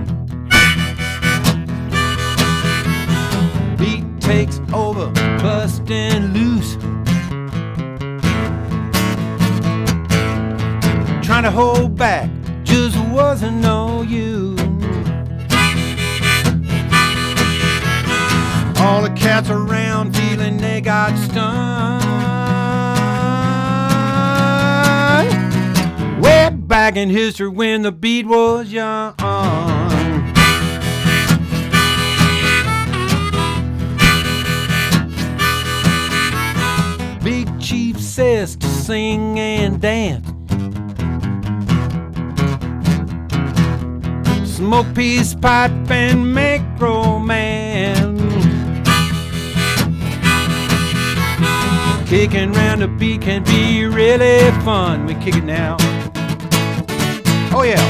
Beat takes over, busting loose, trying to hold back just wasn't no use. All the cats around feeling they got stung. Way back in history when the beat was young. Big Chief says to sing and dance, smoke peace pipe and make romance. Kicking round the beat can be really fun. We kick it now. Oh yeah.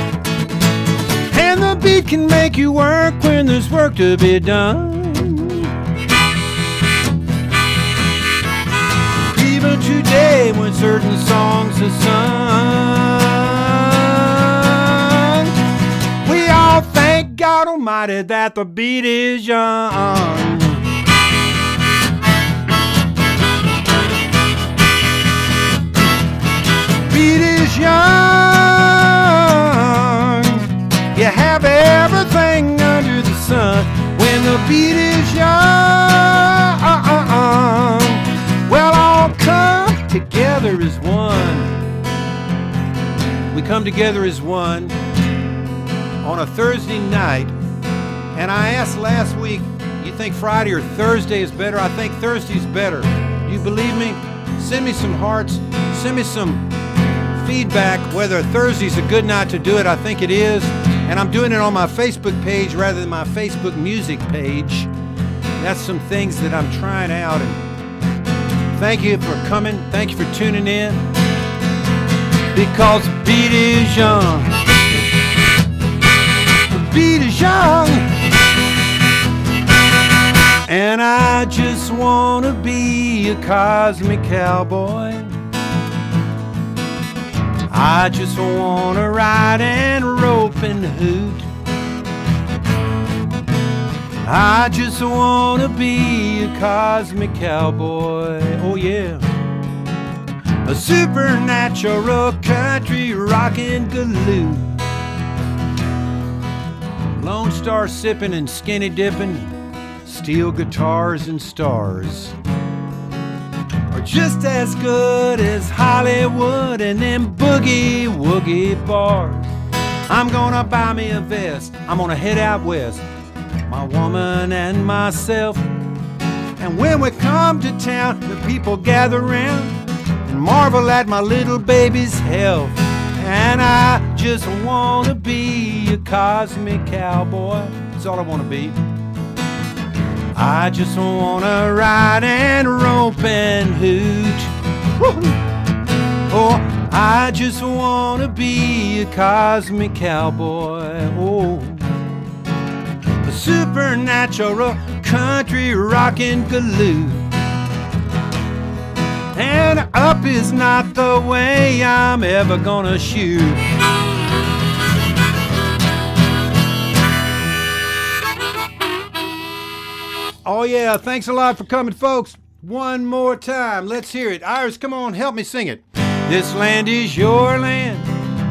And the beat can make you work when there's work to be done. Even today when certain songs are sung, we all thank God Almighty that the beat is young. Beat is young. You have everything under the sun when the beat is young. Well, all come together as one. We come together as one on a Thursday night. And I asked last week, you think Friday or Thursday is better? I think Thursday's better. You believe me? Send me some hearts. Send me some feedback whether Thursday's a good night to do it. I think it is, and I'm doing it on my Facebook page rather than my Facebook music page. That's some things that I'm trying out. And thank you for coming. Thank you for tuning in. Because the beat is young. The beat is young. And I just want to be a cosmic cowboy. I just want to ride and rope and hoot. I just want to be a cosmic cowboy. Oh yeah. A supernatural country rockin' galoot. Lone Star sipping and skinny dipping. Steel guitars and stars are just as good as Hollywood and them boogie woogie bars. I'm gonna buy me a vest. I'm gonna head out west. My woman and myself. And when we come to town, the people gather round and marvel at my little baby's health. And I just wanna be a cosmic cowboy. That's all I wanna be. I just wanna ride and rope and hoot. Woo-hoo. Oh, I just wanna be a cosmic cowboy. Oh, a supernatural country rockin' galoot. And up is not the way I'm ever gonna shoot. Oh yeah, thanks a lot for coming, folks. One more time, let's hear it. Iris, come on, help me sing it. This land is your land,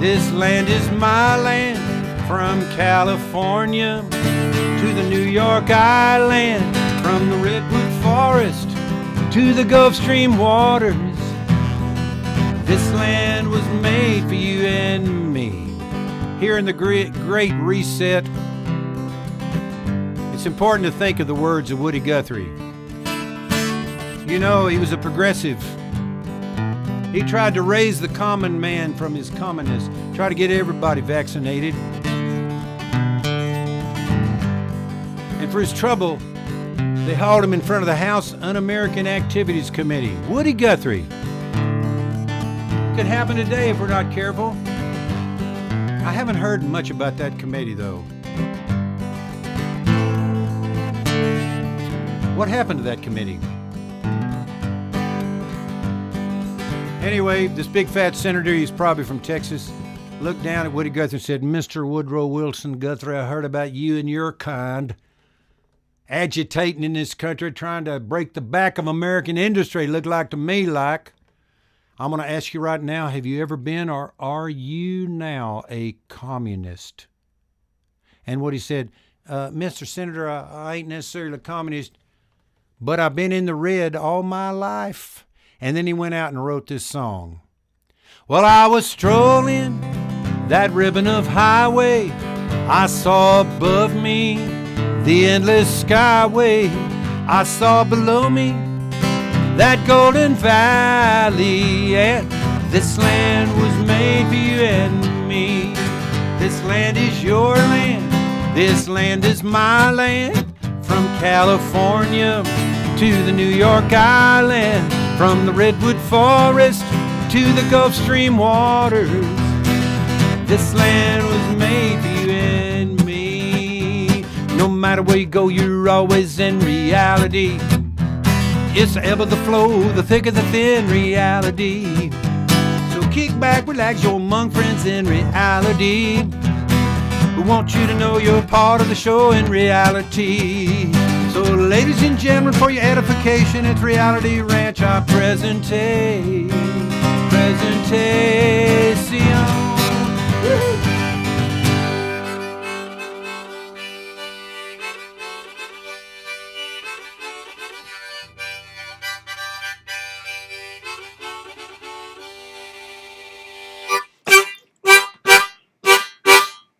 this land is my land. From California to the New York Island, from the Redwood Forest to the Gulf Stream waters. This land was made for you and me. Here in the Great Reset, it's important to think of the words of Woody Guthrie. You know, he was a progressive. He tried to raise the common man from his commonness, try to get everybody vaccinated. And for his trouble, they hauled him in front of the House Un-American Activities Committee. Woody Guthrie. Could happen today if we're not careful. I haven't heard much about that committee, though. What happened to that committee? Anyway, this big fat senator, he's probably from Texas, looked down at Woody Guthrie and said, "Mr. Woodrow Wilson Guthrie, I heard about you and your kind agitating in this country, trying to break the back of American industry. Looked like to me like. I'm going to ask you right now, have you ever been or are you now a communist?" And Woody said, "Mr. Senator, I ain't necessarily a communist, but I've been in the red all my life." And then he went out and wrote this song. Well, I was strolling that ribbon of highway. I saw above me the endless skyway. I saw below me that golden valley. And this land was made for you and me. This land is your land. This land is my land. From California to the New York Island, from the Redwood Forest to the Gulf Stream waters. This land was made for you and me. No matter where you go, you're always in reality. It's the ebb of the flow, the thick of the thin reality. So kick back, relax, you're among friends in reality. We want you to know you're part of the show in reality. So ladies and gentlemen, for your edification, it's Reality Ranch, our presentation.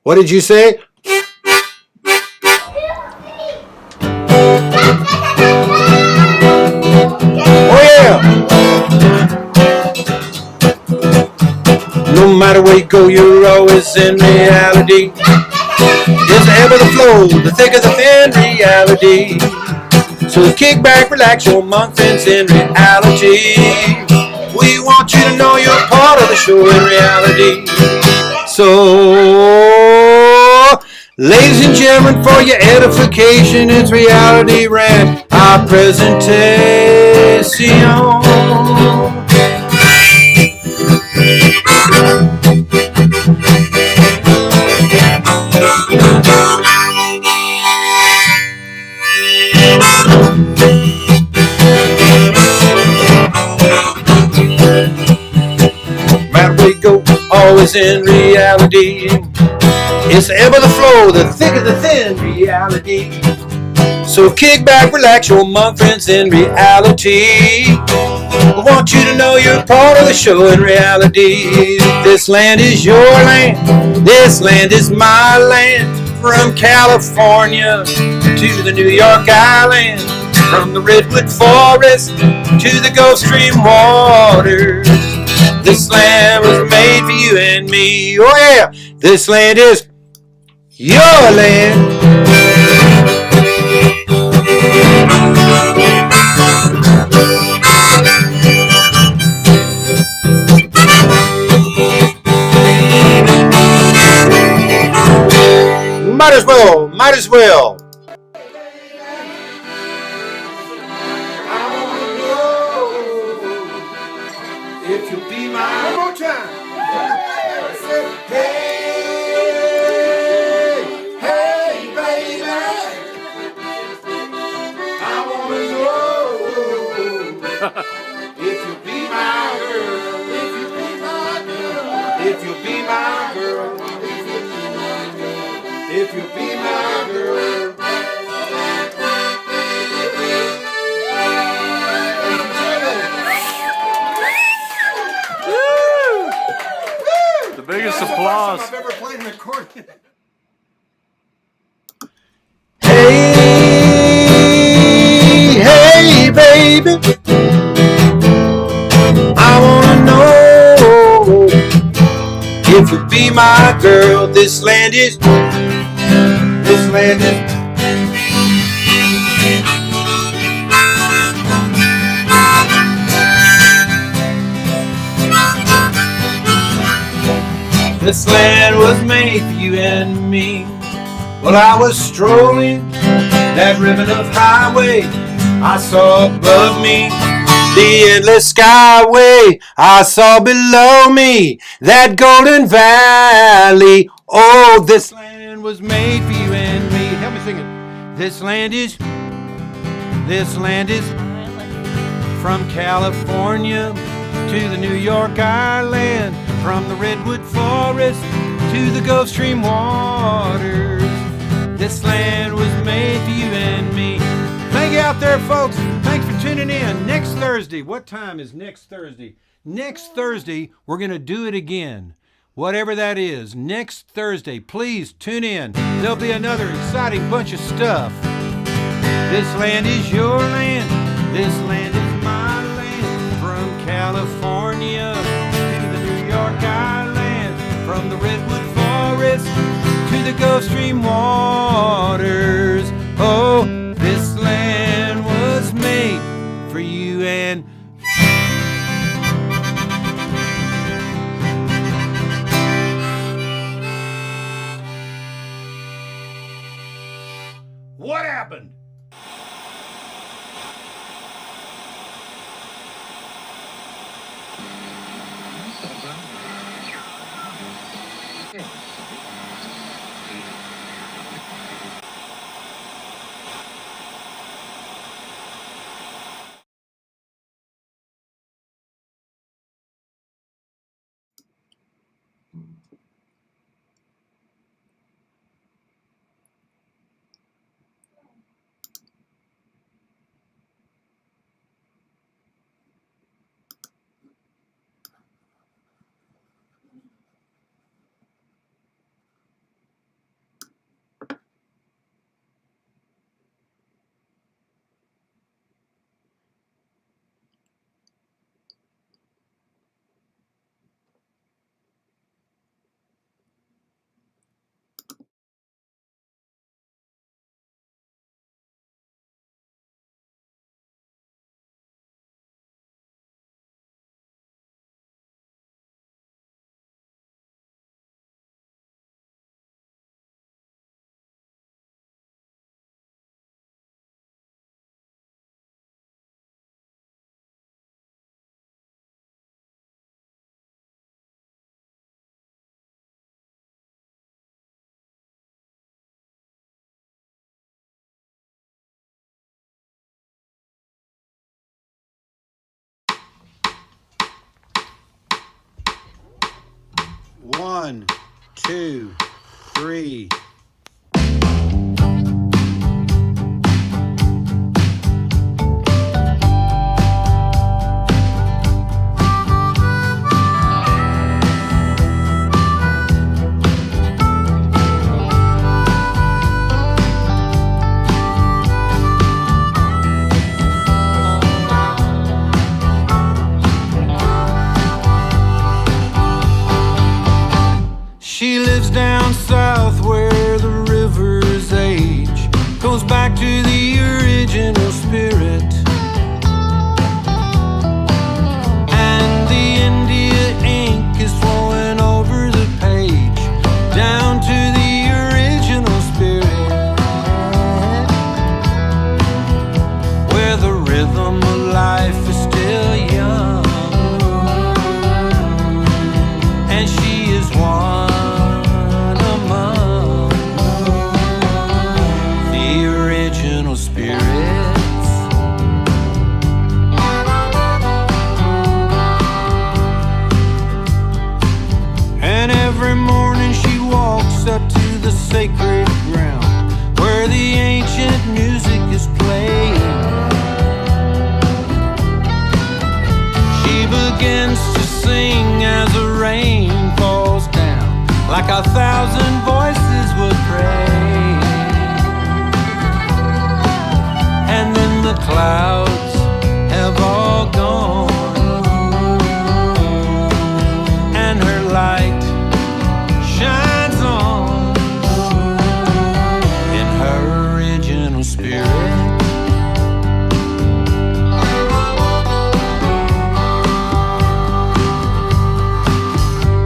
What did you say? Oh yeah! No matter where you go, you're always in reality. It's the ebb of the flow, the thick of the thin reality. So kick back, relax your monk friends in reality. We want you to know you're part of the show in reality. So, ladies and gentlemen, for your edification, it's Reality Rant, our presentation. Matter where we go, always in reality. It's the ebb of the flow, the thick of the thin reality. So kick back, relax your monk friends in reality. I want you to know you're part of the show in reality. This land is your land, this land is my land. From California to the New York Island, from the Redwood Forest to the Gulf Stream waters. This land was made for you and me. Oh yeah, this land is your land. Might as well, might as well. If you be my one more time. Hey, baby, I wanna know if you be my girl, if you be my girl, if you be my girl, if you be my girl. The biggest applause. I've ever played an accordion. Hey, hey, baby, I wanna know if you be my girl. This land is. This land was made for you and me. Well, I was strolling that ribbon of highway. I saw above me the endless skyway. I saw below me that golden valley. Oh, this land was made for you and me. Help me sing it. This land is from California to the New York Island, from the Redwood Forest to the Gulf Stream waters. This land was made for you and me. Thank you out there, folks. Thanks for tuning in. Next Thursday, what time is next Thursday? Next Thursday, we're going to do it again. Whatever that is, next Thursday, please tune in. There'll be another exciting bunch of stuff. This land is your land. This land is my land. From California to the New York Island, from the Redwood Forest to the Gulf Stream waters. Oh, this land was made for you and what happened? 1, 2, 3. She lives down south where the river's age goes back to the original spirit. And the India ink is flowing over the page down to the original spirit, where the rhythm of life is still young, and she is one spirits. And every morning she walks up to the sacred ground where the ancient music is playing. She begins to sing as the rain falls down, like 1,000 voices would pray. And then the clouds have all gone, and her light shines on in her original spirit.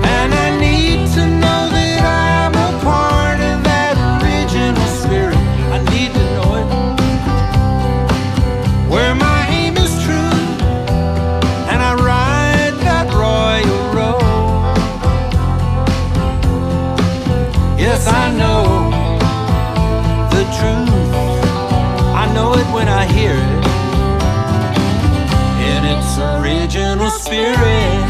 And I need to know that I'm a part of that original spirit. I need to know it, where my aim is true, and I ride that royal road. Yes, I know the truth. I know it when I hear it in its original spirit.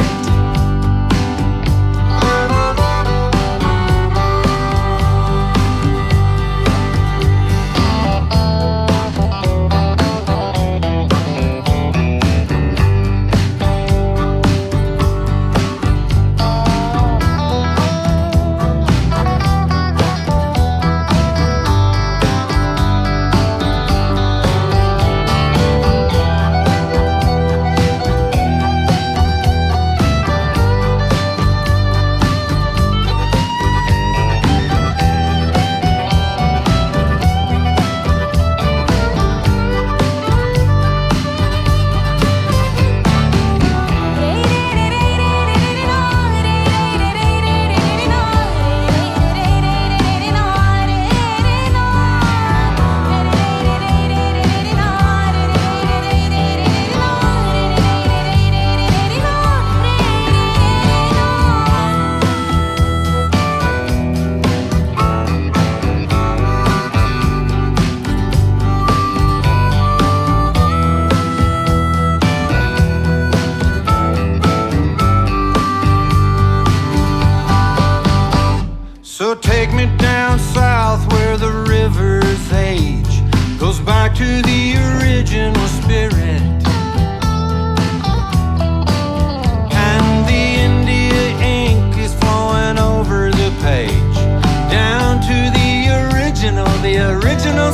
So take me down south where the river's age goes back to the original spirit. And the India ink is flowing over the page down to the original